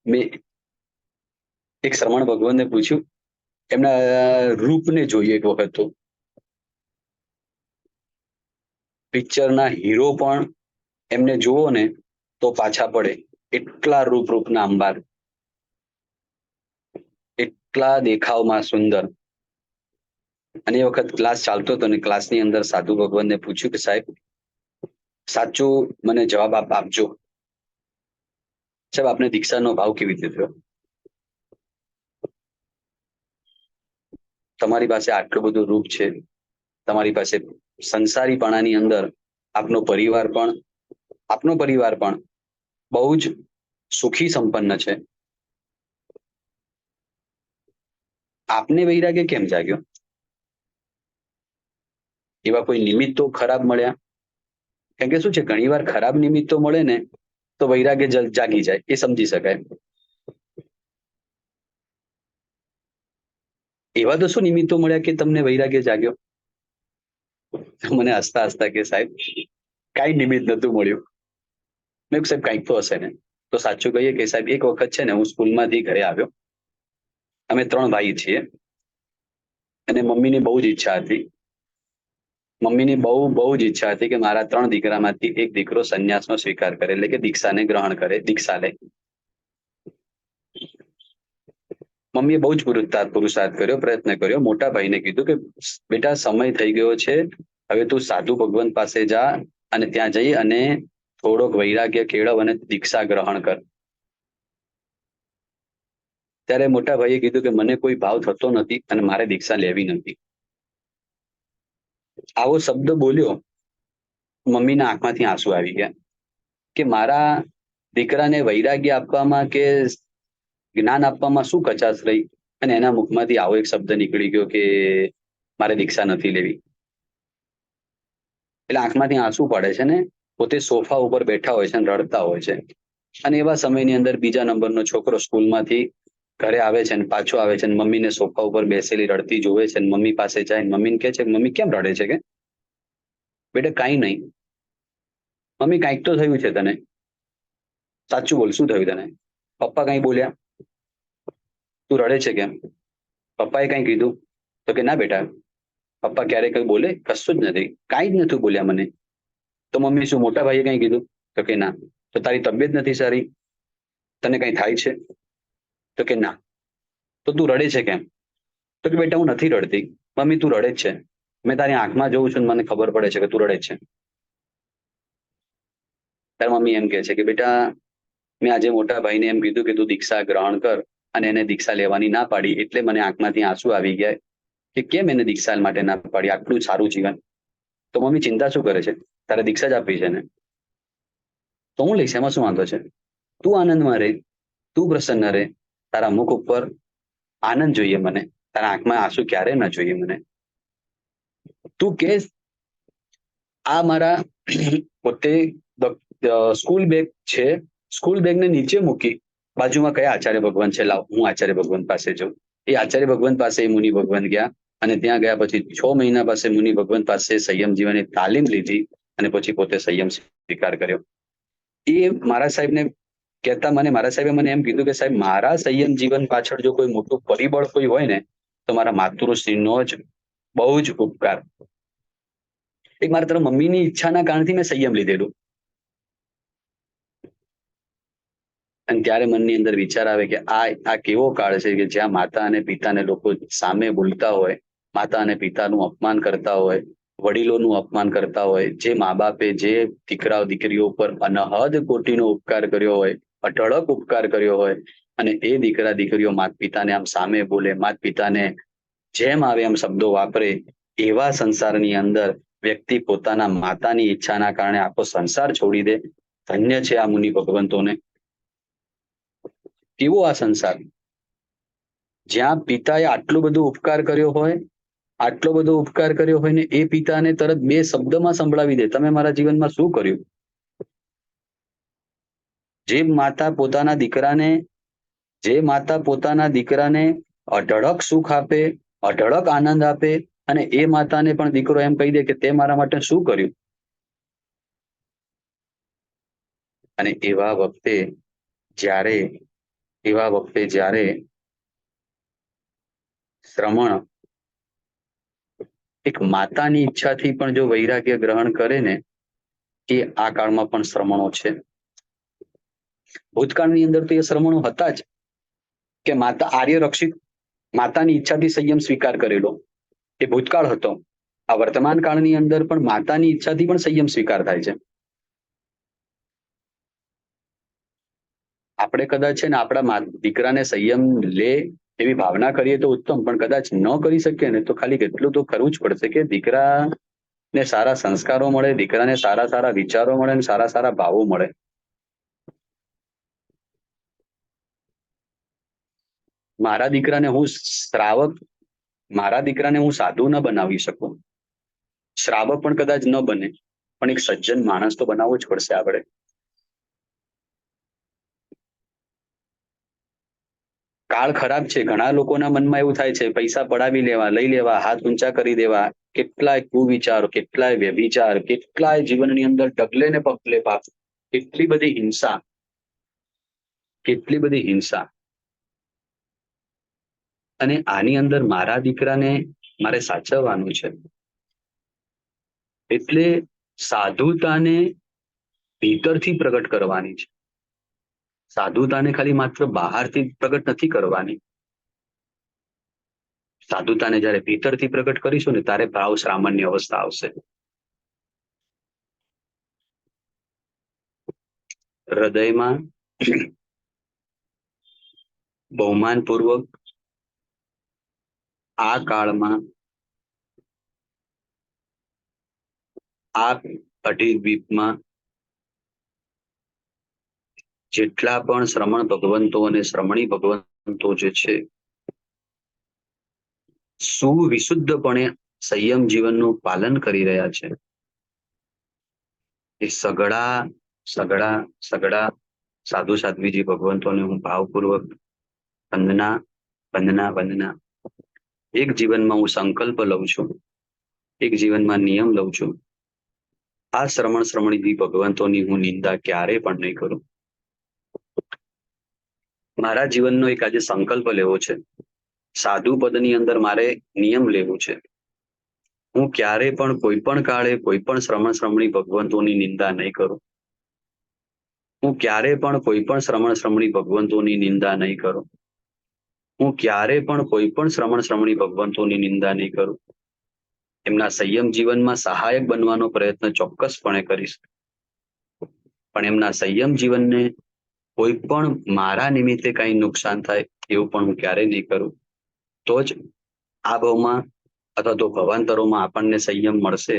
મેં એક શ્રમણ ભગવાનને પૂછ્યું, એમના રૂપને જોઈએ એક વખત તો. પિક્ચરના હીરો પણ એમને જુઓ ને તો પાછા પડે, એટલા રૂપના અંબાર, એટલા દેખાવમાં સુંદર. અને એ વખત ક્લાસ ચાલતો હતો ને ક્લાસની અંદર સાધુ ભગવાનને પૂછ્યું કે સાહેબ સાચો મને જવાબ આપજો. સાહેબ આપને દીક્ષાનો ભાવ કેવી રીતે થયો? તમારી પાસે આટલું બધું રૂપ છે, તમારી પાસે સંસારીપણાની અંદર આપનો પરિવાર પણ બહુ જ સુખી સંપન્ન છે. આપને વૈરાગ્ય કેમ જાગ્યો? એવા કોઈ નિમિત્તો ખરાબ મળ્યા? કેમ કે શું છે, ઘણી વાર ખરાબ નિમિત્તો મળે ને તો વૈરાગ્ય જાગી જાય, એ સમજી શકાય. એવા તો શું નિમિત્તો મળ્યા કે તમને વૈરાગ્ય જાગ્યો? મને હસતા હસતા કે સાહેબ કાંઈ નિમિત્ત નતું મળ્યું. મેં કીધું, સાહેબ કાંઈક તો હશે ને. તો સાચું કહીએ કે સાહેબ એક વખત છે ને હું સ્કૂલમાંથી ઘરે આવ્યો. અમે 3 ભાઈ છીએ અને મમ્મીની બહુ જ ઈચ્છા હતી. મમ્મીની બહુ બહુ જ ઈચ્છા હતી કે મારા 3 દીકરામાંથી એક દીકરો સંન્યાસનો સ્વીકાર કરે, એટલે કે દીક્ષાને ગ્રહણ કરે, દીક્ષા લે. મમ્મીએ બહુ જ પુરુષાર્થ કર્યો, પ્રયત્ન કર્યો. મોટા ભાઈને કીધું કે બેટા સમય થઈ ગયો છે, હવે તું સાધુ ભગવાન પાસે જા અને ત્યાં જઈ અને થોડોક વૈરાગ્ય કેળવ અને દીક્ષા ગ્રહણ કર. ત્યારે મોટા ભાઈએ કીધું કે મને કોઈ ભાવ થતો નથી અને મારે દીક્ષા લેવી નથી. આવો શબ્દ બોલ્યો, મમ્મીના આંખમાંથી આંસુ આવી ગયા કે મારા દીકરાને વૈરાગ્ય આપવામાં કે જ્ઞાન આપવામાં શું કચાશ રહી અને એના મુખમાંથી આવો એક શબ્દ નીકળી ગયો કે મારે દીક્ષા નથી લેવી. એટલે આંખમાંથી આંસુ પડે છે ને પોતે સોફા ઉપર બેઠા હોય છે અને રડતા હોય છે. અને એવા સમયની અંદર બીજા નંબરનો છોકરો સ્કૂલમાંથી ઘરે આવે છે અને પાછો આવે છે અને મમ્મીને સોફા ઉપર બેસેલી રડતી જોવે છે અને મમ્મી પાસે જાય મમ્મીને કહે છે મમ્મી કેમ રડે છે? કે બેટા કાંઈ નહીં. મમ્મી કાંઈક તો થયું છે તને, સાચું બોલ શું થયું તને? પપ્પા કાંઈ બોલ્યા? તું રડે છે કેમ? પપ્પાએ કાંઈ કીધું? તો કે ના બેટા પપ્પા ક્યારેક કંઈ બોલે? કશું જ નથી, કાંઈ જ નથી બોલ્યા મને. તો મમ્મી શું મોટા ભાઈએ કાંઈ કીધું? તો કે ના. તો તારી તબિયત નથી સારી? તને કંઈ થાય છે? તો કે ના. તો તું રડે છે કેમ? તો કે બેટા હું નથી રડતી. મમ્મી તું રડે જ છે, મેં તારી આંખમાં જોઉં છું ને મને ખબર પડે છે કે તું રડે છે. ત્યારે મમ્મી એમ કહે છે કે બેટા મેં આજે મોટા ભાઈને એમ કીધું કે તું દીક્ષા ગ્રહણ કર અને એને દીક્ષા લેવાની ના પાડી એટલે મને આંખમાંથી આંસુ આવી ગયા કે કેમ એને દીક્ષા માટે ના પાડી, આટલું સારું જીવન. તો મમ્મી ચિંતા શું કરે છે? તારે દીક્ષા જ આપી છે ને, તો હું લઈશ, એમાં શું વાંધો છે? તું આનંદમાં રહે, તું પ્રસન્ન રહે, તારા મુખ ઉપર આનંદ જોઈએ મને, તારા આંખમાં આંસુ ક્યારે ના જોઈએ મને. તું કે આ મારા પોતે સ્કૂલ બેગ છે, સ્કૂલ બેગને નીચે મૂકી બાજુમાં કયા આચાર્ય ભગવાન છે, લાવ હું આચાર્ય ભગવાન પાસે જાઉં. એ આચાર્ય ભગવાન પાસે એ મુનિ ભગવાન ગયા અને ત્યાં ગયા પછી 6 મહિના પાસે મુનિ ભગવાન પાસે સંયમ જીવનની તાલીમ લીધી અને પછી પોતે સંયમ સ્વીકાર કર્યો. એ મારા સાહેબને કહેતા મારા સાહેબે મને એમ કીધું કે સાહેબ મારા સંયમ જીવન પાછળ જો કોઈ મોટું પરિબળ કોઈ હોય ને તો મારા માતૃશ્રીનો જ બહુ જ ઉપકાર. એક મારા તરફ મમ્મીની ઈચ્છાના કારણથી મેં સંયમ લીધેલું. અને ત્યારે મનની અંદર વિચાર આવે કે આ કેવો કાળ છે કે જ્યાં માતા અને પિતાને લોકો સામે બોલતા હોય, માતા અને પિતાનું અપમાન કરતા હોય, વડીલોનું અપમાન કરતા હોય, જે મા બાપે જે દીકરા દીકરીઓ પર અનહદ કોટીનો ઉપકાર કર્યો હોય, અઢળક ઉપકાર કર્યો હોય અને એ દીકરા દીકરીઓ માતા પિતાને આમ સામે બોલે, માતા પિતાને જેમ આવે એમ શબ્દો વાપરે, એવા સંસારની અંદર વ્યક્તિ પોતાના માતાની ઈચ્છાના કારણે આખો સંસાર છોડી દે. ધન્ય છે આ મુનિ ભગવંતોને. કેવો આ સંસાર જ્યાં પિતાએ આટલો બધો ઉપકાર કર્યો હોય, આટલો બધો ઉપકાર કર્યો હોય ને એ પિતાને તરત 2 શબ્દમાં સંભળાવી દે તમે મારા જીવનમાં શું કર્યું. જે માતા પોતાના દીકરાને જે માતા પોતાના દીકરાને અઢળક સુખ આપે, અઢળક આનંદ આપે અને એ માતાને પણ દીકરો એમ કહી દે કે તે મારા માટે શું કર્યું. અને એવા વખતે જ્યારે શ્રમણ એક માતાની ઈચ્છાથી પણ જો વૈરાગ્ય ગ્રહણ કરે ને એ આ કાળમાં પણ શ્રમણો છે. ભૂતકાળની અંદર તો એ શ્રમણો હતા જ કે માતા આર્ય રક્ષિત માતાની ઈચ્છાથી સંયમ સ્વીકાર કરેલો એ ભૂતકાળ હતો. આ વર્તમાન કાળની અંદર પણ માતાની ઈચ્છાથી પણ સંયમ સ્વીકાર થાય છે. આપણે કદાચ છે ને આપણા દીકરાને સંયમ લે એવી ભાવના કરીએ તો ઉત્તમ, પણ કદાચ ન કરી શકીએ ને તો ખાલી એટલું તો કરવું જ પડશે કે દીકરાને સારા સંસ્કારો મળે, દીકરાને સારા સારા વિચારો મળે અને સારા સારા ભાવો મળે. મારા દીકરાને હું શ્રાવક મારા દીકરાને હું સાધુ ન બનાવી શકું, શ્રાવક પણ કદાચ ન બને, પણ એક સજ્જન માણસ તો બનાવવો જ પડશે આપણે. કાળ ખરાબ છે. ઘણા લોકોના મનમાં એવું થાય છે, પૈસા પડાવી લેવા, લઈ લેવા, હાથ ઊંચા કરી દેવા, કેટલાય કુવિચારો, કેટલાય વ્યભિચાર, કેટલાય જીવનની અંદર ડગલે ને પગલે પાપ, કેટલી બધી હિંસા, કેટલી બધી હિંસા. અને આની અંદર મારા દીકરાને મારે સાચવવાનું છે. એટલે સાધુતાને ભીતરથી પ્રગટ કરવાની છે. સાધુતાને ખાલી માત્ર બહારથી પ્રગટ નથી કરવાની. સાધુતાને જયારે ભીતરથી પ્રગટ કરીશું ને ત્યારે ભાવ સામાન્ય અવસ્થા આવશે. હૃદયમાં બહુમાનપૂર્વક આ કાળમાં આ અઢી દ્વીપમાં જેટલા પણ શ્રમણ ભગવંતો અને શ્રમણી ભગવંતો જે છે, સુવિશુદ્ધપણે સંયમ જીવનનું પાલન કરી રહ્યા છે. એ સઘળા સઘળા સઘળા સાધુ સાધ્વીજી ભગવંતોને હું ભાવપૂર્વક વંદના વંદના વંદના. એક જીવનમાં હું સંકલ્પ લઉં છું, એક જીવનમાં નિયમ લઉં છું. આ શ્રમણ શ્રમણીજી ભગવંતોની હું નિંદા ક્યારે પણ નહીં કરું. મારા જીવનનો એક આજે સંકલ્પ લેવો છે. સાધુ પદની અંદર મારે નિયમ લેવું છે. હું ક્યારે પણ કોઈ પણ કાળે કોઈ પણ શ્રમણ શ્રમણી ભગવંતોની નિંદા નહીં કરું. હું ક્યારે પણ કોઈ પણ શ્રમણ શ્રમણી ભગવંતોની નિંદા નહીં કરું. હું ક્યારે પણ કોઈ પણ શ્રમણ શ્રમણી ભગવંતોની નિંદા નહીં કરું. એમના સંયમ જીવનમાં સહાયક બનવાનો પ્રયત્ન ચોક્કસપણે કરીશ. પણ એમના સંયમ જીવનને કોઈ પણ મારા નિમિત્તે કઈ નુકસાન થાય એવું પણ હું ક્યારેય નહીં કરું. તો જ આ ભાવમાં અથવા તો ભવાંતરોમાં આપણને સંયમ મળશે.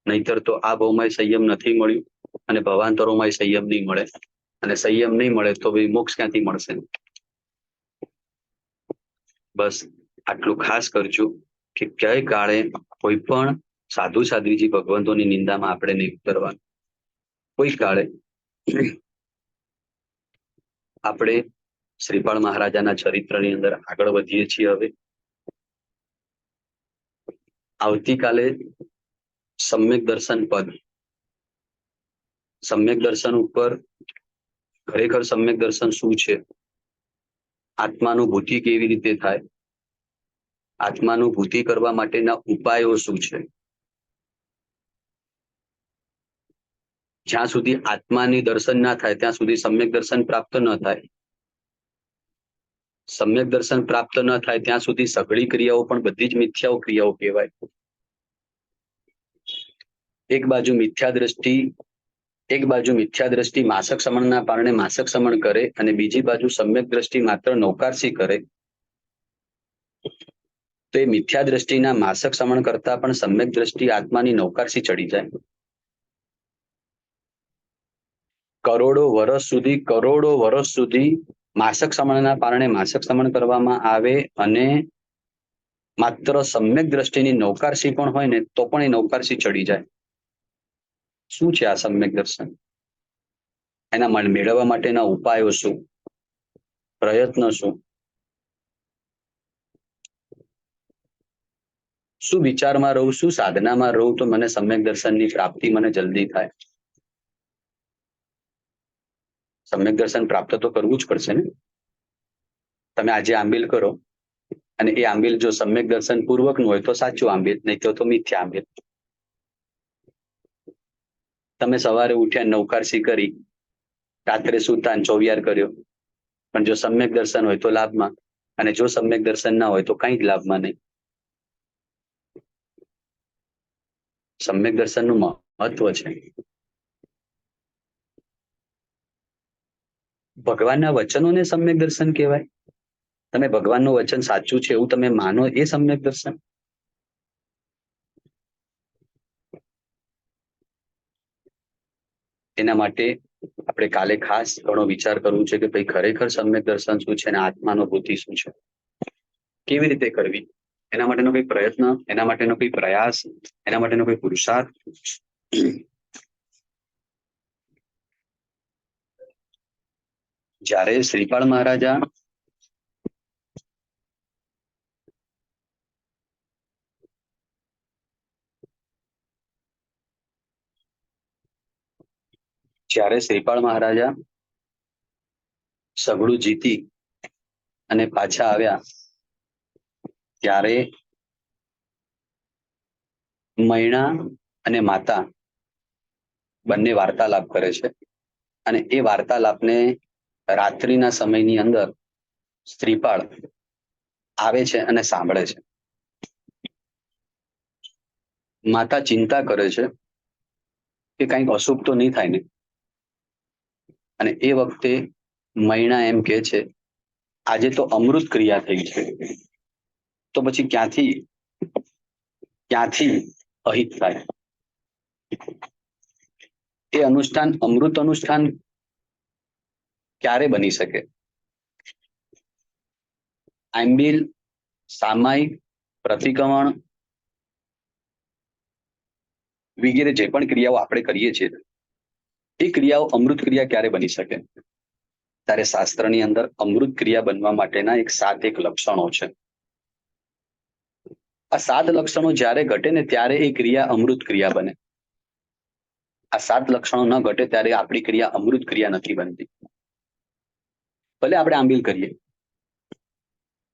નહીતર તો આ ભાવમાં સંયમ નથી મળ્યું અને ભવાંતરોમાં સંયમ નહીં મળે. અને સંયમ નહીં મળે તો ભાઈ મોક્ષ ક્યાંથી મળશે. બસ આટલું ખાસ કરજો કે ક્યાંય કાળે કોઈ પણ સાધુ સાધ્વીજી ભગવંતોની નિંદામાં આપણે નહીં ઉતરવાનું. કોઈ કાળે આપણે શ્રીપાળ મહારાજાના ચરિત્રની અંદર આગળ વધીએ છીએ. હવે આવતીકાલે સમ્યક દર્શન પદ, સમ્યક દર્શન ઉપર ખરેખર સમ્યક દર્શન શું છે, આત્માનુભૂતિ કેવી રીતે થાય, આત્માનુભૂતિ કરવા માટેના ઉપાયો શું છે. જ્યાં સુધી આત્માની દર્શન ના થાય ત્યાં સુધી સમ્યક દર્શન પ્રાપ્ત ન થાય. સમ્યક દર્શન પ્રાપ્ત ન થાય ત્યાં સુધી સઘળી ક્રિયાઓ પણ બધી જ મિથ્યાઓ ક્રિયાઓ કહેવાય. એક બાજુ મિથ્યા દ્રષ્ટિ માસક સમણના કારણે માસક સમણ કરે અને બીજી બાજુ સમ્યક દ્રષ્ટિ માત્ર નૌકારસી કરે. તો એ મિથ્યા દ્રષ્ટિના માસક સમણ કરતા પણ સમ્યક દ્રષ્ટિ આત્માની નૌકારસી ચડી જાય. કરોડો વર્ષ સુધી માસક સમણના કારણે માસક સમણ કરવામાં આવે અને માત્ર સમ્યક દ્રષ્ટિની નૌકારસી પણ હોય ને તો પણ એ નૌકારસી ચડી જાય. શું છે આ સમ્યક દર્શન? એના મેળવવા માટેના ઉપાયો શું, પ્રયત્ન શું, શું વિચારમાં રહું, શું સાધનામાં રહું તો મને સમ્યક દર્શનની પ્રાપ્તિ મને જલ્દી થાય. સમ્યક દર્શન પ્રાપ્ત તો કરવું જ પડશે ને. તમે આજે આંબિલ કરો અને એ આંબિલ જો સમ્યક દર્શન પૂર્વકનું હોય તો સાચું આંબિલ, નહીં તો મિથ્યા આંબિલ. તમે સવારે ઉઠ્યા નૌકારસી કરી, રાત્રે સુતા ચોવિયાર કર્યો, પણ જો સમ્યક દર્શન હોય તો લાભમાં, અને જો સમ્યક દર્શન ના હોય તો કઈ જ લાભમાં નહીં. સમ્યક દર્શનનું મહત્વ છે. ભગવાનના વચનોને સમ્યક દર્શન કહેવાય. તમે ભગવાનનું વચન સાચું છે એવું તમે માનો એ સમ્યક દર્શન. એના માટે આપણે કાલે ખાસ ઘણો વિચાર કરવું છે કે ભાઈ ખરેખર સમ્યક દર્શન શું છે અને આત્માનુભૂતિ શું છે, કેવી રીતે કરવી. એના માટેનો કોઈ પ્રયત્ન, એના માટેનો કોઈ પ્રયાસ, એના માટેનો કોઈ પુરુષાર્થ. જ્યારે શ્રીપાળ મહારાજા જ્યારે શ્રીપાળ મહારાજા સગડું જીતી અને પાછા આવ્યા ત્યારે મૈણા અને માતા બંને વાર્તાલાપ કરે છે અને એ વાર્તાલાપને રાત્રિના સમયની અંદર શ્રીપાળ આવે છે અને સાંભળે છે. માતા ચિંતા કરે છે કે કંઈક અશુભ તો નહીં થાય ને. અને એ વખતે મૈણા એમ કે છે આજે તો અમૃત ક્રિયા થઈ છે તો પછી ક્યાંથી ક્યાંથી અહિત થાય. એ અનુષ્ઠાન અમૃત અનુષ્ઠાન ક્યારે બની શકે? આંબિલ સામાયિક પ્રતિક્રમણ વગેરે જે પણ ક્રિયાઓ આપણે કરીએ છીએ એ ક્રિયાઓ અમૃત ક્રિયા ક્યારે બની શકે? ત્યારે શાસ્ત્રની અંદર અમૃત ક્રિયા બનવા માટેના એક 7 લક્ષણો છે. આ 7 લક્ષણો જ્યારે ઘટે ને ત્યારે એ ક્રિયા અમૃત ક્રિયા બને. આ 7 લક્ષણો ન ઘટે ત્યારે આપણી ક્રિયા અમૃત ક્રિયા નથી બનતી. ભલે આપણે આંબિલ કરીએ,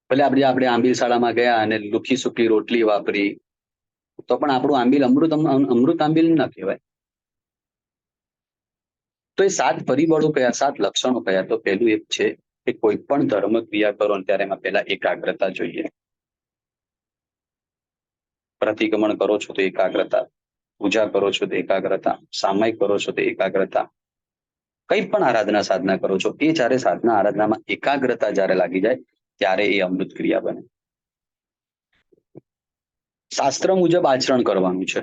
ભલે આપણે આંબિલ શાળામાં ગયા અને લુખી સુકી રોટલી વાપરી, તો પણ આપણું આંબિલ અમૃત આંબિલ ન કહેવાય. તો એ 7 પરિબળો કયા, 7 લક્ષણો કયા? તો પહેલું એક છે કે કોઈ પણ ધર્મ ક્રિયા કરો ત્યારે એમાં પહેલા એકાગ્રતા જોઈએ. પ્રતિક્રમણ કરો છો તો એકાગ્રતા, પૂજા કરો છો તો એકાગ્રતા, સામાયિક કરો છો તો એકાગ્રતા, કંઈ પણ આરાધના સાધના કરો છો એ જ્યારે સાધના આરાધનામાં એકાગ્રતા જ્યારે લાગી જાય ત્યારે એ અમૃત ક્રિયા બને. શાસ્ત્ર મુજબ આચરણ કરવાનું છે.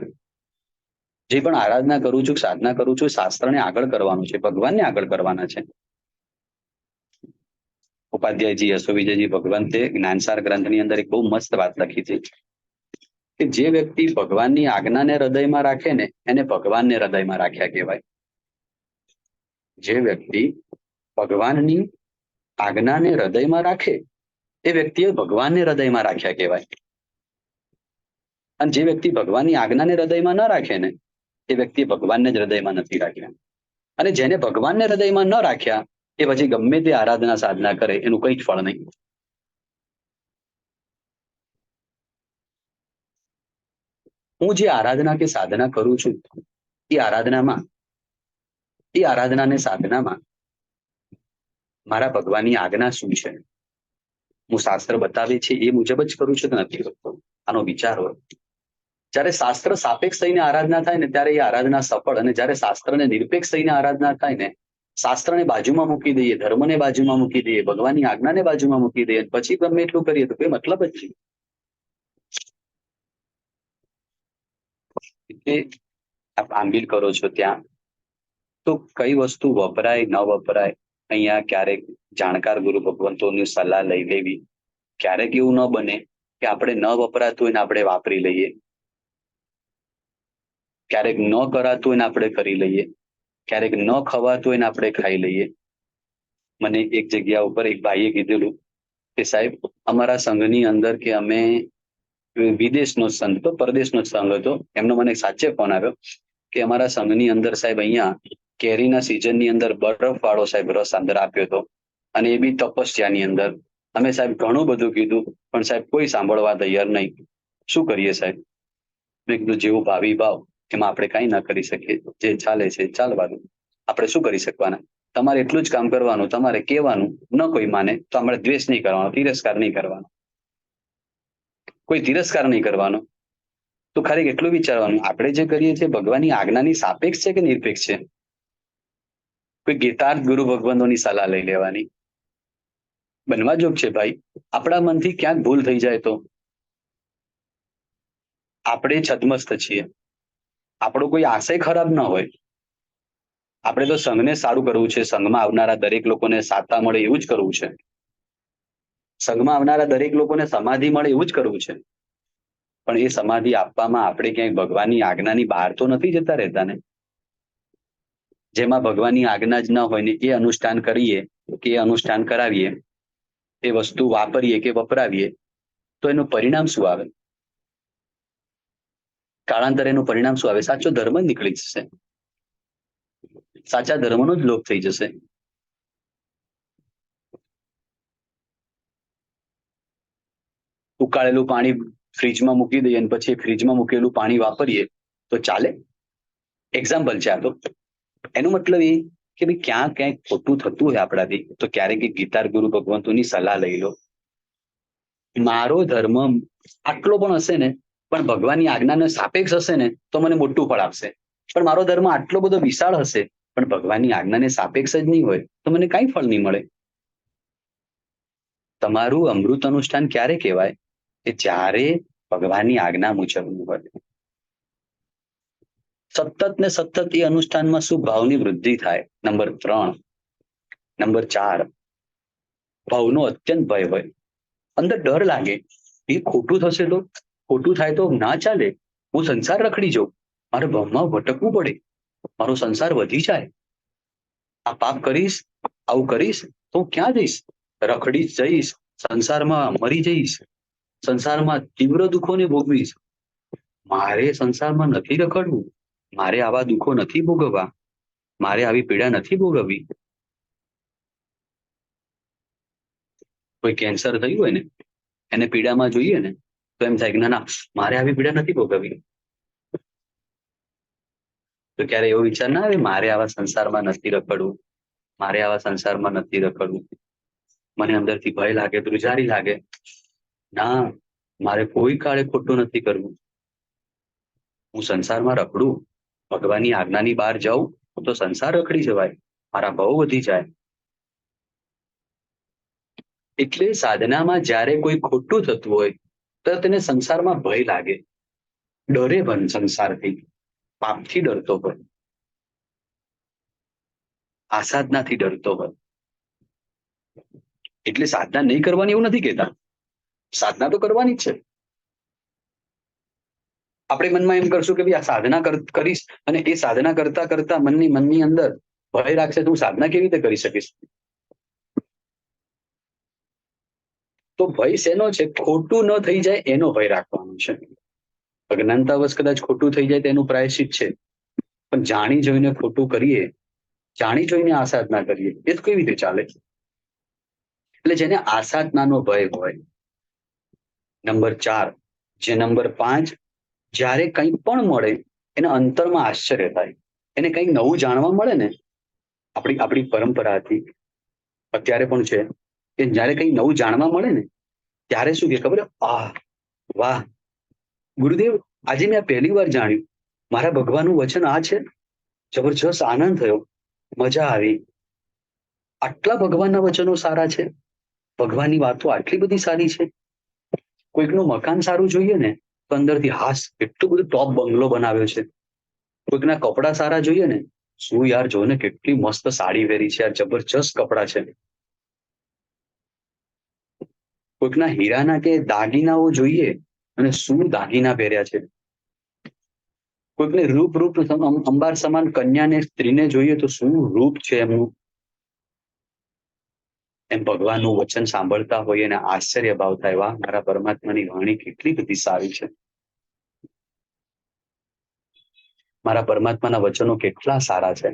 જે પણ આરાધના કરું છું, સાધના કરું છું, શાસ્ત્રને આગળ કરવાનું છે, ભગવાનને આગળ કરવાના છે. ઉપાધ્યાયજી યશોવિજયજી ભગવંતે જ્ઞાનસાર ગ્રંથની અંદર એક બહુ મસ્ત વાત લખી છે કે જે વ્યક્તિ ભગવાનની આજ્ઞાને હૃદયમાં રાખે ને એને ભગવાનને હૃદયમાં રાખ્યા કહેવાય. જે વ્યક્તિ ભગવાનની આજ્ઞાને હૃદયમાં રાખે એ વ્યક્તિએ ભગવાનને હૃદયમાં રાખ્યા કહેવાય. અને જે વ્યક્તિ ભગવાનની આજ્ઞાને હૃદયમાં ન રાખે ને એ વ્યક્તિ ભગવાનને જ હૃદયમાં નથી રાખ્યા. અને જેને ભગવાનને હૃદયમાં ન રાખ્યા એ પછી ગમે તે આરાધના સાધના કરે એનું કંઈ જ ફળ નહીં. હું જે આરાધના કે સાધના કરું છું એ આરાધનાને સાધનામાં મારા ભગવાનની આજ્ઞા શું છે? હું શાસ્ત્ર બતાવે છે એ મુજબ જ કરું છું કે નથી કરતો? આનો વિચાર હોય. જ્યારે શાસ્ત્ર સાપેક્ષ થઈને આરાધના થાય ને ત્યારે એ આરાધના સફળ, અને જ્યારે શાસ્ત્રને નિરપેક્ષ થઈને આરાધના થાય ને, શાસ્ત્રને બાજુમાં મૂકી દઈએ, ધર્મને બાજુમાં મૂકી દઈએ, ભગવાનની આજ્ઞાને બાજુમાં મૂકી દઈએ, પછી ગમે એટલું કરીએ તો કોઈ મતલબ જ છે. એટલે આપ આંબિલ કરો છો ત્યાં તો કઈ વસ્તુ વપરાય ન વપરાય અહીંયા ક્યારેક જાણકાર ગુરુ ભગવંતોની સલાહ લઈ લેવી. ક્યારેક એવું ન બને કે આપણે ન વપરાતું હોય ને આપણે વાપરી લઈએ, ક્યારેક ન કરાતું હોય ને આપણે કરી લઈએ, ક્યારેક ન ખવાતું હોય ને આપણે ખાઈ લઈએ. મને એક જગ્યા ઉપર એક ભાઈએ કીધેલું કે સાહેબ અમારા સંઘની અંદર કે અમે વિદેશનો સંઘ તો પરદેશનો સંઘ હતો, એમનો મને સાચે ફોન આવ્યો કે અમારા સંઘની અંદર સાહેબ અહીંયા કેરીના સિઝનની અંદર બરફ વાળો સાહેબ રસ અંદર આપ્યો હતો, અને એ બી તપસ્યાની અંદર. અમે સાહેબ ઘણું બધું કીધું પણ સાહેબ કોઈ સાંભળવા તૈયાર નહીં. શું કરીએ સાહેબ? મેં કીધું જેવું ભાવિ ભાવ એમાં આપણે કાંઈ ના કરી શકીએ. જે ચાલે છે ચાલવાનું, આપણે શું કરી શકવાના? તમારે એટલું જ કામ કરવાનું, તમારે કહેવાનું, ન કોઈ માને તો આપણે દ્વેષ નહીં કરવાનો, તિરસ્કાર નહીં કરવાનો, કોઈ તિરસ્કાર નહીં કરવાનો. તો ખાલી એટલું વિચારવાનું આપણે જે કરીએ છીએ ભગવાનની આજ્ઞાની સાપેક્ષ છે કે નિરપેક્ષ છે? કોઈ ગીતાર્થ ગુરુ ભગવંતોની સલાહ લઈ લેવાની. બનવા જોગ છે ભાઈ. આપણા મનથી ક્યાંક ભૂલ થઈ જાય તો આપણે છદમસ્ત છીએ. આપણો કોઈ આશય ખરાબ ન હોય. આપણે તો સંઘને સારું કરવું છે, સંઘમાં આવનારા દરેક લોકોને સાતા મળે એવું જ કરવું છે, સંઘમાં આવનારા દરેક લોકોને સમાધિ મળે એવું જ કરવું છે. પણ એ સમાધિ આપવામાં આપણે ક્યાંય ભગવાનની આજ્ઞાની બહાર તો નથી જતા રહેતા ને. જેમાં ભગવાનની આજ્ઞા જ ન હોય ને એ અનુષ્ઠાન કરીએ કે એ અનુષ્ઠાન કરાવીએ, એ વસ્તુ વાપરીએ કે વપરાવીએ તો એનું પરિણામ શું આવે? કાળાંતરે એનું પરિણામ શું આવે? સાચો ધર્મ જ નીકળી જશે. સાચા ધર્મનો જ લોપ થઈ જશે. ઉકાળેલું પાણી ફ્રીજમાં મૂકી દઈએ અને પછી ફ્રીજમાં મૂકેલું પાણી વાપરીએ તો ચાલે? એક્ઝામ્પલ છે આ તો. એનો મતલબ એ કે ભાઈ ક્યાં ક્યાંક ખોટું થતું હોય આપણાથી તો ક્યારેક ગીતાર ગુરુ ભગવંતોની સલાહ લઈ લો. મારો ધર્મ આટલો પણ હશે ને, પણ ભગવાનની આજ્ઞાને સાપેક્ષ હશે ને તો મને મોટું ફળ આપશે. પણ મારો ધર્મ આટલો બધો વિશાળ હશે પણ ભગવાનની આજ્ઞાને સાપેક્ષ જ નહીં હોય તો મને કાંઈ ફળ નહીં મળે. તમારું અમૃત અનુષ્ઠાન ક્યારે કહેવાય? કે જ્યારે ભગવાનની આજ્ઞા મુજબનું હોય. સતત ને સતત એ અનુષ્ઠાનમાં શું ભાવની વૃદ્ધિ થાય. નંબર 3. નંબર 4, ભાવનો અત્યંત ભય હોય. અંદર ડર લાગે એ ખોટું થશે તો, ખોટું થાય તો ના ચાલે, હું સંસાર રખડી જાઉં, મારે ભવમાં ભટકવું પડે, મારો સંસાર વધી જાય, આ પાપ કરીશ, આવું કરીશ તો હું ક્યાં જઈશ? રખડી જઈશ, સંસારમાં મરી જઈશ, સંસારમાં તીવ્ર દુઃખોને ભોગવીશ. મારે સંસારમાં નથી રખડવું, મારે આવા દુઃખો નથી ભોગવવા, મારે આવી પીડા નથી ભોગવવી. કોઈ કેન્સર થયું હોય ને એને પીડામાં જોઈએ ને તો એમ થાય કે ના ના મારે આવી પીડા નથી ભોગવવી. તો ક્યારે એવો વિચાર ના આવે મારે આવા સંસારમાં નથી રખડવું, મારે આવા સંસારમાં નથી રખડવું. મને અંદરથી ભય લાગે, ધ્રુજારી લાગે, ના મારે કોઈ કાળે ખોટું નથી કરવું. હું સંસારમાં રખડું, ભગવાનની આજ્ઞાની બહાર જાઉં તો સંસાર રખડી જવાય, મારા ભાવ વધી જાય. એટલે સાધનામાં જ્યારે કોઈ ખોટું થતું હોય તો તેને સંસારમાં ભય લાગે, ડરે બન સંસારથી, પાપથી ડરતો હોય, આસાધનાથી ડરતો હોય. એટલે સાધના નહીં કરવાની એવું નથી કહેતા, સાધના તો કરવાની જ છે. આપણે મનમાં એમ કરશું કે ભાઈ આ સાધના કરીશ અને એ સાધના કરતા કરતા મનની અંદર ભય રાખશે તો હું સાધના કેવી રીતે કરી શકીશ? તો ભય શેનો છે? ખોટું ન થઈ જાય એનો ભય રાખવાનો છે. અજ્ઞાનતાવશ કદાચ ખોટું થઈ જાય તેનું પ્રાયશ્ચિત છે, પણ જાણી જોઈને ખોટું કરીએ, જાણી જોઈને આસાધના કરીએ એ તો કેવી રીતે ચાલે? એટલે જેને આસાધનાનો ભય હોય. નંબર 4. જે નંબર 5, જ્યારે કંઈ પણ મળે એના અંતરમાં આશ્ચર્ય થાય, એને કંઈક નવું જાણવા મળે ને, આપણી પરંપરા હતી, અત્યારે પણ છે, કે જ્યારે કંઈક નવું જાણવા મળે ને ત્યારે શું કે ખબર? આ વાહ ગુરુદેવ, આજે મેં આ પહેલી વાર જાણ્યું, મારા ભગવાનનું વચન આ છે, જબરજસ્ત આનંદ થયો, મજા આવી. આટલા ભગવાનના વચનો સારા છે, ભગવાનની વાતો આટલી બધી સારી છે. કોઈકનું મકાન સારું જોઈએ ને તો અંદરથી હાસ એટલું બધું ટોપ બંગલો બનાવ્યો છે. કોઈકના કપડા સારા જોઈએ ને, શું યાર જો ને કેટલી મસ્ત સાડી પહેરી છે, યાર જબરજસ્ત કપડા છે. કોઈકના હીરાના કે દાગીનાઓ જોઈએ અને શું દાગીના પહેર્યા છે. કોઈકને રૂપ અંબાર સમાન કન્યાને સ્ત્રીને જોઈએ તો શું રૂપ છે એમનું. એમ ભગવાનનું વચન સાંભળતા હોઈએ અને આશ્ચર્ય ભાવ થાય, વાહ મારા પરમાત્માની વાણી કેટલી બધી સારી છે, મારા પરમાત્માના વચનો કેટલા સારા છે,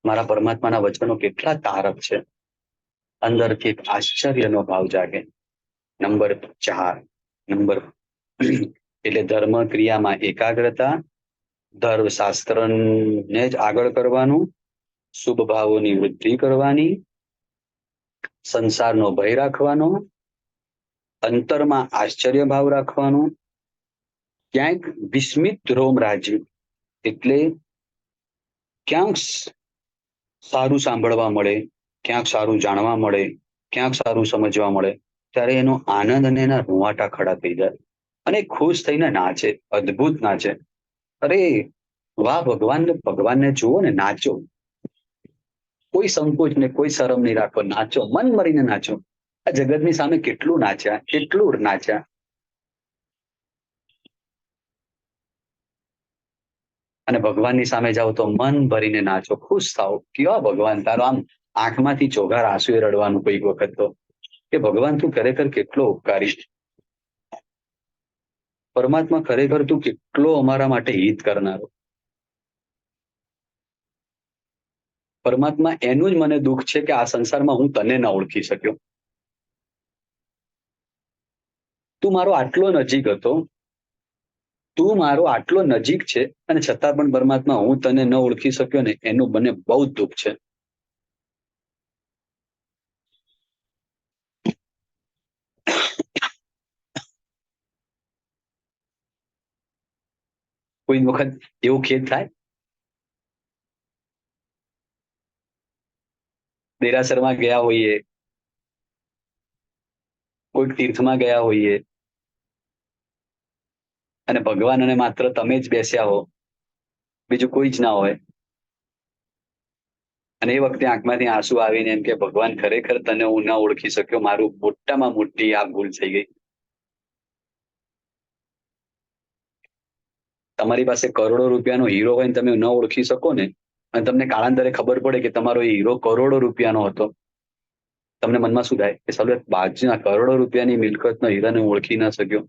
મારા પરમાત્માના વચનો કેટલા તારક છે. અંદરથી એક આશ્ચર્યનો ભાવ જાગે. નંબર 4. નંબર એટલે ધર્મ ક્રિયામાં એકાગ્રતા, ધર્મશાસ્ત્રને જ આગળ કરવાનું, શુભ ભાવોની વૃદ્ધિ કરવાની, સંસારનો ભય રાખવાનો, અંતરમાં આશ્ચર્ય ભાવ રાખવાનો, ક્યાંક વિસ્મિત રોમ રાજ્ય, એટલે ક્યાંક સારું સાંભળવા મળે, ક્યાંક સારું જાણવા મળે, ક્યાંક સારું સમજવા મળે ત્યારે એનો આનંદ અને એના રૂવાટા ખડા થઈ જાય અને ખુશ થઈને નાચે, અદ્ભુત નાચે. અરે વાહ, ભગવાનને જુઓ ને, નાચો, કોઈ સંકોચ ને કોઈ શરમ નહીં રાખો, નાચો, મન મરીને નાચો. આ જગતની સામે કેટલું નાચ્યા, કેટલું નાચ્યા. અને ભગવાનની સામે જાઓ તો મન ભરીને નાચો, ખુશ થાઓ, કેવા ભગવાન, તારો આમ આંખમાંથી ચોઘાર આંસુએ રડવાનું કોઈક વખત તો, કે ભગવાન તું ખરેખર કેટલો ઉપકારી, પરમાત્મા ખરેખર તું કેટલો અમારા માટે હિત કરનારો. પરમાત્મા એનું જ મને દુઃખ છે કે આ સંસારમાં હું તને ના ઓળખી શક્યો. તું મારો આટલો નજીક હતો, તું મારો આટલો નજીક છે, અને છતાં પણ પરમાત્મા હું તને ન ઓળખી શક્યો ને એનું મને બહુ જ દુઃખ છે. કોઈ વખત એવું ખેદ થાય? દેરાસરમાં ગયા હોઈએ, કોઈ તીર્થમાં ગયા હોઈએ, અને ભગવાન અને માત્ર તમે જ બેસ્યા હો, બીજું કોઈ જ ના હોય, અને એ વખતે આંખમાંથી આંસુ આવીને એમ કે ભગવાન ખરેખર તને હું ના ઓળખી શક્યો, મારું મોટામાં મોટી આ ભૂલ થઈ ગઈ. તમારી પાસે કરોડો રૂપિયાનો હીરો હોય ને તમે ન ઓળખી શકો ને, અને તમને કાળાંતરે ખબર પડે કે તમારો એ હીરો કરોડો રૂપિયાનો હતો, તમને મનમાં શું થાય કે સાલું બાજુના કરોડો રૂપિયાની મિલકતનો હીરાને ઓળખી ના શક્યો.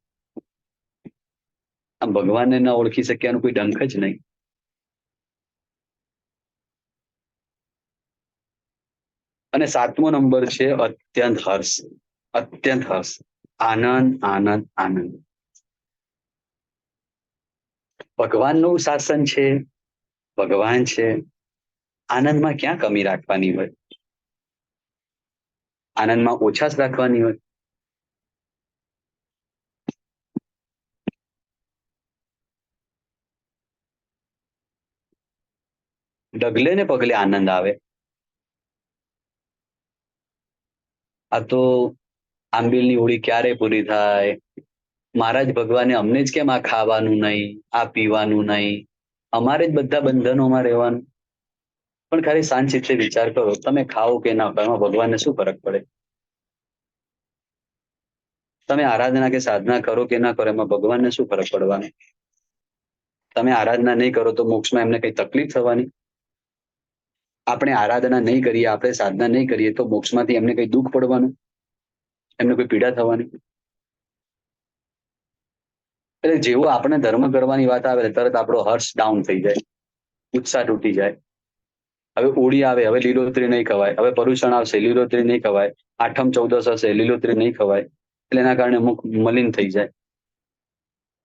આમ ભગવાનને ન ઓળખી શક્યાનું કોઈ ડંખ જ નહીં. અને 7મો નંબર છે અત્યંત હર્ષ. અત્યંત હર્ષ, આનંદ આનંદ આનંદ. ભગવાનનું શાસન છે, ભગવાન છે, આનંદમાં ક્યાં કમી રાખવાની હોય? આનંદમાં ઓછા જ રાખવાની હોય? ડગલે ને પગલે આનંદ આવે. આ તો આંબીલની હોળી ક્યારે પૂરી થાય? મહારાજ ભગવાને અમને જ કેમ આ ખાવાનું નહીં, આ પીવાનું નહીં, અમારે જ બધા બંધનોમાં રહેવાનું? પણ ખાલી શાંત ચિત્તે વિચાર કરો, તમે ખાઓ કે ના ખાઓ એમાં ભગવાનને શું ફરક પડે? તમે આરાધના કે સાધના કરો કે ના કરો એમાં ભગવાનને શું ફરક પડવાનો? તમે આરાધના નહીં કરો તો મોક્ષમાં એમને કઈ તકલીફ થવાની? આપણે આરાધના નહીં કરીએ, આપણે સાધના નહીં કરીએ તો મોક્ષમાંથી એમને કઈ દુઃખ પડવાનું, એમને કોઈ પીડા થવાની? એટલે જેવું આપણે ધર્મ કરવાની વાત આવે તરત આપણો હર્ષ ડાઉન થઈ જાય, ઉત્સાહ તૂટી જાય. હવે હોળી આવે, હવે લીલોતરી નહીં ખવાય, હવે પરુષણ આવશે, લીલોતરી નહીં ખવાય, આઠમ ચૌદસ હશે, લીલોતરી નહીં ખવાય, એટલે એના કારણે મુખ મલિન થઈ જાય.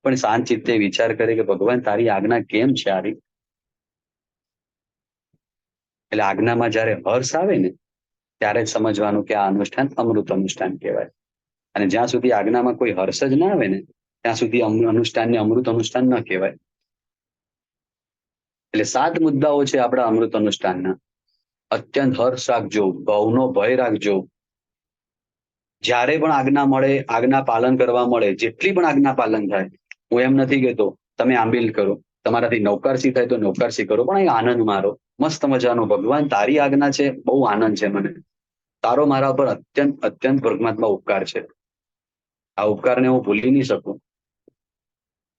પણ શાંત ચિત્તે વિચાર કરે કે ભગવાન તારી આજ્ઞા કેમ છે આરી? એટલે આજ્ઞામાં જ્યારે હર્ષ આવે ને ત્યારે જ સમજવાનું કે આ અનુષ્ઠાન અમૃત અનુષ્ઠાન કહેવાય. અને જ્યાં સુધી આજ્ઞામાં કોઈ હર્ષ જ ના આવે ને ત્યાં સુધી અનુષ્ઠાનને અમૃત અનુષ્ઠાન ન કહેવાય. એટલે 7 મુદ્દાઓ છે આપણા અમૃત અનુષ્ઠાનના. અત્યંત હર્ષ રાખજો, ભવનો ભય રાખજો. જ્યારે પણ આજ્ઞા મળે, આજ્ઞા પાલન કરવા મળે, જેટલી પણ આજ્ઞા પાલન થાય, હું એમ નથી કહેતો તમે આંબીલ કરો, તમારાથી નૌકારસી થાય તો નૌકારસી કરો, પણ અહીં આનંદ મારો મસ્ત મજાનો. ભગવાન તારી આજ્ઞા છે, બહુ આનંદ છે મને, તારો મારા પર અત્યંત અત્યંત પરમાત્મા ઉપકાર છે. આ ઉપકારને હું ભૂલી નહીં શકું.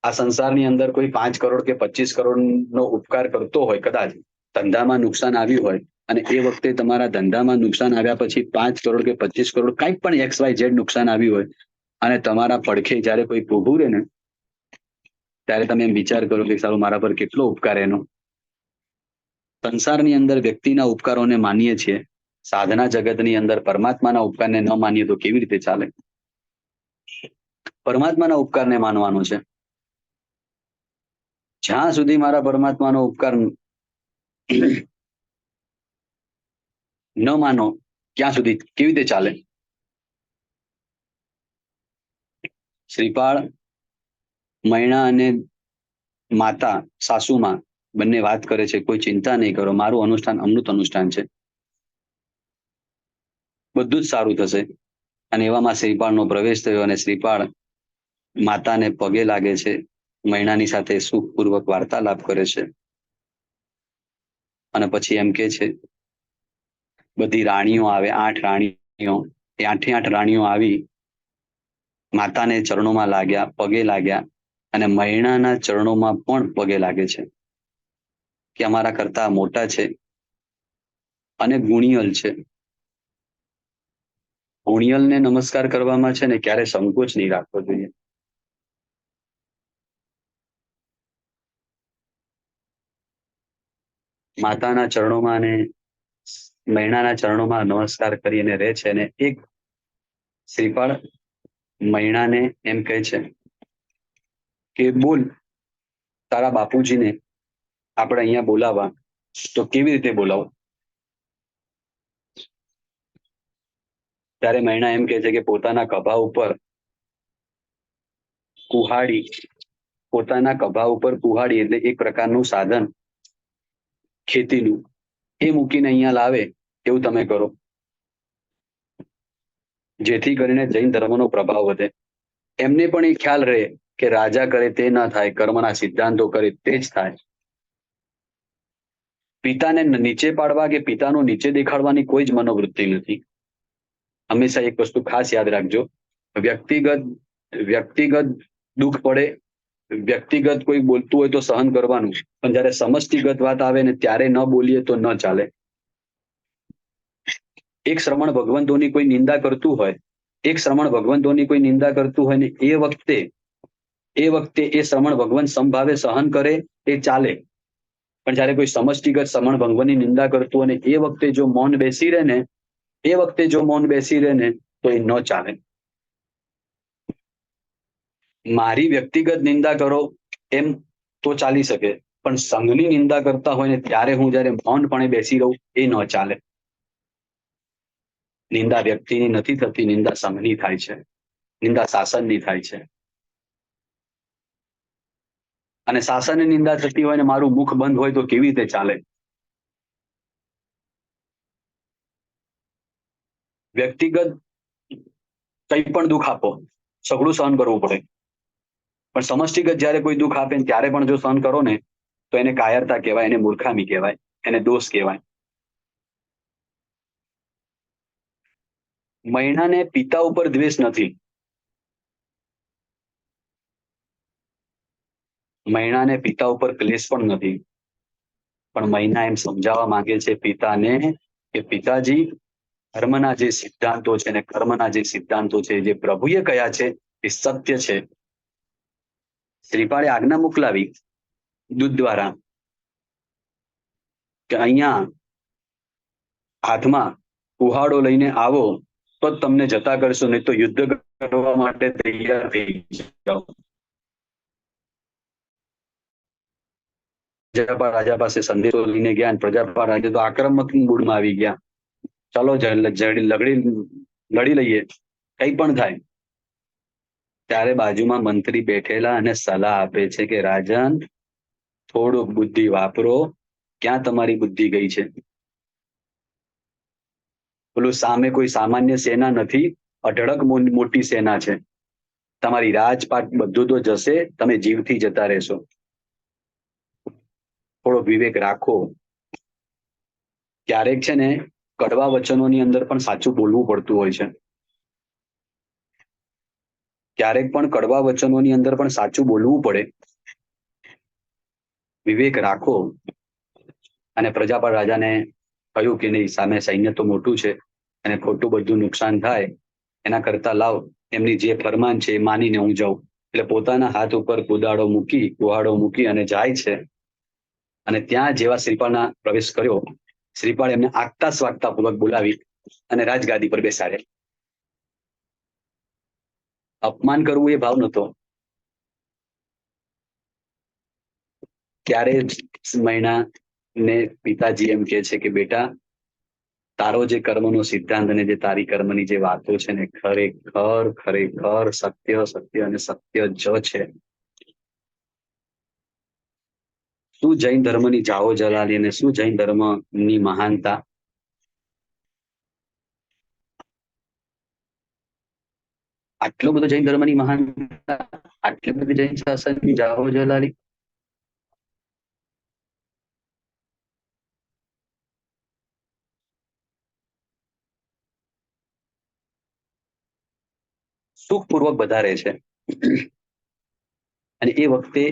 આ સંસારની અંદર કોઈ 5 કરોડ કે 25 કરોડ નો ઉપકાર કરતો હોય, કદાચ ધંધામાં નુકસાન આવ્યું હોય, અને એ વખતે તમારા ધંધામાં નુકસાન આવ્યા પછી 5 કરોડ કે 25 કરોડ કંઈક પણ XYZ નુકસાન આવ્યું હોય, અને તમારા પડખે જ્યારે કોઈ ઊભું રહે ને ત્યારે તમે એમ વિચાર કરો કે સારું મારા પર કેટલો ઉપકાર એનો. સંસારની અંદર વ્યક્તિના ઉપકારોને માનીએ છીએ, સાધના જગતની અંદર પરમાત્માના ઉપકારને ન માનીએ તો કેવી રીતે ચાલે? પરમાત્માના ઉપકારને માનવાનો છે. જ્યાં સુધી મારા પરમાત્માનો ઉપકાર ન માનો ત્યાં સુધી કેવી રીતે ચાલે? શ્રીપાળ મૈણા અને માતા સાસુમાં બંને વાત કરે છે, કોઈ ચિંતા નહીં કરો, મારું અનુષ્ઠાન અમૃત અનુષ્ઠાન છે, બધું જ સારું થશે. અને એવામાં શ્રીપાળનો પ્રવેશ થયો અને શ્રીપાળ માતાને પગે લાગે છે, મૈણાની સાથે સુખપૂર્વક વાર્તાલાપ કરે છે, અને પછી એમ કે છે બધી રાણીઓ આવે, 8 રાણીઓ, એ 8 રાણીઓ આવી માતાને ચરણોમાં લાગ્યા, પગે લાગ્યા, અને મૈણાના ચરણોમાં પણ પગે લાગે છે કે અમારા કરતા મોટા છે અને ગુણિયલ છે. ગુણિયલને નમસ્કાર કરવામાં છે ને ક્યારે સંકોચ નહીં રાખવો જોઈએ. માતાના ચરણોમાં ને મૈણાના ચરણોમાં નમસ્કાર કરીને રહે છે અને એક શ્રીપાળ મૈણાને એમ કહે છે કે બોલ, તારા બાપુજીને આપણે અહીંયા બોલાવવા તો કેવી રીતે બોલાવો? ત્યારે મૈણા એમ કહે છે કે પોતાના ખભા ઉપર કુહાડી, પોતાના ખભા ઉપર કુહાડી એટલે એક પ્રકારનું સાધન ખેતીનું, એ મૂકીને અહીંયા લાવે એવું તમે કરો, જેથી કરીને જૈન ધર્મનો પ્રભાવ વધે. એમને પણ એ ખ્યાલ રહે કે રાજા કરે તે ના થાય, કર્મના સિદ્ધાંતો કરે તે જ થાય. પિતાને નીચે પાડવા કે પિતાનું નીચે દેખાડવાની કોઈ જ મનોવૃત્તિ નથી. હંમેશા એક વસ્તુ ખાસ યાદ રાખજો, વ્યક્તિગત વ્યક્તિગત દુઃખ પડે, વ્યક્તિગત કોઈ બોલતું હોય તો સહન કરવાનું, પણ જયારે સમષ્ટિગત વાત આવે ને ત્યારે ન બોલીએ તો ન ચાલે. એક શ્રમણ ભગવંતોની કોઈ નિંદા કરતું હોય, એક શ્રમણ ભગવંતોની કોઈ નિંદા કરતું હોય ને એ વખતે એ શ્રમણ ભગવંત સંભાવે સહન કરે એ ચાલે. પણ જયારે કોઈ સમષ્ટિગત શ્રમણ ભગવાનની નિંદા કરતું અને એ વખતે જો મૌન બેસી રહે ને, એ વખતે જો મૌન બેસી રહે ને તો એ ન ચાલે. મારી વ્યક્તિગત નિંદા કરો એમ તો ચાલી શકે, પણ સંઘની નિંદા કરતા હોય ને ત્યારે હું જયારે મૌનપણે બેસી રહું એ ન ચાલે. નિંદા વ્યક્તિની નથી થતી, નિંદા સંઘની થાય છે, નિંદા શાસનની થાય છે. અને શાસનની નિંદા થતી હોય ને મારું મુખ બંધ હોય તો કેવી રીતે ચાલે? વ્યક્તિગત કંઈ પણ દુઃખ આપો, સઘળું સહન કરવું પડે, પણ સમષ્ટિગત જયારે કોઈ દુઃખ આપે ત્યારે પણ જો સહન કરો ને તો એને કાયરતા કહેવાય, એને મૂર્ખામી કહેવાય, એને દોષ કહેવાય. મૈણાને પિતા ઉપર દ્વેષ નથી. મૈણાને પિતા ઉપર ક્લેશ પણ નથી. પણ મૈણા એમ સમજાવવા માંગે છે પિતાને કે પિતાજી, ધર્મના જે સિદ્ધાંતો છે અને કર્મના જે સિદ્ધાંતો છે, જે પ્રભુએ કયા છે એ સત્ય છે. શ્રીપાળે આજ્ઞા મોકલાવી દૂત દ્વારા કે અહીંયા હાથમાં કુહાડો લઈને આવો તો જ તમને જતા કરશો, નહીં તો યુદ્ધ કરવા માટે તૈયાર થઈ જાઓ. પ્રજાપાળ રાજા પાસે સંદેશો લઈને ગયા અને પ્રજાપાળ રાજા તો આક્રમક મૂડમાં આવી ગયા. ચલો લડી લઈએ, કઈ પણ થાય. ત્યારે બાજુમાં મંત્રી બેઠેલા અને સલાહ આપે છે કે રાજન, થોડુંક બુદ્ધિ વાપરો, ક્યાં તમારી બુદ્ધિ ગઈ છે? પેલું સામે કોઈ સામાન્ય સેના નથી, અઢળક મોટી સેના છે. તમારી રાજપાટ બધું તો જશે, તમે જીવથી જતા રહેશો. થોડો વિવેક રાખો. ક્યારેક છે ને કડવા વચનોની અંદર પણ સાચું બોલવું પડતું હોય છે. ક્યારેક પણ કડવા વચનોની અંદર પણ સાચું બોલવું પડે. વિવેક રાખો. અને પ્રજાપાળ રાજાને કહ્યું કે નહીં, સામે સૈન્ય તો મોટું છે અને ખોટું બધું નુકસાન થાય, એના કરતા લાવ એમની જે ફરમાન છે એ માનીને હું જાઉં. એટલે પોતાના હાથ ઉપર કુહાડો મૂકી અને જાય છે. અને ત્યાં જેવા શ્રીપાળના પ્રવેશ કર્યો, શ્રીપાળ એમને આગતા સ્વાગતા પૂર્વક બોલાવી અને રાજગાદી પર બેસાડે. અપમાન કરવું એ ભાવ નહોતો. ત્યારે જ મૈણા ને પિતાજી એમ કે છે કે બેટા, તારો જે કર્મનો સિદ્ધાંત અને જે તારી કર્મની જે વાતો છે ને, ખરેખર ખરેખર સત્ય સત્ય અને સત્ય જ છે. શું જૈન ધર્મની જાઓ જલાલી અને શું જૈન ધર્મની મહાનતા! આટલો બધો જૈન ધર્મની મહાનતા, આટલી બધી જૈન શાસનની જાઓ જલાલી. સુખપૂર્વક બધા રહે છે. અને એ વખતે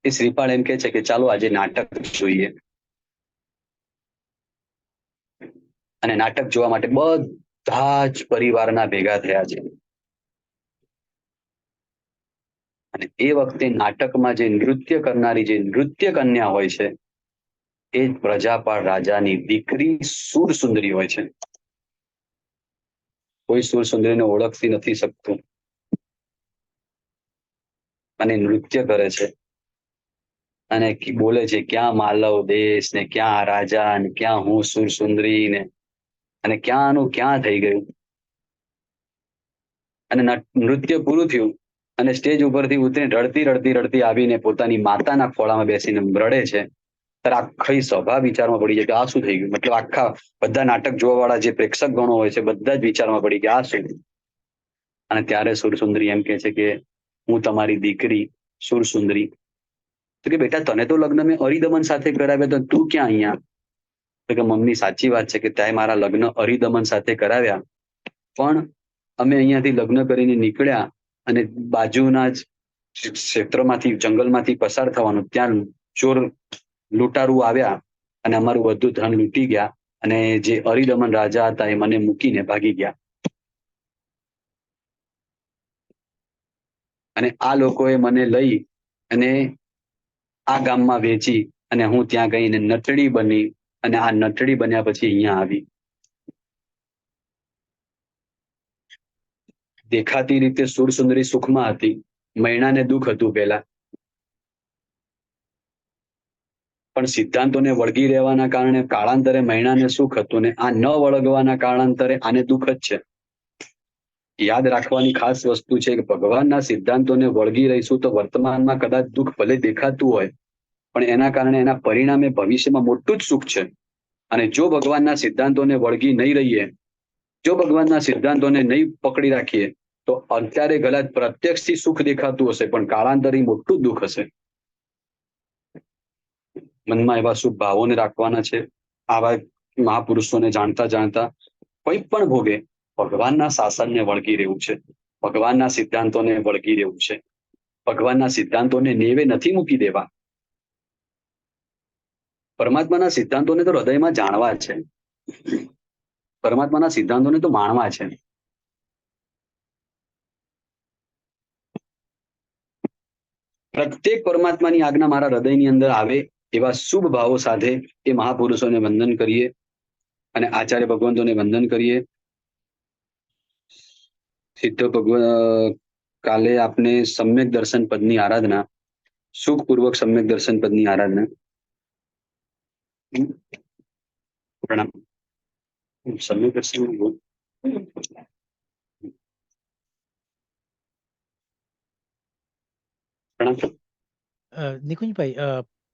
એ શ્રીપાળ એમ કે છે કે ચાલો આજે નાટક જોઈએ. અને નાટક જોવા માટે બધા જ પરિવારના ભેગા થયા છે. અને એ વખતે નાટકમાં જે નૃત્ય કરનારી જે નૃત્ય કન્યા હોય છે, એ જ પ્રજાપાળ રાજાની દીકરી સુરસુંદરી હોય છે. કોઈ સુરસુંદરીને ઓળખતી નથી શકતું અને નૃત્ય કરે છે અને બોલે છે ક્યાં માલવ દેશ ને ક્યાં રાજા ને ક્યાં હું સુરસુંદરી ને અને ક્યાંનું ક્યાં થઈ ગયું. અને નૃત્ય પૂરું થયું અને સ્ટેજ ઉપરથી ઉતરીને રડતી રડતી રડતી આવીને પોતાની માતાના ખોળામાં બેસીને રડે છે. ત્યારે આખી સભા વિચારમાં પડી જાય કે આ શું થઈ ગયું. મતલબ આખા બધા નાટક જોવા વાળા જે પ્રેક્ષક ગણો હોય છે બધા જ વિચારમાં પડી ગયા આ શું. અને ત્યારે સુરસુંદરી એમ કે છે કે હું તમારી દીકરી સુરસુંદરી. તો કે બેટા તને તો લગ્ન મેં અરિદમન સાથે કરાવ્યા તો તું ક્યાં અહીંયા. તો કે મમ્મી સાચી વાત છે કે ત્યાં મારા લગ્ન અરિદમન સાથે કરાવ્યા પણ અમે અહીંયાથી લગ્ન કરીને નીકળ્યા અને બાજુના જ ક્ષેત્રમાંથી જંગલમાંથી પસાર થવાનું ત્યાં ચોર લૂંટારૂ આવ્યા અને અમારું બધું ધન લૂંટી ગયા અને જે અરિદમન રાજા હતા એ મને મૂકીને ભાગી ગયા. અને આ લોકોએ મને લઈ અને આ ગામમાં વેચી અને હું ત્યાં ગઈને નટડી બની અને આ નટડી બન્યા પછી અહીંયા આવી. દેખાતી રીતે સુરસુંદરી સુખમાં હતી. મૈણાને દુઃખ હતું પહેલા પણ સિદ્ધાંતોને વળગી રહેવાના કારણે કાળાંતરે મૈણાને સુખ હતું ને આ ન વળગવાના કારણાંતરે આને દુઃખ જ છે. યાદ રાખવાની ખાસ વસ્તુ છે કે ભગવાનના સિદ્ધાંતોને વળગી રહીશું તો વર્તમાનમાં કદાચ દુઃખ ભલે દેખાતું હોય પણ એના કારણે એના પરિણામે ભવિષ્યમાં મોટું જ સુખ છે. અને જો ભગવાનના સિદ્ધાંતોને વળગી નહીં રહીએ જો ભગવાનના સિદ્ધાંતોને નહીં પકડી રાખીએ તો અત્યારે કદાચ પ્રત્યક્ષથી સુખ દેખાતું હશે પણ કાળાંતરે મોટું જ દુઃખ હશે. મનમાં એવા શુભ ભાવોને રાખવાના છે. આવા મહાપુરુષોને જાણતા જાણતા કોઈ પણ ભોગે ભગવાનના શાસનને વળગી રહેવું છે. ભગવાનના સિદ્ધાંતોને વળગી રહેવું છે. ભગવાનના સિદ્ધાંતોને નેવે નથી મૂકી દેવા. પરમાત્માના સિદ્ધાંતોને તો હૃદયમાં જાણવા છે. પરમાત્માના સિદ્ધાંતોને તો માણવા છે. પ્રત્યેક પરમાત્માની આજ્ઞા મારા હૃદયની અંદર આવે એવા શુભ ભાવો સાથે એ મહાપુરુષોને વંદન કરીએ અને આચાર્ય ભગવંતોને વંદન કરીએ. સિદ્ધ ભગવાન કાલે આપને સમ્યક દર્શન પદની આરાધના સુખપૂર્વક સમ્યક દર્શન પદની આરાધના. પ્રણામ. સમ્યક દર્શન નિકુંજભાઈ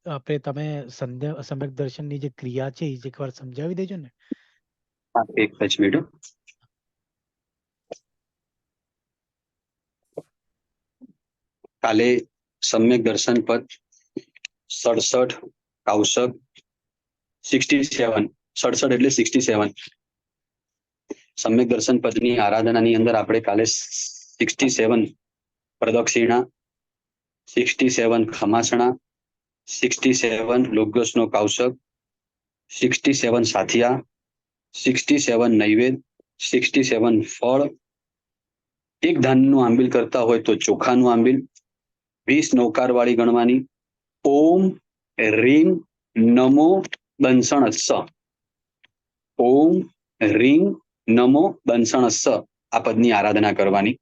આપણે તમે સમ્યક દર્શનની જે ક્રિયા છે એ એકવાર સમજાવી દેજો ને. એક જ મિનિટ. કાલે સમ્યક દર્શન પદ 67 કૌશક 67 67 એટલે 67 સમ્યક દર્શન પદની આરાધનાની અંદર આપણે કાલે 67 પ્રદક્ષિણા 67 ખમાસણા 67 લોગસનો કૌશક 67 સાથિયા 67 નૈવેદ 67 ફળ એક ધાનનું આંબિલ કરતા હોય તો ચોખાનું આંબિલ 20 નૌકાર વાળી ગણવાની. ઓમ રીમ નમો બંસણ સ. ઓમ રીમ નમો બંસણ સ આ પદની આરાધના કરવાની.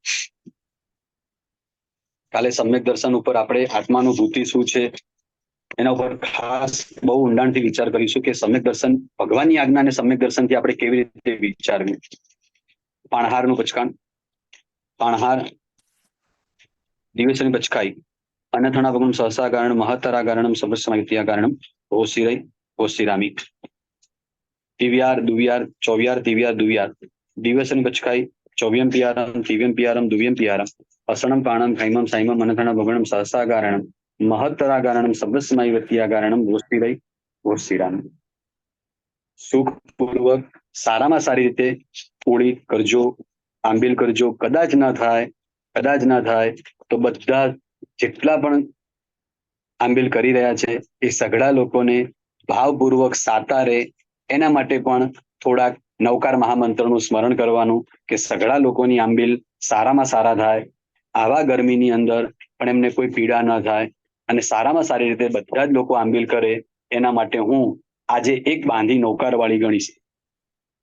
કાલે સમ્યક દર્શન ઉપર આપણે આત્માનુભૂતિ શું છે એના ઉપર ખાસ બહુ ઊંડાણથી વિચાર કરીશું કે સમ્યક દર્શન ભગવાનની આજ્ઞા અને સમ્યક દર્શનથી આપણે કેવી રીતે વિચારવું. પાણહારનું પચકાણ પાણહાર દિવસની પચકાઈ અનથણાપગમ સહસા કારણમ મહત્તરા કારણમ સબસ્માત્યા કારણમ ઓશિરઈ ઓશિરામી. દિવ્યાર દુવ્યાર ચોવ્યાર દિવ્યાર દુવ્યાર દિવસની પચકાઈ ચોવ્યમ પિયારમ દિવ્યમ પિયારમ દુવ્યમ પિયારમ અસણમ પાણમ ખૈમમ સાઈમમ અનથણા ભગણમ સહસા કારણમ મહત્તરા કારણમ સબસ્માત્યા કારણમ ઓશિરઈ ઓશિરામી. સુખપૂર્વક સારામાં સારી રીતે પૂરી કરજો આંબિલ કરજો. કદાચ ના થાય તો બધા જેટલા પણ આંબિલ કરી રહ્યા છે એ સઘળા લોકોને ભાવપૂર્વક સાતારે એના માટે પણ થોડાક નવકાર મહામંત્રનું સ્મરણ કરવાનું કે સઘળા લોકોની આંબિલ સારામાં સારા થાય. આવા ગરમીની અંદર પણ એમને કોઈ પીડા ન થાય અને સારામાં સારી રીતે બધા જ લોકો આંબિલ કરે એના માટે હું આજે એક બાંધી નૌકારવાળી ગણીશ.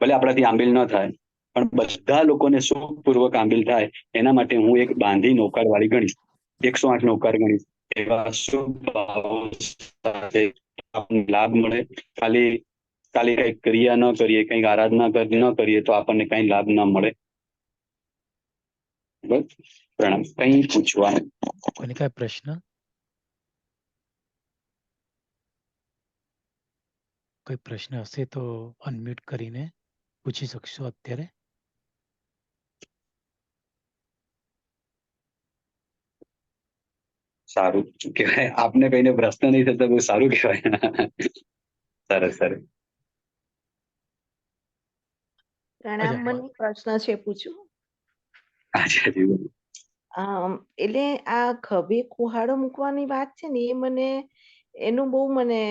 ભલે આપણાથી આંબીલ ન થાય, પણ બધા લોકોને સુખપૂર્વક આંબીલ થાય એના માટે હું એક બાંધી નૌકારવાળી ગણીશ. 108 નૌકાર ગણીશ. એવા શુભ ભાવો સાથે આપણને લાભ મળે. ખાલી ખાલી કઈ ક્રિયા ન કરીએ, કઈક આરાધના ન કરીએ તો આપણને કઈ લાભ ન મળે. બસ પ્રણામ. કઈ પૂછવાનું? કોઈને કઈ પ્રશ્ન? કોઈ પ્રશ્ન હશે તો અનમ્યુટ કરીને પૂછી શકશો અત્યારે. સારું કહેવાય, આપને કઈને પ્રશ્ન નહીં થતા, બહુ સારું કહેવાય. સરસ સરસ. પ્રણામ. અચ્છા, મને પ્રશ્ન છે, પૂછું? અચ્છા જી બોલો. એટલે આ ખભે કુહાડો મૂકવાની વાત છે ને, એ મને એનું બહુ મને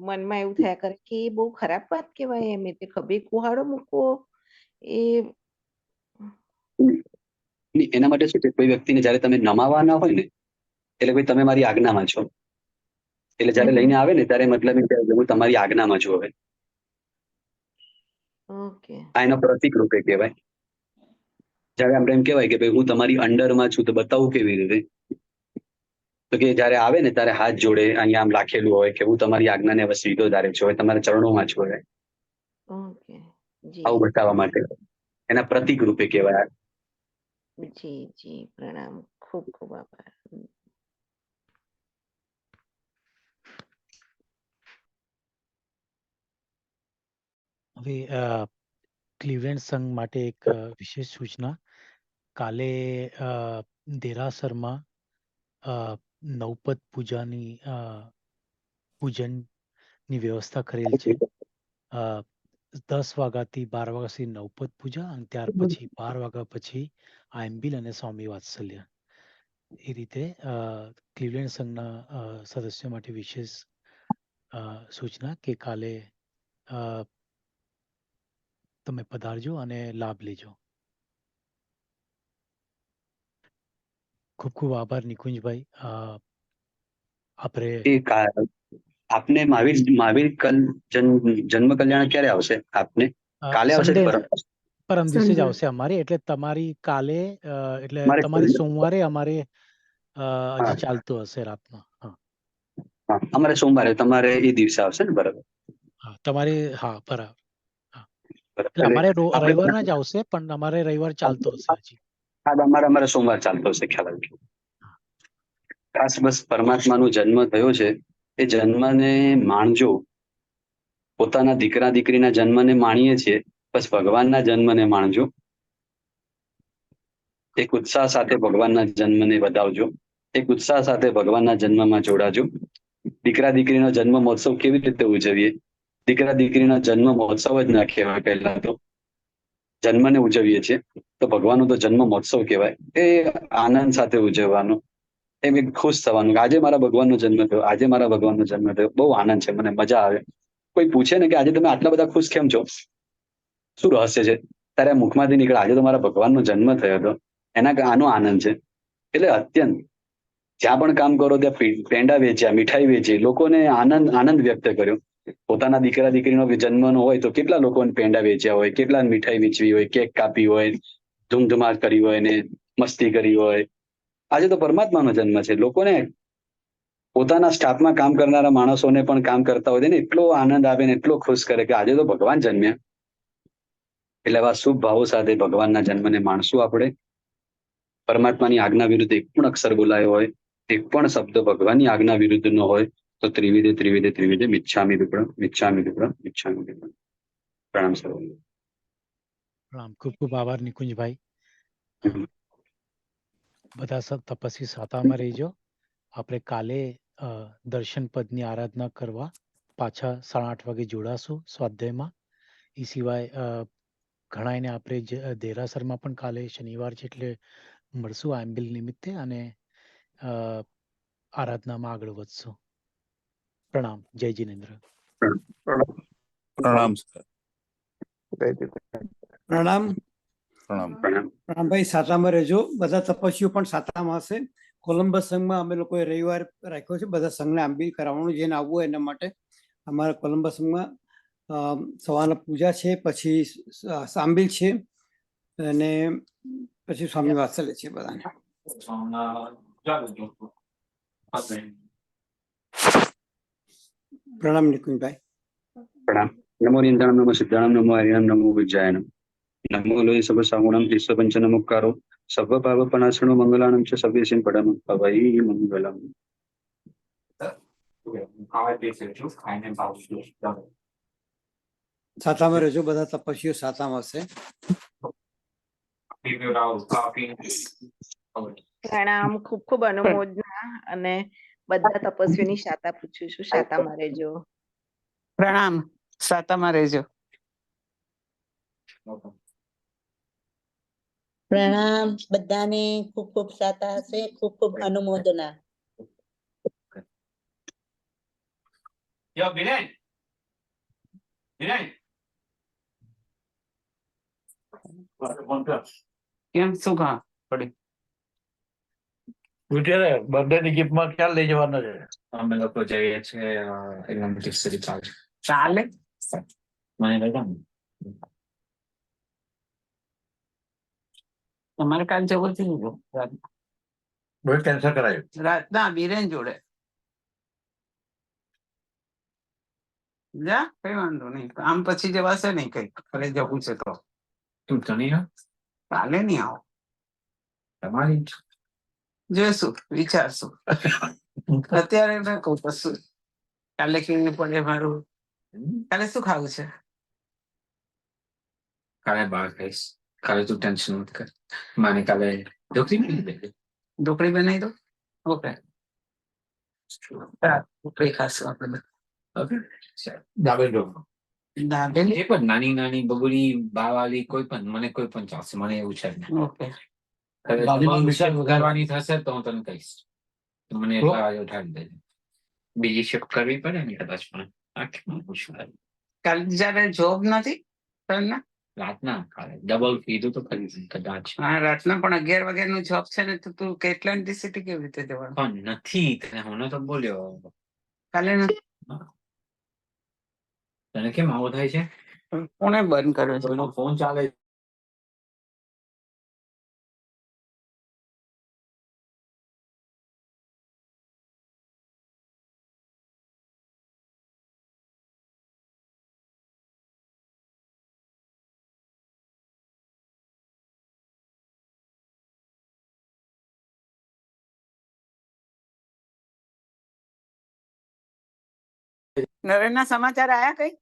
મનમાં એવું થયા કરે કે એ બહુ ખરાબ વાત કહેવાય. એમ એટલે ખભે કુહાડો મૂકવો એ એના માટે શું છે, કોઈ વ્યક્તિને જયારે તમે નમાવાના હોય ને, એટલે ભાઈ તમે મારી આજ્ઞામાં છો, એટલે જયારે લઈને આવે ને ત્યારે મતલબ એમ કે હું તમારી આજ્ઞામાં છું. હવે ઓકે. આ એના પ્રતિક રૂપે કહેવાય. જયારે આપણે એમ કહેવાય કે ભાઈ હું તમારી અંડરમાં છું, તો બતાવું કેવી રીતે? તો કે જયારે આવે ને ત્યારે હાથ જોડે, અહીંયા આમ રાખેલું હોય કે હું તમારી આજ્ઞાને હવે સીધો ધારે છું, હવે તમારા ચરણોમાં છું. હવે ઓકે. જી આવું બતાવવા માટે એના પ્રતિક રૂપે કહેવાય. જી જી પ્રણામ. ખૂબ ખૂબ આભાર. હવે ક્લિવલેન્ડ સંઘ માટે એક વિશેષ સૂચના. કાલે દેરાસરમાં નવપત પૂજાની પૂજનની વ્યવસ્થા કરેલ છે. 10 વાગ્યાથી 12 વાગ્યા સુધી નવપત પૂજા, અને ત્યાર પછી 12 વાગ્યા પછી આયંબિલ અને સ્વામી વાત્સલ્ય. એ રીતે ક્લિવલેન્ડ સંઘના સદસ્યો માટે વિશેષ સૂચના કે કાલે તમે પધારજો અને લાભ લેજો. ખૂબ ખૂબ આભાર નિકુંજભાઈ. આપણે આપને મહાવીર જન્મ કલ્યાણ ક્યારે આવશે? આપને કાલે આવશે કે પરમ દિવસે જ આવશે અમારે. એટલે તમારી કાલે એટલે તમારી સોમવારે અમારે હજી ચાલતું હશે રાતમાં. હા, અમારે સોમવારે, તમારે એ દિવસે આવશે ને? બરાબર. હા, તમારે હા બરાબર. એટલે અમારે રવિવારના જ આવશે, પણ અમારે રવિવાર ચાલતો હશે હજી. હા, અમારે સોમવાર ચાલતો હશે, ખ્યાલ આવ્યો. ખાસ બસ પરમાત્માનો જન્મ થયો છે, એ જન્મને માણજો. પોતાના દીકરા દીકરીના જન્મને માણીએ છીએ, બસ ભગવાનના જન્મને માણજો. એક ઉત્સાહ સાથે ભગવાનના જન્મને વધાવજો. એક ઉત્સાહ સાથે ભગવાનના જન્મમાં જોડાજો. દીકરા દીકરીનો જન્મ મહોત્સવ કેવી રીતે ઉજવીએ? દીકરા દીકરીનો જન્મ મહોત્સવ જ ના કહેવાય. પહેલા તો જન્મને ઉજવીએ છીએ, તો ભગવાનનો તો જન્મ મહોત્સવ કહેવાય. એ આનંદ સાથે ઉજવવાનો, એમ એક ખુશ થવાનું કે આજે મારા ભગવાનનો જન્મ થયો, આજે મારા ભગવાનનો જન્મ થયો. બહુ આનંદ છે, મને મજા આવે. કોઈ પૂછે ને કે આજે તમે આટલા બધા ખુશ કેમ છો, શું રહસ્ય છે, ત્યારે મુખમાંથી નીકળે આજે તો મારા ભગવાનનો જન્મ થયો હતો. આનો આનંદ છે. એટલે અત્યંત જ્યાં પણ કામ કરો ત્યાં પેંડા વેચ્યા, મીઠાઈ વેચી, લોકોને આનંદ વ્યક્ત કર્યો. પોતાના દીકરા દીકરીનો જન્મનો હોય તો કેટલા લોકોને પેંડા વેચ્યા હોય, કેટલા મીઠાઈ વેચવી હોય, કેક કાપી હોય, ધૂમધમાટ કરી હોય ને મસ્તી કરી હોય. આજે તો પરમાત્માનો જન્મ છે. લોકોને પોતાના સ્ટાફમાં કામ કરનારા માણસોને પણ કામ કરતા હોય ને એટલો આનંદ આવે ને એટલો ખુશ કરે કે આજે તો ભગવાન જન્મ્યા. એટલે આવા શુભ ભાવો સાથે ભગવાનના જન્મને માણશું આપણે. પરમાત્માની આજ્ઞા વિરુદ્ધ એક પણ અક્ષર બોલાયો હોય, એક પણ શબ્દ ભગવાનની આજ્ઞા વિરુદ્ધ ન હોય તો ત્રિવિધે ત્રિવિધે ત્રિવિધે મિચ્છામિ દુક્કડમ, મિચ્છામિ દુક્કડમ, મિચ્છામિ દુક્કડમ. પ્રણામ સર્વને. પ્રણામ. ખૂબ ખૂબ આભાર નિકુંજભાઈ. બધા સબ તપસ્વી સાતામાં રહીજો. આપણે કાલે દર્શન પદની આરાધના કરવા પાછા 8:30 વાગે જોડાશું સ્વાધ્યાયમાં. એ સિવાય ઘણાને આપણે દેરાસરમાં પણ કાલે શનિવાર છે એટલે મળશું આંબિલ નિમિત્તે, અને આરાધનામાં આગળ વધશું. પ્રણામ. જય જિનેન્દ્ર. પ્રણામ સર. પ્રણામ. ભાઈ સાતામાં રહેજો. બધા તપસ્વીઓ પણ સાતામાં હશે. કોલંબસ સંઘમાં અમે લોકોએ રવિવાર રાખ્યો છે. બધા સંઘને આંબિલ કરાવવાનું, જેને આવવું હોય એના માટે અમારા કોલંબસ સંઘમાં સવારના પૂજા છે, પછી સાંબિલ છે અને પછી સ્વામી વાત્સલ્ય છે બધાને. પ્રણામ નિકુંજભાઈ. પ્રણામ. નમો નિંદાણમ નમો સિદ્ધાણમ નમો હરિણામ નમો વિજ્જાયનમ. નમો લોય સર્વ સાગુણમ ઈશ્વર પંચ નમોકારો સર્વ ભાવ પનાશનો મંગલાણમ ચ સભ્યસિન પડમ ભવૈ મંગલમ. સાતામાં રહેજો, બધા તપસ્વીઓ સાતામાં હશે. પ્રણામ, ખૂબ ખૂબ અનુમોદના, અને બધા તપસ્વીની શાતા પૂછું છું, શાતામાં રહેજો. પ્રણામ, સાતામાં રહેજો. પ્રણામ બધાને, ખૂબ ખૂબ સાતા હશે, ખૂબ ખૂબ અનુમોદના. કેમ શું કહા પડી? બર્થડે ની ગિફ્ટ માં ક્યાં લઈ જવાના છે? અમે લોકો જઈએ છીએ એકદમ ડિસ્ટ્રિક્ટ ચાર્જ. ચાલે. મને રજા ને. તમારે કાલ જવું છે બહુ કેન્સલ કરાયું. રાતના બીરેન જોડે. જા, કઈ વાંધો નહીં, આમ પછી જવાશે નહીં, કઈ ઘરે જવું છે તો. તું તો નહીં આવ? કાલે નહીં આવો, તમારી ઈચ્છા. જોઈશું, વિચારશું. અત્યારે ના કહું કશું. કાલે કેવું પડે મારું. કાલે શું ખાવું છે? કાલે બહાર ખાઈશ. કાલે તું ટેન્શન મત કર. મને કાલે ઢોકળી મળી દે. ઢોકળી બનાવી દો. ઓકે, ઢોકળી ખાશું આપણે. ઓકે, ડાબલ ઢોકળું. દાબેલી. એ પણ નાની નાની બબુરી બાવાલી કોઈ પણ, મને કોઈ પણ ચાલશે, મને એવું છે જ નહીં. ઓકે, બાજુમાં મિક્સર વઘારવાની થશે તો હું તને કહીશ. તો મને એટલા વાગે ઉઠાડી દેજે. બીજી શિફ્ટ કરવી પડે ને કદાચ, પણ આખીમાં પૂછવું. કાલે જયારે જોબ નથી કાલના? રાતના કાલે ડબલ કીધું તો ખરી કદાચ. હા, રાતના પણ 11 વાગ્યાનું જોબ છે ને, તો તું કેટલાન્ટી સિટી કેવી રીતે જવાનું? પણ નથી, તને હું તો બોલ્યો. કાલે નથી. તને કેમ આવું થાય છે? કોને બંધ કર્યો છે? કોઈનો ફોન ચાલે? નરેનના સમાચાર આયા કઈ?